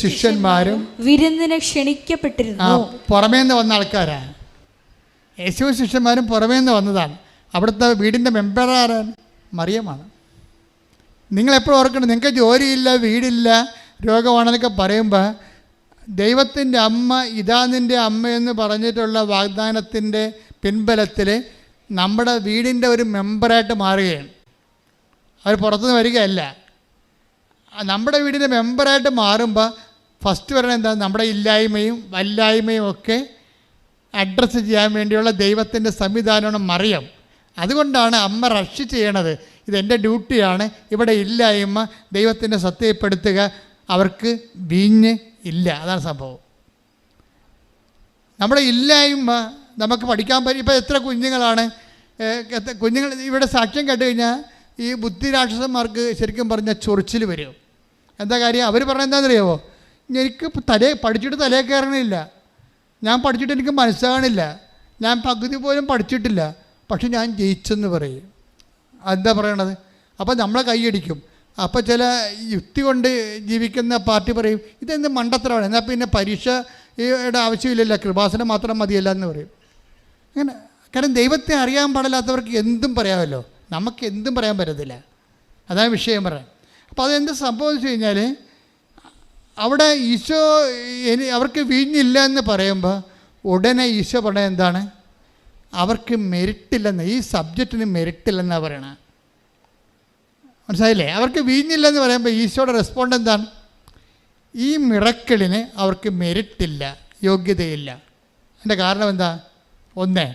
ശിഷ്യന്മാരും വിരുന്നിന് ക്ഷണിക്കപ്പെട്ടിരുന്നു. പുറമേ നിന്ന് വന്ന ആൾക്കാരാണ്. യേശുവും ശിഷ്യന്മാരും പുറമേ നിന്ന് വന്നതാണ്. അവിടുത്തെ വീടിൻ്റെ മെമ്പർ ആരാണ്? മറിയമാണ്. നിങ്ങളെപ്പോഴും ഓർക്കണം, നിങ്ങൾക്ക് ജോലിയില്ല, വീടില്ല, രോഗമാണെന്നൊക്കെ പറയുമ്പോൾ ദൈവത്തിൻ്റെ അമ്മ ഇതാ നിൻ്റെ അമ്മയെന്ന് പറഞ്ഞിട്ടുള്ള വാഗ്ദാനത്തിൻ്റെ പിൻബലത്തിൽ നമ്മുടെ വീടിൻ്റെ ഒരു മെമ്പറായിട്ട് മാറുകയാണ്. അവർ പുറത്തുനിന്ന് വരികയല്ല. നമ്മുടെ വീടിൻ്റെ മെമ്പറായിട്ട് മാറുമ്പോൾ ഫസ്റ്റ് പറയുന്നത് എന്താ? നമ്മുടെ ഇല്ലായ്മയും വല്ലായ്മയും ഒക്കെ അഡ്രസ്സ് ചെയ്യാൻ വേണ്ടിയുള്ള ദൈവത്തിൻ്റെ സംവിധാനമാണ് മറിയം. അതുകൊണ്ടാണ് അമ്മ റഷ് ചെയ്യണത്. ഇതെൻ്റെ ഡ്യൂട്ടിയാണ്. ഇവിടെ ഇല്ലായ്മ ദൈവത്തിൻ്റെ സത്യപ്പെടുത്തുക. അവർക്ക് വീഞ്ഞ് ഇല്ല. അതാണ് സംഭവം. നമ്മുടെ ഇല്ലായ്മ നമുക്ക് പഠിക്കാൻ പറ്റും. ഇപ്പോൾ എത്ര കുഞ്ഞുങ്ങൾ ഇവിടെ സാക്ഷ്യം കേട്ട് കഴിഞ്ഞാൽ ഈ ബുദ്ധിരാക്ഷസന്മാർക്ക് ശരിക്കും പറഞ്ഞാൽ ചൊറിച്ചിൽ വരും. എന്താ കാര്യം? അവർ പറഞ്ഞത് എന്താണെന്നറിയാമോ? എനിക്ക് പഠിച്ചിട്ട് തലേ കയറണില്ല, ഞാൻ പഠിച്ചിട്ട് എനിക്ക് മനസ്സിലാകണില്ല, ഞാൻ പകുതി പോലും പഠിച്ചിട്ടില്ല, പക്ഷെ ഞാൻ ജയിച്ചെന്ന് പറയും. എന്താ പറയണത്? അപ്പോൾ നമ്മളെ കൈയടിക്കും. അപ്പോൾ ചില യുക്തി കൊണ്ട് ജീവിക്കുന്ന പാർട്ടി പറയും ഇതെന്ത് മണ്ടത്തരമാണ്, എന്നാൽ പിന്നെ പരീക്ഷയുടെ ആവശ്യമില്ലല്ലോ, കൃപാസനം മാത്രം മതിയല്ല എന്ന് പറയും. അങ്ങനെ കാരണം ദൈവത്തെ അറിയാൻ പാടില്ലാത്തവർക്ക് എന്തും പറയാമല്ലോ, നമുക്ക് എന്തും പറയാൻ പറ്റത്തില്ല. അതാണ് വിഷയം പറയാം. അപ്പോൾ അതെന്ത് സംഭവം എന്ന് വെച്ച് കഴിഞ്ഞാൽ അവിടെ ഈശോ അവർക്ക് വീഞ്ഞില്ല എന്ന് പറയുമ്പോൾ ഉടനെ ഈശോ പറയുന്നത് എന്താണ്? അവർക്ക് മെരിട്ടില്ലെന്ന്, ഈ സബ്ജക്റ്റിന് മെരിട്ടില്ലെന്നാണ് പറയണത്. മനസ്സിലായില്ലേ? അവർക്ക് വീഞ്ഞില്ലെന്ന് പറയുമ്പോൾ ഈശോയുടെ റെസ്പോണ്ട് എന്താണ്? ഈ മിറക്കിളിന് അവർക്ക് മെരിട്ടില്ല, യോഗ്യതയില്ല. അതിൻ്റെ കാരണം എന്താ? അതിൻ്റെ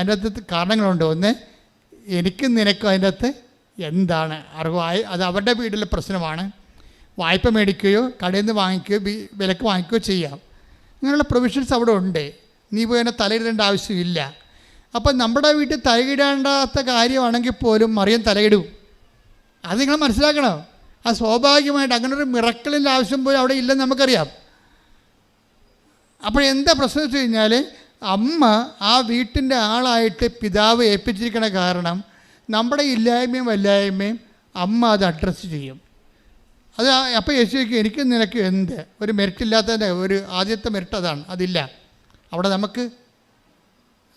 അകത്ത് കാരണങ്ങളുണ്ട്. ഒന്ന്, എനിക്കും നിനക്കും അതിൻ്റെ അകത്ത് എന്താണ് അറിവായി, അത് അവരുടെ വീട്ടിലെ പ്രശ്നമാണ്. വായ്പ മേടിക്കുകയോ കടയിൽ നിന്ന് വാങ്ങിക്കുകയോ വിലക്ക് വാങ്ങിക്കുകയോ ചെയ്യാം. അങ്ങനെയുള്ള പ്രൊവിഷൻസ് അവിടെ ഉണ്ട്. നീ പോയി തന്നെ തലയിടേണ്ട ആവശ്യമില്ല. അപ്പം നമ്മുടെ വീട്ടിൽ തലയിടേണ്ടാത്ത കാര്യമാണെങ്കിൽ പോലും മറിയം തലയിടും. അത് നിങ്ങൾ മനസ്സിലാക്കണം. ആ സ്വാഭാവികമായിട്ട് അങ്ങനെ ഒരു മിറക്കിളിൻ്റെ ആവശ്യം പോലും അവിടെ ഇല്ലെന്ന് നമുക്കറിയാം. അപ്പോൾ എന്താ പ്രശ്നം വെച്ച് കഴിഞ്ഞാൽ അമ്മ ആ വീട്ടിൻ്റെ ആളായിട്ട് പിതാവ് ഏൽപ്പിച്ചിരിക്കണ കാരണം നമ്മുടെ ഇല്ലായ്മയും വല്ലായ്മയും അമ്മ അത് അഡ്രസ്സ് ചെയ്യും. അത് അപ്പോൾ യേശുക്ക് എനിക്ക് നിനക്ക് എന്ത് ഒരു മെറിറ്റില്ലാത്തതിൻ്റെ ഒരു ആദ്യത്തെ മെറിറ്റ് അതാണ്. അതില്ല. അവിടെ നമുക്ക്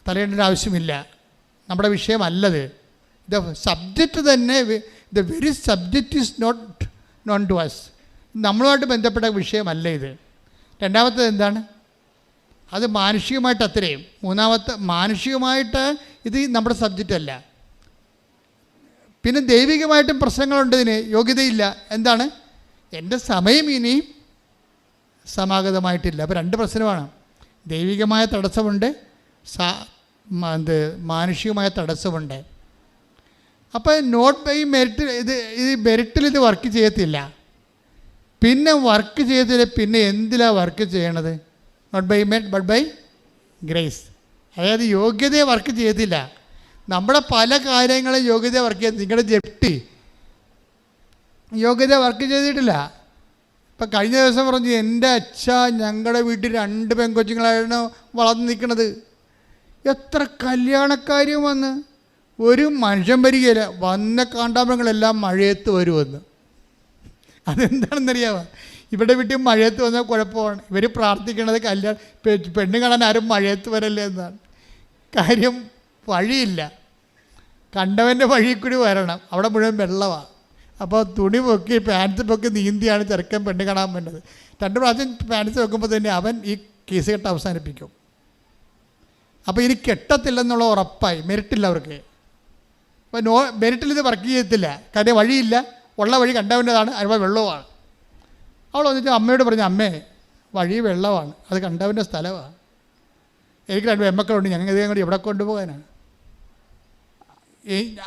തലയിടേണ്ട ആവശ്യമില്ല. നമ്മുടെ വിഷയമല്ലത്. ദ സബ്ജക്റ്റ് തന്നെ, the very subject is not known to us. നമ്മളുമായിട്ട് ബന്ധപ്പെട്ട വിഷയമല്ല ഇത്. രണ്ടാമത്തത് എന്താണ്? അത് മാനുഷികമായിട്ട് അത്രയും. മൂന്നാമത്തെ മാനുഷികമായിട്ട് ഇത് നമ്മുടെ സബ്ജക്റ്റ് അല്ല. പിന്നെ ദൈവികമായിട്ടും പ്രശ്നങ്ങളുണ്ട്. ഇതിന് യോഗ്യതയില്ല. എന്താണ്? എൻ്റെ സമയം ഇനിയും സമാഗതമായിട്ടില്ല. അപ്പോൾ രണ്ട് പ്രശ്നമാണ്. ദൈവികമായ തടസ്സമുണ്ട്, മാനുഷികമായ തടസ്സമുണ്ട്. അപ്പോൾ നോട്ട് ബൈ മെറിറ്റ്, ഇത് മെറിറ്റിൽ ഇത് വർക്ക് ചെയ്യത്തില്ല. പിന്നെ വർക്ക് ചെയ്യത്തില്ല. പിന്നെ എന്തിലാണ് വർക്ക് ചെയ്യണത്? Not by merit but by grace. അതായത് യോഗ്യതയെ വർക്ക് ചെയ്യത്തില്ല. നമ്മുടെ പല കാര്യങ്ങളും യോഗ്യത വർക്ക് ചെയ്ത്, നിങ്ങളുടെ ജപ്തി യോഗ്യത വർക്ക് ചെയ്തിട്ടില്ല. ഇപ്പം കഴിഞ്ഞ ദിവസം പറഞ്ഞു, എൻ്റെ അച്ഛ ഞങ്ങളുടെ വീട്ടിൽ 2 പെൺകൊച്ചുങ്ങളാണ് വളർന്നു നിൽക്കുന്നത്. എത്ര കല്യാണക്കാരും വന്ന് ഒരു മനുഷ്യൻ വരികയില്ല. വന്ന കാണ്ടാമൃഗങ്ങളെല്ലാം മഴയത്ത് വരുമെന്ന്. അതെന്താണെന്നറിയാമോ? ഇവിടെ വീട്ടിൽ മഴയത്ത് വന്നാൽ കുഴപ്പമാണ്. ഇവർ പ്രാർത്ഥിക്കണത് പെണ്ണ് കാണാൻ ആരും മഴയത്ത് വരല്ലേ എന്നാണ്. കാര്യം വഴിയില്ല, കണ്ടവൻ്റെ വഴി കൂടി വരണം, അവിടെ മുഴുവൻ വെള്ളമാണ്. അപ്പോൾ തുണി പൊക്കി പാൻസ് പൊക്കി നീന്തിയാണ് ചെറുക്കൻ പെണ്ണ് കാണാൻ വേണ്ടത്. 2 പ്രാവശ്യം പാൻസ് വെക്കുമ്പോൾ തന്നെ അവൻ ഈ കേസ് കെട്ട് അവസാനിപ്പിക്കും. അപ്പോൾ ഇനി കെട്ടത്തില്ലെന്നുള്ള ഉറപ്പായി, മെരിട്ടില്ല അവർക്ക്. അപ്പോൾ മെരിറ്റിൽ ഇത് വർക്ക് ചെയ്യത്തില്ല, കാര്യം വഴിയില്ല, ഉള്ള വഴി കണ്ടവൻ്റെതാണ്, അതിപ്പോൾ വെള്ളവുമാണ്. അവൾ വന്നിട്ട് അമ്മയോട് പറഞ്ഞു, അമ്മേ വഴി വെള്ളമാണ്, അത് കണ്ടവൻ്റെ സ്ഥലമാണ്, എനിക്ക് 2 പെൺമക്കളുണ്ട്, ഞങ്ങൾ ഇതേ കൂടി എവിടെ കൊണ്ടുപോകാനാണ്.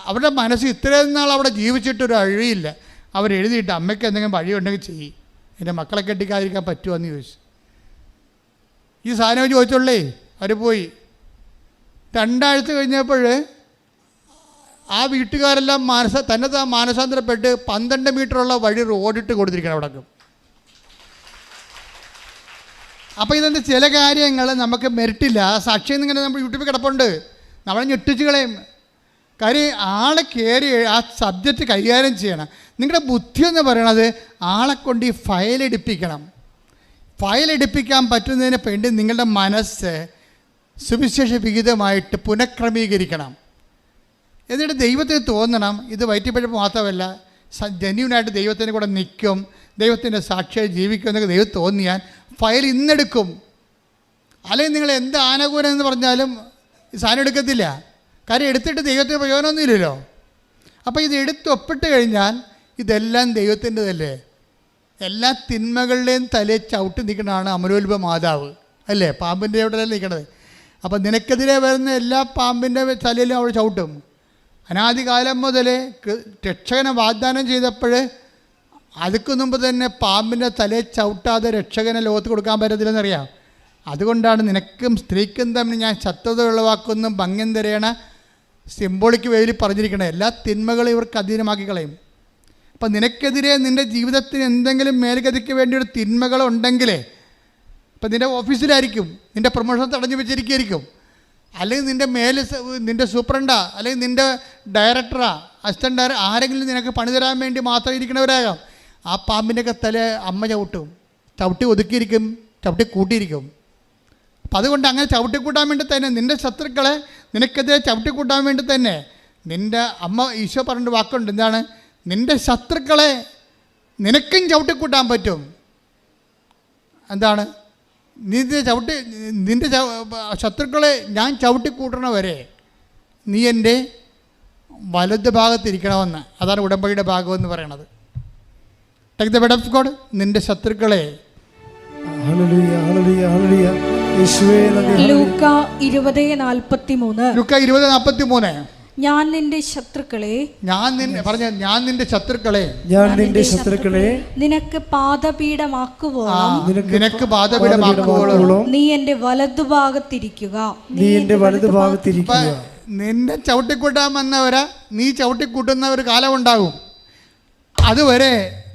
അവരുടെ മനസ്സ് ഇത്രയും നാൾ അവിടെ ജീവിച്ചിട്ടൊരു വഴിയില്ല. അവരെഴുതിയിട്ട് അമ്മയ്ക്ക് എന്തെങ്കിലും വഴിയുണ്ടെങ്കിൽ ചെയ്യും, എൻ്റെ മക്കളെ കെട്ടിക്കാതിരിക്കാൻ പറ്റുമോ എന്ന് ചോദിച്ചു. ഈ സാധനം ചോദിച്ചോളേ അവർ പോയി. 2 ആഴ്ച കഴിഞ്ഞപ്പോൾ ആ വീട്ടുകാരെല്ലാം തന്നെ മാനസാന്തരപ്പെട്ട് 12 മീറ്ററുള്ള വഴി റോഡിട്ട് കൊടുത്തിരിക്കണം അവിടെ. അപ്പോൾ ഇതെന്ത് ചില കാര്യങ്ങൾ നമുക്ക് മെരിട്ടില്ല. സാക്ഷ്യം ഇങ്ങനെ നമ്മൾ യൂട്യൂബിൽ കിടപ്പുണ്ട്, നമ്മളെ ഞെട്ടിച്ച് കളയും. കാര്യം ആളെ കയറി ആ സബ്ജക്റ്റ് കൈകാര്യം ചെയ്യണം. നിങ്ങളുടെ ബുദ്ധി എന്ന് പറയണത് ആളെ കൊണ്ട് ഈ ഫയലെടുപ്പിക്കണം. ഫയലെടുപ്പിക്കാൻ പറ്റുന്നതിന് വേണ്ടി നിങ്ങളുടെ മനസ്സ് സുവിശേഷ വിഹിതമായിട്ട് പുനഃക്രമീകരിക്കണം. എന്നിട്ട് ദൈവത്തിന് തോന്നണം ഇത് വയറ്റിപ്പഴപ്പ് മാത്രമല്ല, ജെന്യൂനായിട്ട് ദൈവത്തിൻ്റെ കൂടെ നിൽക്കും, ദൈവത്തിൻ്റെ സാക്ഷിയായി ജീവിക്കും എന്നൊക്കെ ദൈവം തോന്നിയാൽ ഫയൽ ഇന്നെടുക്കും. അല്ലെങ്കിൽ നിങ്ങൾ എന്ത് ആനുകൂല്യം എന്ന് പറഞ്ഞാലും സാധനം എടുക്കത്തില്ല. കാര്യം എടുത്തിട്ട് ദൈവത്തിന് പ്രയോജനമൊന്നുമില്ലല്ലോ. അപ്പോൾ ഇത് ഒപ്പിട്ട് കഴിഞ്ഞാൽ ഇതെല്ലാം ദൈവത്തിൻ്റെതല്ലേ. എല്ലാ തിന്മകളുടെയും തലയെ ചവിട്ടി നിൽക്കണതാണ് അമരോത്ഭവ മാതാവ് അല്ലേ, പാമ്പിൻ്റെ അവിടെ നിൽക്കണത്. അപ്പോൾ നിനക്കെതിരെ വരുന്ന എല്ലാ പാമ്പിൻ്റെ തലയിലും അവൾ ചവിട്ടും. അനാദികാലം മുതൽ രക്ഷകനെ വാഗ്ദാനം ചെയ്തപ്പോൾ അതുക്ക് മുമ്പ് തന്നെ പാമ്പിൻ്റെ തലയെ ചവിട്ടാതെ രക്ഷകനെ ലോകത്ത് കൊടുക്കാൻ പറ്റത്തില്ലെന്നറിയാം. അതുകൊണ്ടാണ് നിനക്കും സ്ത്രീക്കും തമ്മിൽ ഞാൻ ശത്രുത ഉളവാക്കുന്ന ഭംഗ്യം തരേണ സിംബോളിക്ക് വേലി പറഞ്ഞിരിക്കണം. എല്ലാ തിന്മകളും ഇവർക്ക് അധീനമാക്കി കളയും. അപ്പം നിനക്കെതിരെ നിൻ്റെ ജീവിതത്തിന് എന്തെങ്കിലും മേൽഗതിക്ക് വേണ്ടിയൊരു തിന്മകളുണ്ടെങ്കിലേ, ഇപ്പം നിൻ്റെ ഓഫീസിലായിരിക്കും, നിൻ്റെ പ്രൊമോഷൻ തടഞ്ഞു വെച്ചിരിക്കുകയായിരിക്കും, അല്ലെങ്കിൽ നിൻ്റെ സൂപ്രണ്ടാ, അല്ലെങ്കിൽ നിൻ്റെ ഡയറക്ടറാ, അസിസ്റ്റൻ്റ് ഡയറക്ടർ, ആരെങ്കിലും നിനക്ക് പണി തരാൻ വേണ്ടി മാത്രം ഇരിക്കണവരാകാം. ആ പാമ്പിൻ്റെയൊക്കെ തല അമ്മ ചവിട്ടും, ചവിട്ടി ഒതുക്കിയിരിക്കും, ചവിട്ടി കൂട്ടിയിരിക്കും. അപ്പം അതുകൊണ്ട് അങ്ങനെ ചവിട്ടിക്കൂട്ടാൻ വേണ്ടി തന്നെ നിൻ്റെ ശത്രുക്കളെ നിനക്കെതിരെ ചവിട്ടിക്കൂട്ടാൻ വേണ്ടി തന്നെ നിൻ്റെ അമ്മ ഈശോ പറഞ്ഞ വാക്കുണ്ട്, എന്താണ്, നിൻ്റെ ശത്രുക്കളെ നിനക്കും ചവിട്ടിക്കൂട്ടാൻ പറ്റും. എന്താണ്, നിൻ്റെ ശത്രുക്കളെ ഞാൻ ചവിട്ടിക്കൂട്ടണ വരെ നീ എൻ്റെ വലത് ഭാഗത്തിരിക്കണമെന്ന്. അതാണ് ഉടമ്പടിയുടെ ഭാഗമെന്ന് പറയണത്. Take the bed of God. നിൻ്റെ ശത്രുക്കളെ ലൂക്ക 20:43 ഞാൻ നിന്റെ ശത്രുക്കളെ നിനക്ക് പാദപീഠമാക്കുവോളം നീ എന്റെ വലതുഭാഗത്തിരിക്കുക. നിന്നെ ചവിട്ടിക്കൂട്ടാൻ വന്നവരെ നീ ചവിട്ടിക്കൂട്ടുന്ന ഒരു കാലമുണ്ടാകും. അതുവരെ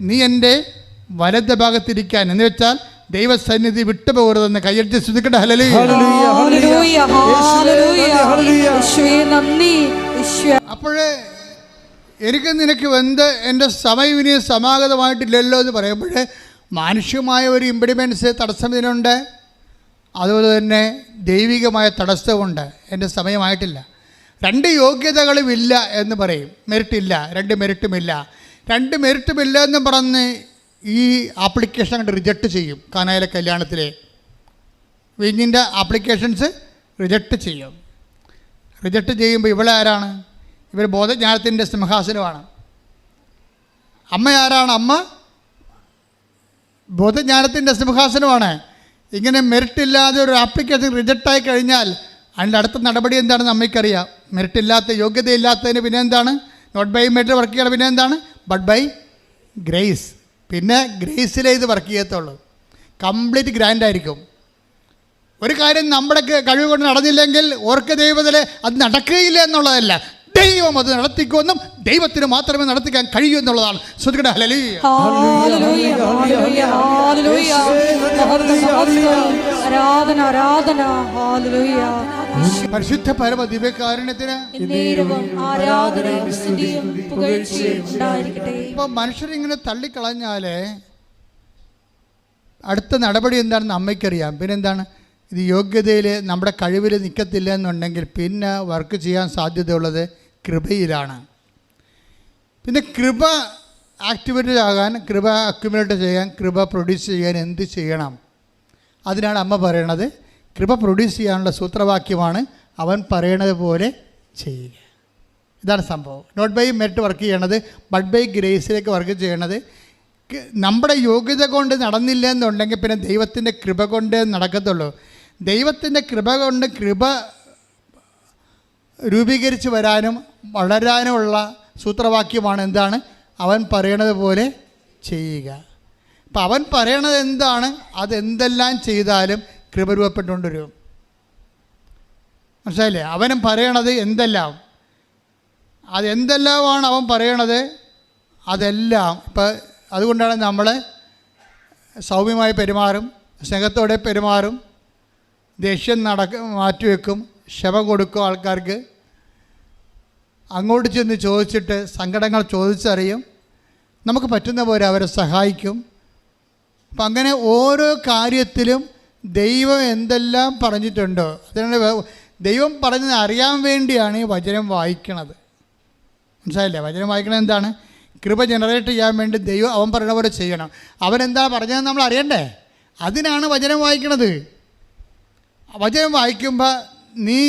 നീ എൻ്റെ വലത് ഭാഗത്തിരിക്കാൻ, എന്ന് വെച്ചാൽ ദൈവസന്നിധി വിട്ടുപോകരുതെന്ന് കയ്യടിച്ച് ശ്രദ്ധിക്കട്ടെ. അപ്പോഴേ എനിക്ക് നിനക്ക് എൻ്റെ സമയം ഇനി സമാഗതമായിട്ടില്ലല്ലോ എന്ന് പറയുമ്പോഴേ മാനുഷികമായ ഒരു ഇമ്പിഡിമെൻസ് തടസ്സം ഇതിനുണ്ട്, അതുപോലെ തന്നെ ദൈവികമായ തടസ്സമുണ്ട്. എൻ്റെ സമയമായിട്ടില്ല. 2 യോഗ്യതകളുമില്ല എന്ന് പറയും. മെറിറ്റില്ല, 2 മെറിറ്റുമില്ല. 2 മെറിറ്റുമില്ല എന്ന് പറഞ്ഞ് ഈ ആപ്ലിക്കേഷൻ കണ്ട് റിജക്റ്റ് ചെയ്യും. കാനായിലെ കല്യാണത്തിലെ വിഞ്ഞിൻ്റെ ആപ്ലിക്കേഷൻസ് റിജക്റ്റ് ചെയ്യും. റിജക്റ്റ് ചെയ്യുമ്പോൾ ഇവളെ ആരാണ്? ഇവർ ബോധജ്ഞാനത്തിൻ്റെ സിംഹാസനമാണ്. അമ്മ ആരാണ്? അമ്മ ബോധജ്ഞാനത്തിൻ്റെ സിംഹാസനമാണ്. ഇങ്ങനെ മെറിറ്റില്ലാതെ ഒരു ആപ്ലിക്കേഷൻ റിജക്റ്റായി കഴിഞ്ഞാൽ അതിൻ്റെ അടുത്ത നടപടി എന്താണെന്ന് അമ്മയ്ക്കറിയാം. മെറിറ്റില്ലാത്ത, യോഗ്യതയില്ലാത്തതിന് പിന്നെ എന്താണ്? നോട്ട് ബൈ മെറിറ്റ് വർക്ക് ചെയ്യണം. പിന്നെ എന്താണ്? But by grace. പിന്നെ ഗ്രേസിലേ ഇത് വർക്ക് ചെയ്യത്തുള്ളൂ. കംപ്ലീറ്റ് ഗ്രാൻഡായിരിക്കും. ഒരു കാര്യം നമ്മുടെ കഴിവ് കൊണ്ട് നടന്നില്ലെങ്കിൽ ഓർക്ക് ദൈവത്തിലെ അത് നടക്കുകയില്ല എന്നുള്ളതല്ല, ദൈവം അത് നടത്തിക്കുമെന്നും ദൈവത്തിന് മാത്രമേ നടത്തിക്കാൻ കഴിയൂ എന്നുള്ളതാണ്. ശ്രദ്ധിക്കട്ടെ. പരിശുദ്ധ പരമ ദിവ്യകാരുണ്യത്തിന് ഇപ്പൊ മനുഷ്യരിങ്ങനെ തള്ളിക്കളഞ്ഞാല് അടുത്ത നടപടി എന്താണെന്ന് അമ്മയ്ക്കറിയാം. പിന്നെന്താണ്, ഇത് യോഗ്യതയിൽ നമ്മുടെ കഴിവിൽ നിൽക്കത്തില്ല എന്നുണ്ടെങ്കിൽ പിന്നെ വർക്ക് ചെയ്യാൻ സാധ്യതയുള്ളത് കൃപയിലാണ്. പിന്നെ കൃപ ആക്ടിവേറ്റഡ് ആകാൻ, കൃപ അക്യുമുലേറ്റ് ചെയ്യാൻ, കൃപ പ്രൊഡ്യൂസ് ചെയ്യാൻ എന്ത് ചെയ്യണം? അതിനാണ് അമ്മ പറയണത്. കൃപ പ്രൊഡ്യൂസ് ചെയ്യാനുള്ള സൂത്രവാക്യമാണ് അവൻ പറയണത് പോലെ ചെയ്യുക. ഇതാണ് സംഭവം. നോട്ട് ബൈ മെറിറ്റ് വർക്ക് ചെയ്യണത്, ബട്ട് ബൈ ഗ്രേസിലേക്ക് വർക്ക് ചെയ്യണത്. നമ്മുടെ യോഗ്യത കൊണ്ട് നടന്നില്ല എന്നുണ്ടെങ്കിൽ പിന്നെ ദൈവത്തിൻ്റെ കൃപ കൊണ്ട് നടക്കത്തുള്ളൂ. ദൈവത്തിൻ്റെ കൃപ കൊണ്ട് കൃപ രൂപീകരിച്ച് വരാനും വളരാനുമുള്ള സൂത്രവാക്യമാണ് എന്താണ്? അവൻ പറയണത് പോലെ ചെയ്യുക. അപ്പം അവൻ പറയണത് എന്താണ്, അതെന്തെല്ലാം ചെയ്താലും കൃപ രൂപപ്പെട്ടുകൊണ്ട് വരും. മനസ്സിലായില്ലേ? അവനും പറയണത് എന്തെല്ലാം, അതെന്തെല്ലാമാണ് അവൻ പറയണത് അതെല്ലാം. ഇപ്പം അതുകൊണ്ടാണ് നമ്മൾ സൗമ്യമായി പെരുമാറും, സ്നേഹത്തോടെ പെരുമാറും, ദേഷ്യം മാറ്റിവെക്കും, ക്ഷമ കൊടുക്കും ആൾക്കാർക്ക്, അങ്ങോട്ട് ചെന്ന് ചോദിച്ചിട്ട് സങ്കടങ്ങൾ ചോദിച്ചറിയും, നമുക്ക് പറ്റുന്ന പോലെ അവരെ സഹായിക്കും. അപ്പം അങ്ങനെ ഓരോ കാര്യത്തിലും ദൈവം എന്തെല്ലാം പറഞ്ഞിട്ടുണ്ടോ അതിനാണ് ദൈവം പറഞ്ഞത് അറിയാൻ വേണ്ടിയാണ് ഈ വചനം വായിക്കണത്. മനസ്സിലായില്ലേ? വചനം വായിക്കണത് എന്താണ്? കൃപ ജനറേറ്റ് ചെയ്യാൻ വേണ്ടി ദൈവം അവൻ പറയുന്ന പോലെ ചെയ്യണം. അവനെന്താ പറഞ്ഞതെന്ന് നമ്മൾ അറിയണ്ടേ? അതിനാണ് വചനം വായിക്കണത്. വചനം വായിക്കുമ്പോൾ നീ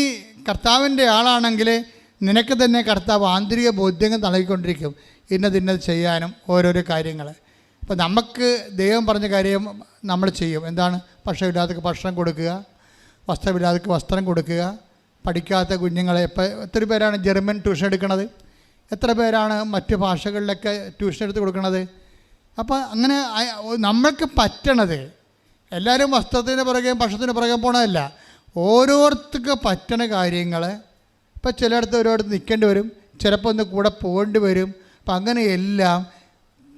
കർത്താവിൻ്റെ ആളാണെങ്കിൽ നിനക്ക് തന്നെ കർത്താവ് ആന്തരിക ബോധ്യങ്ങൾ നൽകിക്കൊണ്ടിരിക്കും, ഇന്നത് ചെയ്യാനും ഓരോരോ കാര്യങ്ങൾ. അപ്പോൾ നമുക്ക് ദൈവം പറഞ്ഞ കാര്യം നമ്മൾ ചെയ്യും. എന്താണ്? ഭക്ഷണമില്ലാത്തവർക്ക് ഭക്ഷണം കൊടുക്കുക, വസ്ത്രമില്ലാത്തവർക്ക് വസ്ത്രം കൊടുക്കുക, പഠിക്കാത്ത കുഞ്ഞുങ്ങളെ ഇപ്പോൾ എത്ര പേരാണ് ജർമ്മൻ ട്യൂഷൻ എടുക്കുന്നത്, എത്ര പേരാണ് മറ്റ് ഭാഷകളിലൊക്കെ ട്യൂഷൻ എടുത്ത് കൊടുക്കുന്നത്. അപ്പോൾ അങ്ങനെ നമ്മൾക്ക് പറ്റണത്, എല്ലാവരും വസ്ത്രത്തിന് പുറകെ ഭക്ഷണത്തിന് പുറകെ പോകണമല്ല, ഓരോരുത്തർക്ക് പറ്റണ കാര്യങ്ങൾ. ഇപ്പോൾ ചിലയിടത്ത് ഓരോരുത്തർ നിൽക്കേണ്ടി വരും, ചിലപ്പോൾ ഒന്ന് കൂടെ പോകേണ്ടി വരും. അപ്പം അങ്ങനെയെല്ലാം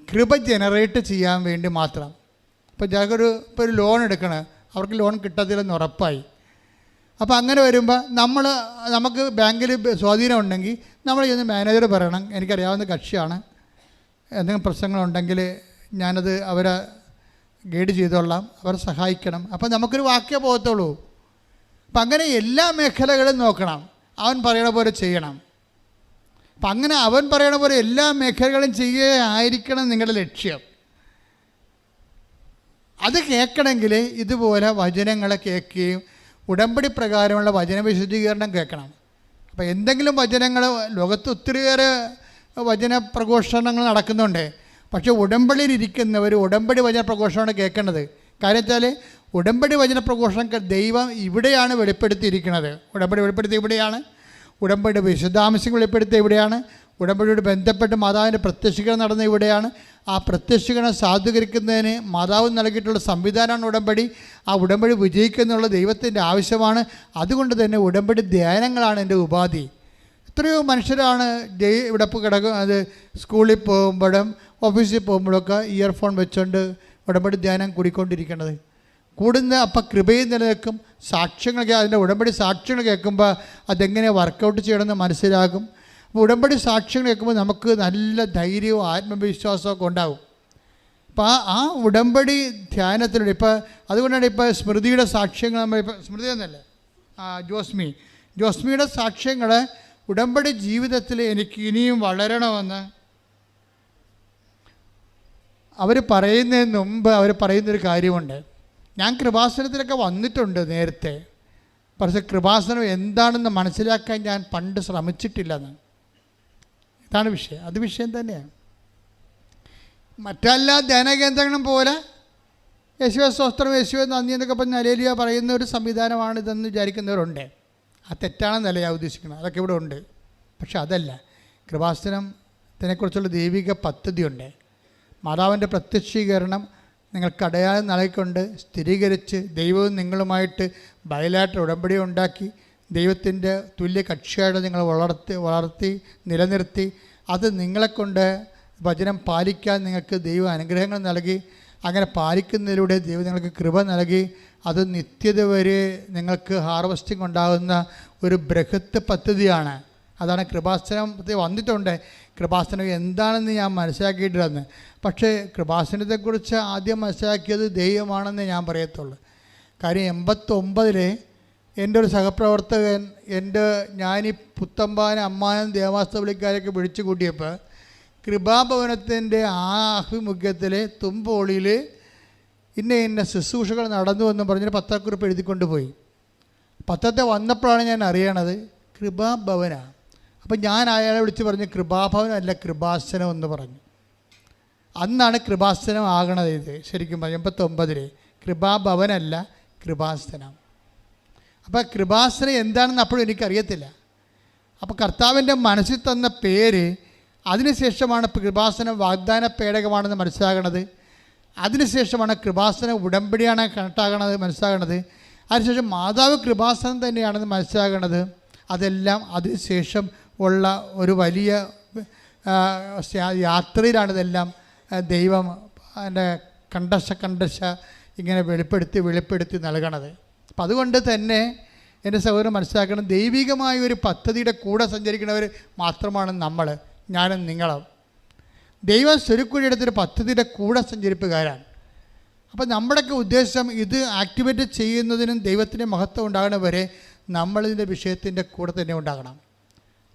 കൃപ ജനറേറ്റ് ചെയ്യാൻ വേണ്ടി മാത്രം. ഇപ്പോൾ ഞങ്ങൾക്കൊരു ഇപ്പോൾ ഒരു ലോൺ എടുക്കണം, അവർക്ക് ലോൺ കിട്ടത്തില്ലെന്ന് ഉറപ്പായി. അപ്പോൾ അങ്ങനെ വരുമ്പോൾ നമുക്ക് ബാങ്കിൽ സ്വാധീനം ഉണ്ടെങ്കിൽ നമ്മൾ ചെന്ന് മാനേജർ പറയണം, എനിക്കറിയാവുന്ന കക്ഷിയാണ്, എന്തെങ്കിലും പ്രശ്നങ്ങളുണ്ടെങ്കിൽ ഞാനത് അവരെ ഗൈഡ് ചെയ്തോളാം, അവരെ സഹായിക്കണം. അപ്പോൾ നമുക്കൊരു വാക്കേ പോകത്തുള്ളൂ. അപ്പം അങ്ങനെ എല്ലാ മേഖലകളും നോക്കണം, അവൻ പറയണ പോലെ ചെയ്യണം. അപ്പം അങ്ങനെ അവൻ പറയണ പോലെ എല്ലാ മേഖലകളും ചെയ്യുകയായിരിക്കണം നിങ്ങളുടെ ലക്ഷ്യം. അത് കേൾക്കണമെങ്കിൽ ഇതുപോലെ വചനങ്ങളെ കേൾക്കുകയും ഉടമ്പടി പ്രകാരമുള്ള വചന വിശദീകരണം കേൾക്കണം. അപ്പോൾ എന്തെങ്കിലും വചനങ്ങൾ, ലോകത്ത് ഒത്തിരിയേറെ വചന പ്രഘോഷണങ്ങൾ നടക്കുന്നുണ്ട്, പക്ഷേ ഉടമ്പടിയിലിരിക്കുന്നവർ ഉടമ്പടി വചന പ്രഘോഷണമാണ് കേൾക്കേണ്ടത്. കാര്യം വെച്ചാൽ ഉടമ്പടി വചന പ്രഘോഷണം ദൈവം ഇവിടെയാണ് വെളിപ്പെടുത്തിയിരിക്കുന്നത്. ഉടമ്പടി വെളിപ്പെടുത്തി ഇവിടെയാണ്, ഉടമ്പടി വിശദാംശങ്ങൾ വെളിപ്പെടുത്തി ഇവിടെയാണ്, ഉടമ്പടിയോട് ബന്ധപ്പെട്ട് മാതാവിൻ്റെ പ്രത്യക്ഷീകരണം നടന്ന ഇവിടെയാണ്. ആ പ്രത്യക്ഷീകരണം സാധൂകരിക്കുന്നതിന് മാതാവ് നൽകിയിട്ടുള്ള സംവിധാനമാണ് ഉടമ്പടി. ആ ഉടമ്പടി വിജയിക്കുന്നുള്ള ദൈവത്തിൻ്റെ ആവശ്യമാണ്. അതുകൊണ്ട് തന്നെ ഉടമ്പടി ധ്യാനങ്ങളാണ് എൻ്റെ ഉപാധി. എത്രയോ മനുഷ്യരാണ് ഇവിടെ അത് സ്കൂളിൽ പോകുമ്പോഴും ഓഫീസിൽ പോകുമ്പോഴൊക്കെ ഇയർഫോൺ വെച്ചുകൊണ്ട് ഉടമ്പടി ധ്യാനം കൂടിക്കൊണ്ടിരിക്കുന്നത്. കൂടുന്ന അപ്പം കൃപയും നിലനിൽക്കും. സാക്ഷ്യങ്ങൾ, അതിൻ്റെ ഉടമ്പടി സാക്ഷ്യങ്ങൾ കേൾക്കുമ്പോൾ അതെങ്ങനെ വർക്കൗട്ട് ചെയ്യണമെന്ന് മനസ്സിലാകും. അപ്പോൾ ഉടമ്പടി സാക്ഷ്യങ്ങൾ കേൾക്കുമ്പോൾ നമുക്ക് നല്ല ധൈര്യവും ആത്മവിശ്വാസമൊക്കെ ഉണ്ടാകും. അപ്പോൾ ആ ഉടമ്പടി ധ്യാനത്തിലൂടെ ഇപ്പോൾ അതുകൊണ്ടാണ് ഇപ്പോൾ സ്മൃതിയുടെ സാക്ഷ്യങ്ങൾ നമ്മളിപ്പോൾ സ്മൃതി എന്നല്ല ജോസ്മിയുടെ സാക്ഷ്യങ്ങൾ ഉടമ്പടി ജീവിതത്തിൽ എനിക്ക് ഇനിയും വളരണമെന്ന് അവർ പറയുന്നതിന് മുമ്പ് അവർ പറയുന്നൊരു കാര്യമുണ്ട്. ഞാൻ കൃപാസനത്തിലൊക്കെ വന്നിട്ടുണ്ട് നേരത്തെ, പക്ഷേ കൃപാസനം എന്താണെന്ന് മനസ്സിലാക്കാൻ ഞാൻ പണ്ട് ശ്രമിച്ചിട്ടില്ലെന്ന്. ഇതാണ് വിഷയം. അത് വിഷയം തന്നെയാണ്. മറ്റെല്ലാ ധ്യാനകേന്ദ്രങ്ങളും പോലെ യേശുവേ സ്തോത്രം, യേശുവേ നന്ദി എന്നൊക്കെ പറഞ്ഞ് ഹല്ലേലൂയ പറയുന്ന ഒരു സംവിധാനമാണിതെന്ന് വിചാരിക്കുന്നവരുണ്ട്. ആ തെറ്റാണെന്നല്ല ഞാൻ ഉദ്ദേശിക്കുന്നത്, അതൊക്കെ ഇവിടെ ഉണ്ട്. പക്ഷെ അതല്ല, കൃപാസനത്തിനെക്കുറിച്ചുള്ള ദൈവിക പദ്ധതിയുണ്ട്. മാതാവിൻ്റെ പ്രത്യക്ഷീകരണം നിങ്ങൾക്ക് അടയാളം നൽകിക്കൊണ്ട് സ്ഥിരീകരിച്ച് ദൈവവും നിങ്ങളുമായിട്ട് ബയലായിട്ട് ഉടമ്പടി ഉണ്ടാക്കി ദൈവത്തിൻ്റെ തുല്യ കക്ഷിയായിട്ട് നിങ്ങൾ വളർത്തി നിലനിർത്തി അത് നിങ്ങളെക്കൊണ്ട് വചനം പാലിക്കാൻ നിങ്ങൾക്ക് ദൈവം അനുഗ്രഹങ്ങൾ നൽകി. അങ്ങനെ പാലിക്കുന്നതിലൂടെ ദൈവം നിങ്ങൾക്ക് കൃപ നൽകി. അത് നിത്യത വരെ നിങ്ങൾക്ക് ഹാർവസ്റ്റിംഗ് ഉണ്ടാകുന്ന ഒരു ബൃഹത്ത് പദ്ധതിയാണ്. അതാണ് കൃപാസനത്തിൽ വന്നിട്ടുണ്ട്. കൃപാസനം എന്താണെന്ന് ഞാൻ മനസ്സിലാക്കിയിട്ടില്ലെന്ന്. പക്ഷേ കൃപാസനത്തെക്കുറിച്ച് ആദ്യം മനസ്സിലാക്കിയത് ദൈവമാണെന്ന് ഞാൻ പറയത്തുള്ളൂ. കാര്യം 89 എൻ്റെ ഒരു സഹപ്രവർത്തകൻ ഞാനീ പുത്തമ്പാനും അമ്മാനും ദേവാസ്തപള്ളിക്കാരൊക്കെ വിളിച്ചു കൂട്ടിയപ്പോൾ കൃപാഭവനത്തിൻ്റെ ആഭിമുഖ്യത്തിൽ തുമ്പോളിയിൽ ഇന്ന ശുശ്രൂഷകൾ നടന്നു എന്ന് പറഞ്ഞൊരു പത്രക്കുറിപ്പ് എഴുതിക്കൊണ്ട് പോയി. പത്രത്തെ വന്നപ്പോഴാണ് ഞാൻ അറിയണത് കൃപാഭവനാണ്. അപ്പം ഞാൻ അയാളെ വിളിച്ച് പറഞ്ഞു കൃപാഭവനല്ല കൃപാസനം എന്ന് പറഞ്ഞു. അന്നാണ് കൃപാസനം ആകണത്. ഇത് ശരിക്കും പറഞ്ഞു 89 കൃപാഭവനല്ല കൃപാസനം. അപ്പോൾ കൃപാസനം എന്താണെന്ന് അപ്പോഴും എനിക്കറിയത്തില്ല. അപ്പോൾ കർത്താവിൻ്റെ മനസ്സിൽ തന്ന പേര്, അതിനുശേഷമാണ് കൃപാസനം വാഗ്ദാന പേടകമാണെന്ന് മനസ്സിലാകണത്. അതിനുശേഷമാണ് കൃപാസനം ഉടമ്പടിയാണ് കണക്റ്റാകണത് മനസ്സിലാകണത്. അതിനുശേഷം മാതാവ് കൃപാസനം തന്നെയാണെന്ന് മനസ്സിലാകണത്. അതെല്ലാം അതിനുശേഷം ഉള്ള ഒരു വലിയ യാത്രയിലാണ് ഇതെല്ലാം ദൈവം എൻ്റെ കണ്ടശ ഇങ്ങനെ വെളിപ്പെടുത്തി നൽകണത്. അപ്പം അതുകൊണ്ട് തന്നെ എൻ്റെ സഹോദരൻ മനസ്സിലാക്കണം, ദൈവികമായ ഒരു പദ്ധതിയുടെ കൂടെ സഞ്ചരിക്കുന്നവർ മാത്രമാണ് നമ്മൾ, ഞാനും നിങ്ങളും. ദൈവം സ്വരുക്കുഴിയെടുത്തൊരു പദ്ധതിയുടെ കൂടെ സഞ്ചരിപ്പുകാരാണ്. അപ്പോൾ നമ്മുടെയൊക്കെ ഉദ്ദേശം ഇത് ആക്ടിവേറ്റ് ചെയ്യുന്നതിനും ദൈവത്തിൻ്റെ മഹത്വം ഉണ്ടാകണവരെ നമ്മളിതിൻ്റെ വിഷയത്തിൻ്റെ കൂടെ തന്നെ ഉണ്ടാകണം.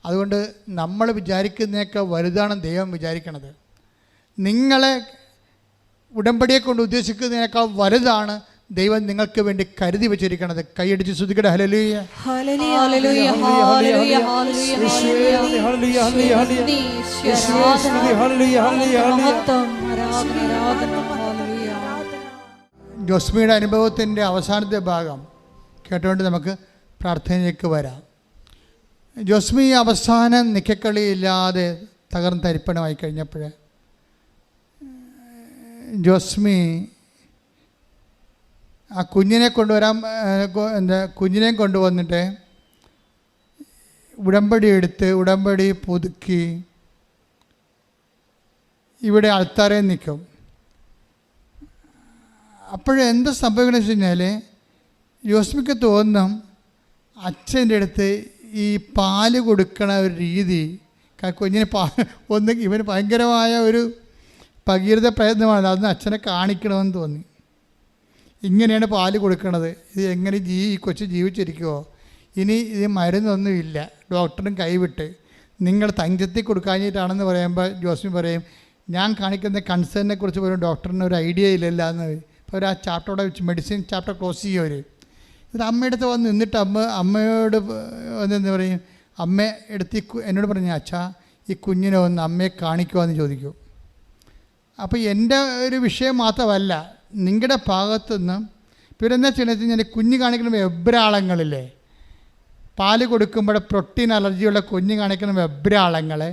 അതുകൊണ്ട് നമ്മൾ വിചാരിക്കുന്നതിനേക്കാൾ വലുതാണ് ദൈവം വിചാരിക്കണത്. നിങ്ങളെ ഉടമ്പടിയെ കൊണ്ട് ഉദ്ദേശിക്കുന്നതിനേക്കാൾ വലുതാണ് ദൈവം നിങ്ങൾക്ക് വേണ്ടി കരുതി വെച്ചിരിക്കണത്. കൈയടിച്ച് സ്തുതിക്കട്ടെ. ഹല്ലേലൂയ ഹല്ലേലൂയ ഹല്ലേലൂയ ജോസ്മിയുടെ അനുഭവത്തിൻ്റെ അവസാനത്തെ ഭാഗം കേട്ടുകൊണ്ട് നമുക്ക് പ്രാർത്ഥനയിലേക്ക് വരാം. ജോസ്മി അവസാനം നിക്കക്കളിയില്ലാതെ തകർന്നരിപ്പണമായി കഴിഞ്ഞപ്പോൾ ജോസ്മി ആ കുഞ്ഞിനെ കൊണ്ടുവന്നിട്ട് ഉടമ്പടി പുതുക്കി ഇവിടെ ആൾത്താരെ നിൽക്കും. അപ്പോഴെന്ത് സംഭവിക്കണമെന്ന് വെച്ച് കഴിഞ്ഞാൽ ജോസ്മിക്ക് തോന്നും അച്ഛൻ്റെ അടുത്ത് ഈ പാല് കൊടുക്കണ ഒരു രീതി, കുഞ്ഞിന് ഇവന് ഭയങ്കരമായ ഒരു ഭഗീരഥ പ്രയത്നമാണ്, അതൊന്ന് അച്ഛനെ കാണിക്കണമെന്ന് തോന്നി. ഇങ്ങനെയാണ് പാല് കൊടുക്കണത്, ഇത് എങ്ങനെ ഈ കൊച്ചു ജീവിച്ചിരിക്കുമോ, ഇനി ഇത് മരുന്നൊന്നുമില്ല, ഡോക്ടറും കൈവിട്ട് നിങ്ങൾ തഞ്ചത്തിൽ കൊടുക്കാഞ്ഞിട്ടാണെന്ന് പറയുമ്പോൾ ജോസ്മി പറയും ഞാൻ കാണിക്കുന്ന കൺസേണിനെ കുറിച്ച് പോലും ഡോക്ടറിന് ഒരു ഐഡിയ ഇല്ലല്ല എന്ന്. ഇപ്പോൾ അവർ ആ ചാപ്റ്ററോടെ വെച്ച് മെഡിസിൻ ചാപ്റ്റർ ക്ലോസ് ചെയ്യും അവർ. ഇത് അമ്മയുടെ അടുത്ത് വന്ന് നിന്നിട്ട് അമ്മയോട് വന്നെന്ന് പറയും, അമ്മ എടുത്ത് എന്നോട് പറഞ്ഞു അച്ഛാ ഈ കുഞ്ഞിനെ ഒന്ന് അമ്മയെ കാണിക്കുവാന്ന് ചോദിക്കും. അപ്പോൾ എൻ്റെ ഒരു വിഷയം മാത്രമല്ല, നിങ്ങളുടെ ഭാഗത്തുനിന്ന് പിന്നെന്താ ചെയ്യണമെന്ന് വെച്ചാൽ കുഞ്ഞ് കാണിക്കുന്ന വെബ്രാളങ്ങളില്ലേ, പാല് കൊടുക്കുമ്പോൾ പ്രോട്ടീൻ അലർജിയുള്ള കുഞ്ഞ് കാണിക്കുന്ന വെബ്രാളങ്ങളെ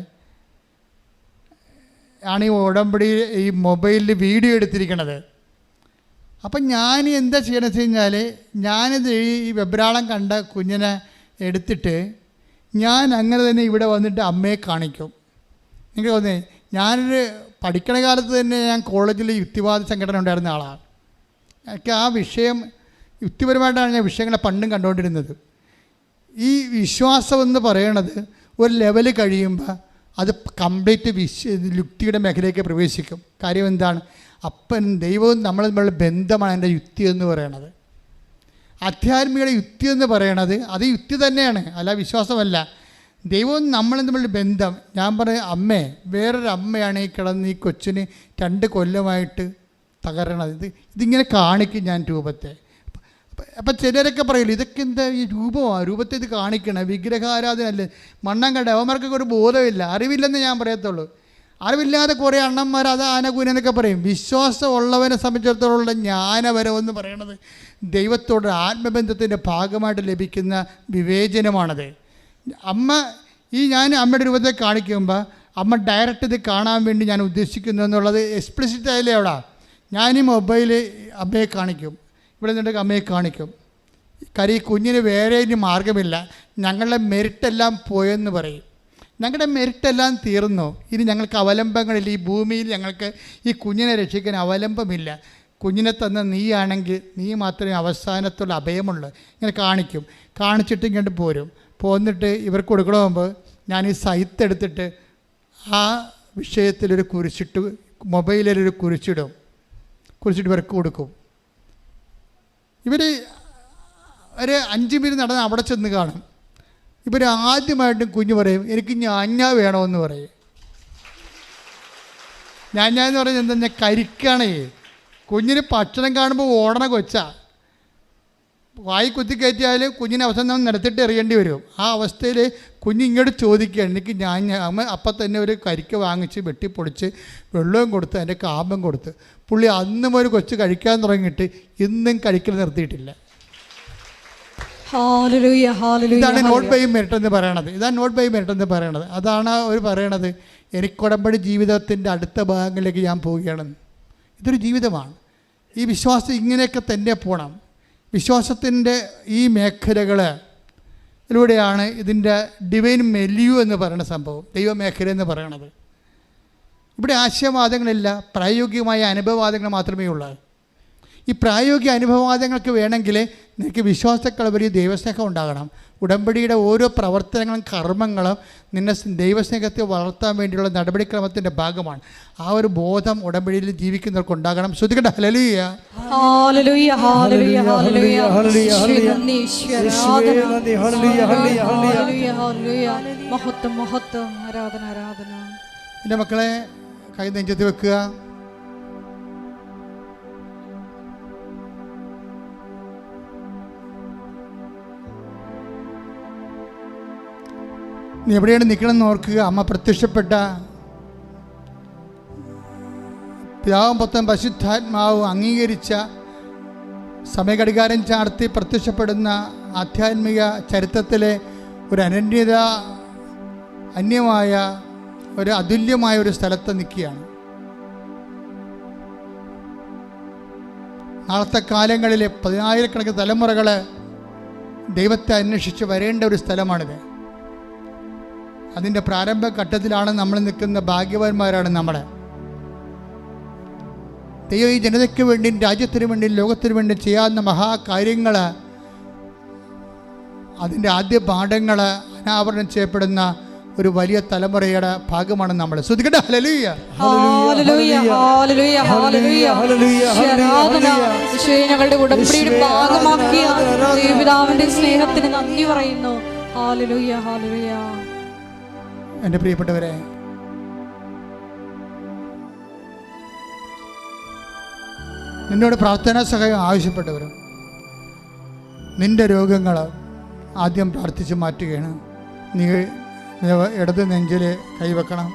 ആണ് ഈ ഉടമ്പടി ഈ മൊബൈലിൽ വീഡിയോ എടുത്തിരിക്കണത്. അപ്പം ഞാൻ എന്താ ചെയ്യണമെന്ന് വെച്ച് കഴിഞ്ഞാൽ ഞാനിത് ഈ വെബ്രാളം കണ്ട കുഞ്ഞിനെ എടുത്തിട്ട് ഞാൻ അങ്ങനെ തന്നെ ഇവിടെ വന്നിട്ട് അമ്മയെ കാണിക്കും. നിങ്ങൾക്ക് തോന്നേ, ഞാനൊരു പഠിക്കണ കാലത്ത് തന്നെ ഞാൻ കോളേജിൽ യുക്തിവാദ സംഘടന ഉണ്ടായിരുന്ന ആളാണ്. എനിക്ക് ആ വിഷയം യുക്തിപരമായിട്ടാണ് ഞാൻ വിഷയങ്ങളെ പണ്ടും കണ്ടുകൊണ്ടിരുന്നത്. ഈ വിശ്വാസം എന്ന് പറയണത് ഒരു ലെവൽ കഴിയുമ്പോൾ അത് കംപ്ലീറ്റ് യുക്തിയുടെ മേഖലയിലേക്ക് പ്രവേശിക്കും. കാര്യം എന്താണ്? അപ്പൻ ദൈവവും നമ്മൾ തമ്മിലുള്ള ബന്ധമാണ് എൻ്റെ യുക്തി എന്ന് പറയണത്. ആധ്യാത്മികയുടെ യുക്തി എന്ന് പറയണത് അത് യുക്തി തന്നെയാണ്, അല്ല വിശ്വാസമല്ല. ദൈവവും നമ്മളും തമ്മിലുള്ള ബന്ധം. ഞാൻ പറയും അമ്മേ, വേറൊരു അമ്മയാണ് ഈ കിടന്ന് ഈ കൊച്ചിന് 2 കൊല്ലമായിട്ട് തകരണത്. ഇതിങ്ങനെ കാണിക്കും ഞാൻ രൂപത്തെ. അപ്പം ചിലരൊക്കെ പറയില്ല ഇതൊക്കെ എന്താ ഈ രൂപത്തെ ഇത് കാണിക്കണം, വിഗ്രഹാരാധന അല്ലേ, മണ്ണം കണ്ട അവന്മാർക്കൊക്കെ ഒരു ബോധമില്ല, അറിവില്ലെന്ന് ഞാൻ പറയത്തുള്ളൂ. അറിവില്ലാതെ കുറേ അണ്ണന്മാർ അത് ആനകൂനെന്നൊക്കെ പറയും. വിശ്വാസമുള്ളവനെ സംബന്ധിച്ചിടത്തോളം ജ്ഞാനപരമെന്ന് പറയണത് ദൈവത്തോട് ആത്മബന്ധത്തിൻ്റെ ഭാഗമായിട്ട് ലഭിക്കുന്ന വിവേചനമാണത്. ഞാൻ അമ്മയുടെ രൂപത്തെ കാണിക്കുമ്പോൾ അമ്മ ഡയറക്റ്റ് ഇത് കാണാൻ വേണ്ടി ഞാൻ ഉദ്ദേശിക്കുന്നു എന്നുള്ളത് എക്സ്പ്ലിസിറ്റ് ആയില്ലേ അവിടെ. ഞാൻ ഈ മൊബൈൽ അമ്മയെ കാണിക്കും, ഇവിടെ നിന്നിട്ട് അമ്മയെ കാണിക്കും. കാര്യം ഈ കുഞ്ഞിന് വേറെ ഇനി മാർഗമില്ല, ഞങ്ങളുടെ മെരിട്ടെല്ലാം പോയെന്ന് പറയും. ഞങ്ങളുടെ മെരിട്ടെല്ലാം തീർന്നു, ഇനി ഞങ്ങൾക്ക് അവലംബങ്ങളില്ല. ഈ ഭൂമിയിൽ ഞങ്ങൾക്ക് ഈ കുഞ്ഞിനെ രക്ഷിക്കാൻ അവലംബമില്ല. കുഞ്ഞിനെ തന്ന നീയാണെങ്കിൽ നീ മാത്രമേ അവസാനത്തുള്ള അഭയമുള്ളൂ. ഇങ്ങനെ കാണിക്കും. കാണിച്ചിട്ട് ഇങ്ങോട്ട് പോരും. പോന്നിട്ട് ഇവർക്ക് കൊടുക്കണമെങ്കിൽ ഞാൻ ഈ സൈത്ത് എടുത്തിട്ട് ആ വിഷയത്തിലൊരു കുരിശിട്ട് മൊബൈലിലൊരു കുരിച്ചിടും, കുരിച്ചിട്ട് ഇവർക്ക് കൊടുക്കും. ഇവർ ഒരു 5 മിനിറ്റ് നടന്ന് അവിടെ ചെന്ന് കാണും. ഇവർ ആദ്യമായിട്ടും കുഞ്ഞ് പറയും, എനിക്ക് ഞാഞ്ഞാ വേണമെന്ന് പറയും. ഞാഞ്ഞാന്ന് പറയുന്നത് എന്താ, കരിക്കാണേ. കുഞ്ഞിന് ഭക്ഷണം കാണുമ്പോൾ ഓടണ കൊച്ചാ. വായി കുത്തി കയറ്റിയാൽ കുഞ്ഞിനെ അവസാനം നിലത്തിട്ട് എറിയേണ്ടി വരും. ആ അവസ്ഥയിൽ കുഞ്ഞ് ഇങ്ങോട്ട് ചോദിക്കുകയാണ്, എനിക്ക് അമ്മ അപ്പം തന്നെ ഒരു കരിക്ക വാങ്ങിച്ച് വെട്ടിപ്പൊടിച്ച് വെള്ളവും കൊടുത്ത് അതിൻ്റെ കാമ്പം കൊടുത്ത്. പുള്ളി അന്നും ഒരു കൊച്ച് കഴിക്കാൻ തുടങ്ങിയിട്ട് ഇന്നും കഴിക്കൽ നിർത്തിയിട്ടില്ല. ഇതാണ് നോട്ട് ബൈ മെറിറ്റ് എന്ന് പറയണത്. ഇതാണ് നോട്ട് ബൈ മെറിറ്റ് എന്ന് പറയണത്. അതാണ് അവർ പറയണത്, എനിക്ക് ഉടമ്പടി ജീവിതത്തിൻ്റെ അടുത്ത ഭാഗങ്ങളിലേക്ക് ഞാൻ പോവുകയാണെന്ന്. ഇതൊരു ജീവിതമാണ്. ഈ വിശ്വാസം ഇങ്ങനെയൊക്കെ തന്നെ പോകണം. വിശ്വാസത്തിൻ്റെ ഈ മേഖലകളിലൂടെയാണ് ഇതിൻ്റെ ഡിവൈൻ മെല്യു എന്ന് പറയുന്ന സംഭവം, ദൈവമേഖല എന്ന് പറയണത്. ഇവിടെ ആശയവാദങ്ങളില്ല, പ്രായോഗികമായ അനുഭവവാദങ്ങൾ മാത്രമേ ഉള്ളൂ. ഈ പ്രായോഗിക അനുഭവവാദങ്ങൾക്ക് വേണമെങ്കിൽ നിനക്ക് വിശ്വാസക്കളുപരി ദൈവസ്നേഹം ഉണ്ടാകണം. ഉടമ്പടിയുടെ ഓരോ പ്രവർത്തനങ്ങളും കർമ്മങ്ങളും നിന്നെ ദൈവസ്നേഹത്തെ വളർത്താൻ വേണ്ടിയുള്ള നടപടിക്രമത്തിൻ്റെ ഭാഗമാണ്. ആ ഒരു ബോധം ഉടമ്പടിയിൽ ജീവിക്കുന്നവർക്ക് ഉണ്ടാകണം. ശ്രദ്ധിക്കട്ടെ. ഹല്ലേലൂയ, ഹല്ലേലൂയ, ഹല്ലേലൂയ, ഹല്ലേലൂയ, മഹത്വം, മഹത്വം, ആരാധന, ആരാധന. എൻ്റെ മക്കളെ, കൈ നെഞ്ചത്ത് വെക്കുക. നീ എവിടെയാണ് നിൽക്കണമെന്ന് ഓർക്കുക. അമ്മ പ്രത്യക്ഷപ്പെട്ട പിതാവും പുത്രനും പരിശുദ്ധാത്മാവും അംഗീകരിച്ച സമയഘടികാരം ചാർത്തി പ്രത്യക്ഷപ്പെടുന്ന ആധ്യാത്മിക ചരിത്രത്തിലെ ഒരു അനന്യത, അന്യമായ ഒരു അതുല്യമായ ഒരു സ്ഥലത്ത് നിൽക്കുകയാണ്. നാളത്തെ കാലങ്ങളിൽ 10,000കണക്കിന് തലമുറകൾ ദൈവത്തെ അന്വേഷിച്ച് വരേണ്ട ഒരു സ്ഥലമാണിത്. അതിൻ്റെ പ്രാരംഭഘട്ടത്തിലാണ് നമ്മൾ നിൽക്കുന്ന. ഭാഗ്യവാന്മാരാണ് നമ്മൾ. ദൈവം ഈ ജനതയ്ക്ക് വേണ്ടിയും രാജ്യത്തിന് വേണ്ടിയും ലോകത്തിന് വേണ്ടിയും ചെയ്യാവുന്ന മഹാകാര്യങ്ങൾ, അതിൻ്റെ ആദ്യ പാഠങ്ങൾ അനാവരണം ചെയ്യപ്പെടുന്ന ഒരു വലിയ തലമുറയുടെ ഭാഗമാണ് നമ്മൾ. ശ്രദ്ധിക്കട്ടെ. ഹല്ലേലൂയ, ഹല്ലേലൂയ, ഹല്ലേലൂയ, ഹല്ലേലൂയ, ആരാധന. ഞങ്ങളുടെ ഉടമ്പടിയുടെ ഭാഗമാക്കിയ ദൈവപിതാവിന്റെ സ്നേഹത്തിന് നന്ദി പറയുന്നു. Hallelujah, hallelujah. എൻ്റെ പ്രിയപ്പെട്ടവരെ, നിന്നോട് പ്രാർത്ഥനാ സഹായം ആവശ്യപ്പെട്ടവരും നിൻ്റെ രോഗങ്ങൾ ആദ്യം പ്രാർത്ഥിച്ച് മാറ്റുകയാണ്. നീ ഇടത് നെഞ്ചിൽ കൈവെക്കണം,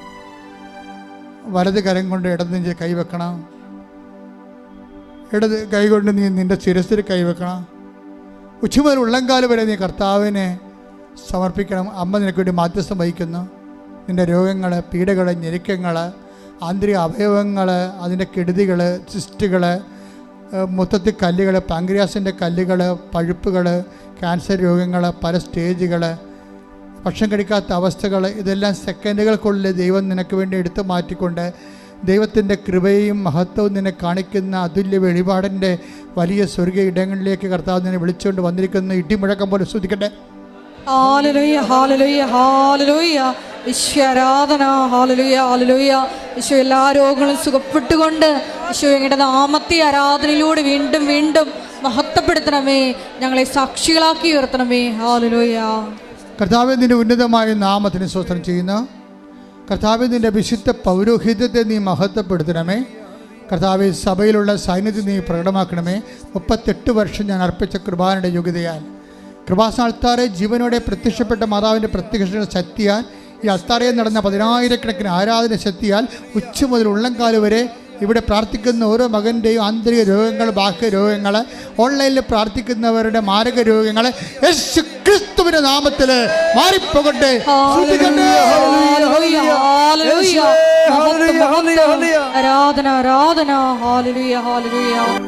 വലത് കരം കൊണ്ട് ഇടത് നെഞ്ചിൽ കൈവെക്കണം, ഇടത് കൈ കൊണ്ട് നീ നിൻ്റെ ശിരസിൽ കൈവെക്കണം. ഉച്ചമുതൽ ഉള്ളംകാല് വരെ നീ കർത്താവിനെ സമർപ്പിക്കണം. അമ്മ നിനക്ക് വേണ്ടി മാധ്യസ്ഥം വഹിക്കുന്നു. നിൻ്റെ രോഗങ്ങൾ, പീഡകൾ, ഞെരുക്കങ്ങൾ, ആന്തരിക അവയവങ്ങൾ, അതിൻ്റെ കെടുതികൾ, സിസ്റ്റുകൾ, മൊത്തത്തിൽ കല്ലുകൾ, പാങ്ക്രിയാസിൻ്റെ കല്ലുകൾ, പഴുപ്പുകൾ, ക്യാൻസർ രോഗങ്ങൾ, പല സ്റ്റേജുകൾ, ഭക്ഷണം കഴിക്കാത്ത അവസ്ഥകൾ, ഇതെല്ലാം സെക്കൻഡുകൾക്കുള്ളിൽ ദൈവം നിനക്ക് വേണ്ടി എടുത്തു മാറ്റിക്കൊണ്ട് ദൈവത്തിൻ്റെ കൃപയും മഹത്വവും നിന്നെ കാണിക്കുന്ന അതുല്യ വെളിപാടിൻ്റെ വലിയ സ്വർഗീയ ഇടങ്ങളിലേക്ക് കർത്താവ് നിന്നെ വിളിച്ചുകൊണ്ട് വന്നിരിക്കുന്ന ഇടിമുഴക്കം പോലെ ശ്രദ്ധിക്കട്ടെ. ഹല്ലേലൂയ, ഹല്ലേലൂയ, ഹല്ലേലൂയ. ഈശ്വരാധന. ഹല്ലേലൂയ, ഹല്ലേലൂയ. ഈശോ എല്ലാ രോഗങ്ങളും സുഖപ്പെട്ടുകൊണ്ട് ഈശോ ഞങ്ങളുടെ നാമത്തെ ആരാധനയിലൂടെ വീണ്ടും വീണ്ടും മഹത്വപ്പെടുത്തണമേ. ഞങ്ങളെ സാക്ഷികളാക്കി ഉയർത്തണമേ. ഹല്ലേലൂയ. കർത്താവേ, നിൻ്റെ ഉന്നതമായ നാമത്തിന് സ്തോത്രം ചെയ്യുന്നു. കർത്താവേ, നിൻ്റെ വിശുദ്ധ പൗരോഹിത്യത്തെ നീ മഹത്വപ്പെടുത്തണമേ. കർത്താവേ, സഭയിലുള്ള സാന്നിധ്യം നീ പ്രകടമാക്കണമേ. 38 വർഷം ഞാൻ അർപ്പിച്ച കൃപാനയുടെ യോഗ്യതയാൽ, കൃപാസ്ഥാനത്താറെ ജീവനോടെ പ്രത്യക്ഷപ്പെട്ട മാതാവിൻ്റെ പ്രത്യക്ഷ ശക്തിയാൽ, ഈ അൾത്താരയിൽ നടന്ന 10,000കണക്കിന് ആരാധന ശക്തിയാൽ, ഉച്ച മുതൽ ഉള്ളംകാല് വരെ ഇവിടെ പ്രാർത്ഥിക്കുന്ന ഓരോ മകൻ്റെയും ആന്തരിക രോഗങ്ങൾ, ബാഹ്യ രോഗങ്ങൾ, ഓൺലൈനിൽ പ്രാർത്ഥിക്കുന്നവരുടെ മാരക രോഗങ്ങൾ യേശു ക്രിസ്തുവിന്റെ നാമത്തിൽ മാറിപ്പോകട്ടെ.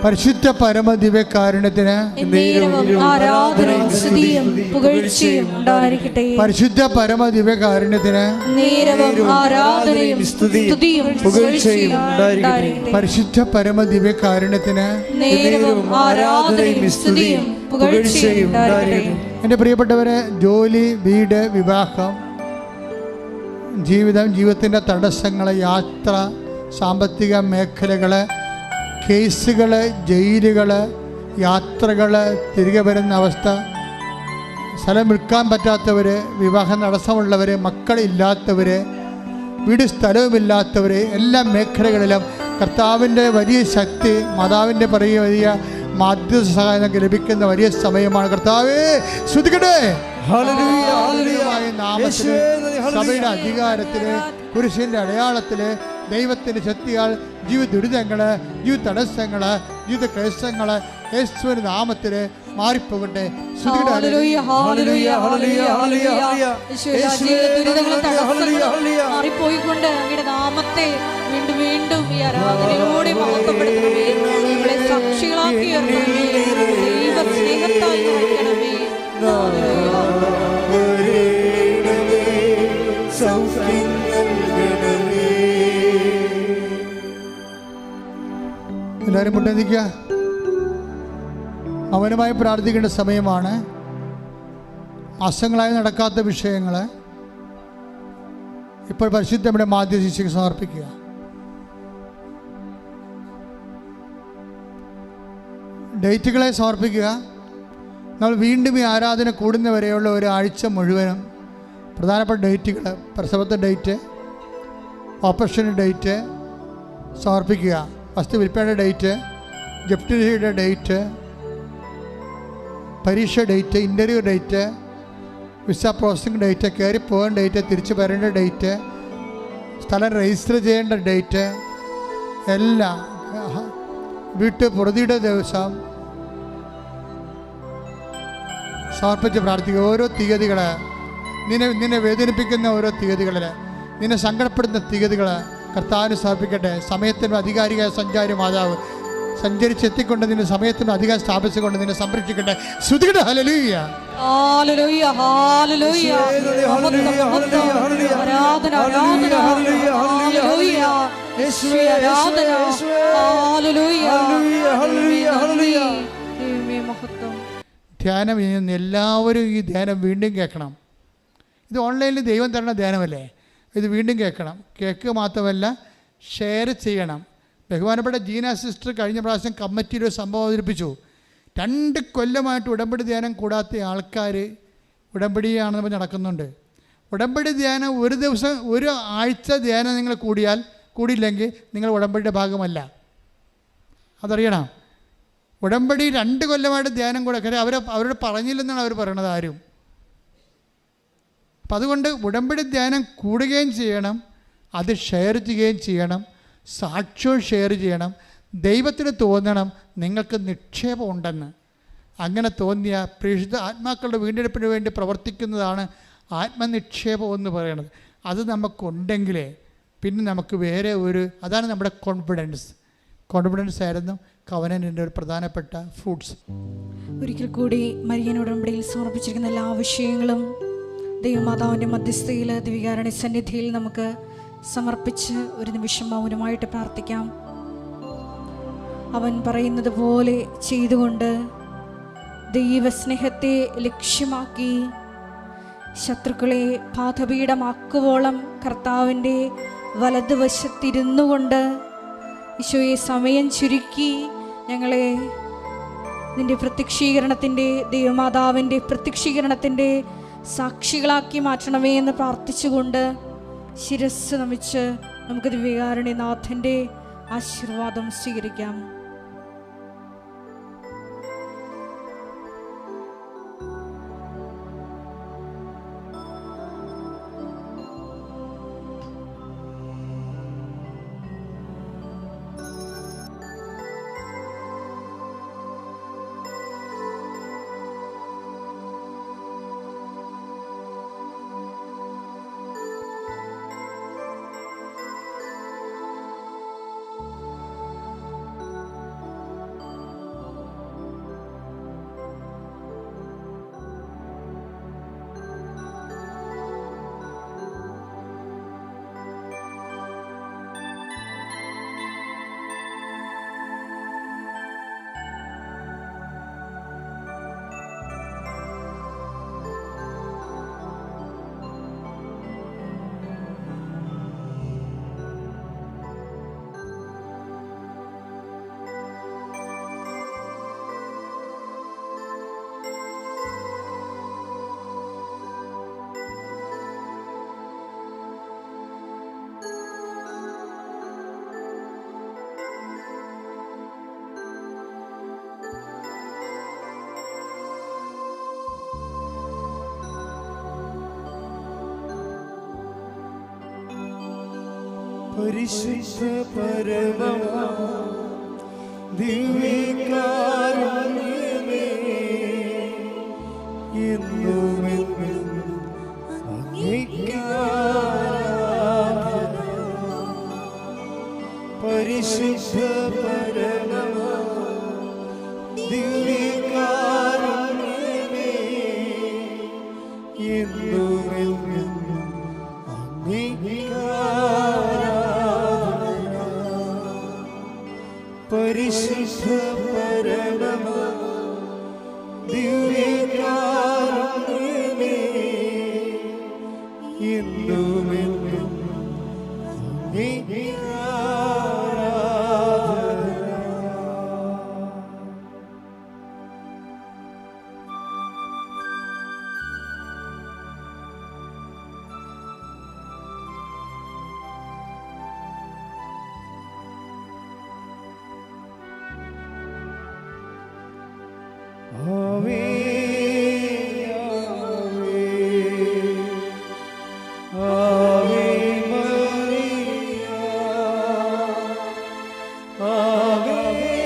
പരിശുദ്ധ പരമദിവ്യകാരുണ്യത്തിന്, പരിശുദ്ധ പരമദിവ്യകാരുണ്യത്തിന്, പരിശുദ്ധ പരമദിവ്യകാരുണ്യത്തിന് എൻ്റെ പ്രിയപ്പെട്ടവരെ, ജോലി, വീട്, വിവാഹം, ജീവിതത്തിൻ്റെ തടസ്സങ്ങൾ, യാത്ര, സാമ്പത്തിക മേഖലകൾ, കേസുകൾ, ജയിലുകൾ, യാത്രകൾ, തിരികെ വരുന്ന അവസ്ഥ, സ്ഥലം വിൽക്കാൻ പറ്റാത്തവർ, വിവാഹം തടസ്സമുള്ളവർ, മക്കളില്ലാത്തവർ, വീട് സ്ഥലവുമില്ലാത്തവർ, എല്ലാ മേഖലകളിലും കർത്താവിൻ്റെ വലിയ ശക്തി, മാതാവിൻ്റെ വലിയ മാധ്യസ്ഥ സഹായം ലഭിക്കുന്ന വലിയ സമയമാണ്. കർത്താവേ സ്തുതിക്കട്ടെ. നാമത്തില്, സഭയുടെ അധികാരത്തില്, കുരിശിൻ്റെ അടയാളത്തില്, ദൈവത്തിൻ്റെ ശക്തിയാൽ ജീവിത ദുരിതങ്ങള്, ജീവിത തടസ്സങ്ങള്, ജീവിത ക്ലേശങ്ങള് യേശുവിന്റെ നാമത്തില് മാറിപ്പോകട്ടെ. മാറിപ്പോയിക്കൊണ്ട് അങ്ങയുടെ നാമത്തെ വീണ്ടും വീണ്ടും ഈ ആരാധനയിലൂടെ മഹത്വപ്പെടുത്തണമേ. നമ്മളെ സാക്ഷികളാക്കി ദൈവ സ്നേഹത്തായി നിറയ്ക്കണമേ. എല്ലാവരും മുട്ടേന്നിക്കുക. അവനുമായി പ്രാർത്ഥിക്കേണ്ട സമയമാണ്. മാസങ്ങളായി നടക്കാത്ത വിഷയങ്ങൾ ഇപ്പോൾ പരിശുദ്ധയുടെ മാധ്യസ്ഥിക്ക് സമർപ്പിക്കുക. ഡേറ്റുകളെ സമർപ്പിക്കുക. നമ്മൾ വീണ്ടും ഈ ആരാധന കൂടുന്നവരെയുള്ള ഒരാഴ്ച മുഴുവനും പ്രധാനപ്പെട്ട ഡേറ്റുകൾ, പ്രസവത്തെ ഡേറ്റ്, ഓപ്പറേഷൻ്റെ ഡേറ്റ് സമർപ്പിക്കുക. വസ്തു വിൽപ്പനയുടെ ഡേറ്റ്, ജപ്തിയുടെ ഡേറ്റ്, പരീക്ഷ date, interview date, visa processing date, കയറി പോകാൻ ഡേറ്റ്, തിരിച്ചു വരേണ്ട ഡേറ്റ്, സ്ഥലം രജിസ്റ്റർ ചെയ്യേണ്ട ഡേറ്റ്, എല്ലാം, വീട്ടു പൊറുതിയുടെ ദിവസം സമർപ്പിച്ച് പ്രാർത്ഥിക്കുക. ഓരോ തീയതികൾ, നിന്നെ വേദനിപ്പിക്കുന്ന ഓരോ തീയതികളിൽ, നിന്നെ സങ്കടപ്പെടുന്ന തീയതികൾ കർത്താവിന് സമർപ്പിക്കട്ടെ. സമയത്തിൻ്റെ അധികാരിക സഞ്ചാരി മാതാവ് സഞ്ചരിച്ചെത്തിക്കൊണ്ട് നിന്നെ സമയത്തിൻ്റെ അധികാരം സ്ഥാപിച്ചുകൊണ്ട് നിന്നെ സംരക്ഷിക്കട്ടെ. ശ്രുതികട്ടെ. ഹല്ലേലൂയ, ഹല്ലേലൂയ, ഹല്ലേലൂയ, ആരാധന, ആരാധന, ഹല്ലേലൂയ, യേശുവേ ആരാധന, ഹല്ലേലൂയ, ഹല്ലേലൂയ, ദൈവമേ മഹത്വം. ധ്യാനം ചെയ്യുന്ന എല്ലാവരും ഈ ധ്യാനം വീണ്ടും കേൾക്കണം. ഇത് ഓൺലൈനിൽ ദൈവം തരുന്ന ധ്യാനമല്ലേ, ഇത് വീണ്ടും കേൾക്കണം. കേൾക്കുക മാത്രമല്ല, ഷെയർ ചെയ്യണം. ബഹുമാനപ്പെട്ട ജീന സിസ്റ്റർ കഴിഞ്ഞ പ്രാവശ്യം കമ്മിറ്റിയിൽ ഒരു സംഭവം അവതരിപ്പിച്ചു. 2 കൊല്ലമായിട്ട് ഉടമ്പടി ധ്യാനം കൂടാത്ത ആൾക്കാർ ഉടമ്പടിയാണെന്ന് പറഞ്ഞ് നടക്കുന്നുണ്ട്. ഉടമ്പടി ധ്യാനം ഒരു ദിവസം, ഒരു ആഴ്ച ധ്യാനം നിങ്ങൾ കൂടിയില്ലെങ്കിൽ നിങ്ങൾ ഉടമ്പടിയുടെ ഭാഗമല്ല. അതറിയണം. ഉടമ്പടി 2 കൊല്ലമായിട്ട് ധ്യാനം കൂടെ അവരോട് പറഞ്ഞില്ലെന്നാണ് അവർ പറയണത് ആരും. അപ്പം അതുകൊണ്ട് ഉടമ്പടി ധ്യാനം കൂടുകയും ചെയ്യണം, അത് ഷെയർ ചെയ്യുകയും ചെയ്യണം, സാക്ഷ്യവും ഷെയർ ചെയ്യണം. ദൈവത്തിന് തോന്നണം നിങ്ങൾക്ക് നിക്ഷേപം ഉണ്ടെന്ന്. അങ്ങനെ തോന്നിയ പ്രേക്ഷിത ആത്മാക്കളുടെ വീണ്ടെടുപ്പിന് വേണ്ടി പ്രവർത്തിക്കുന്നതാണ് ആത്മനിക്ഷേപം എന്ന് പറയുന്നത്. അത് നമുക്കുണ്ടെങ്കിലേ പിന്നെ നമുക്ക് വേറെ അതാണ് നമ്മുടെ കോൺഫിഡൻസ് ആയിരുന്നു കവനൻ്റെ ഒരു പ്രധാനപ്പെട്ട ഫ്രൂട്ട്സ്. ഒരിക്കൽ കൂടി മരിയൻ ഉടമ്പടിയിൽ സമർപ്പിച്ചിരിക്കുന്ന എല്ലാ വിഷയങ്ങളും ദൈവമാതാവിൻ്റെ മധ്യസ്ഥയിൽ, ദിവികാരുണ്യ സന്നിധിയിൽ നമുക്ക് സമർപ്പിച്ച് ഒരു നിമിഷം മൗനമായിട്ട് പ്രാർത്ഥിക്കാം. അവൻ പറയുന്നത് പോലെ ചെയ്തുകൊണ്ട് ദൈവസ്നേഹത്തെ ലക്ഷ്യമാക്കി ശത്രുക്കളെ പാദപീഠമാക്കുവോളം കർത്താവിൻ്റെ വലതുവശത്തിരുന്നു കൊണ്ട് ഈശോയെ സമയം ചുരുക്കി ഞങ്ങളെ നിൻ്റെ പ്രത്യക്ഷീകരണത്തിൻ്റെ, ദൈവമാതാവിൻ്റെ പ്രത്യക്ഷീകരണത്തിൻ്റെ സാക്ഷികളാക്കി മാറ്റണമേ എന്ന് പ്രാർത്ഥിച്ചുകൊണ്ട് ശിരസ്സ് നമിച്ച് നമുക്ക് ദിവ്യകാരുണ്യനാഥൻ്റെ ആശീർവാദം സ്വീകരിക്കാം. പരിശുദ്ധ പരമമാ ദിവ്യകാരുണ്യമേ, എന്നുമെന്നും അങ്ങേയ്ക്കാരാധന. പരിശുദ്ധ പരമമാ ദിവ്യകാരുണ്യമേ, എന്നുമെന്നും അങ്ങേയ്ക്കാരാധന. പരിശുദ്ധ പരമമാ ദിവ്യകാരുണ്യമേ, എന്നുമെന്നും അങ്ങേയ്ക്കാരാധന. ആവേ ആവേ ആവേ മരിയ, ആവേ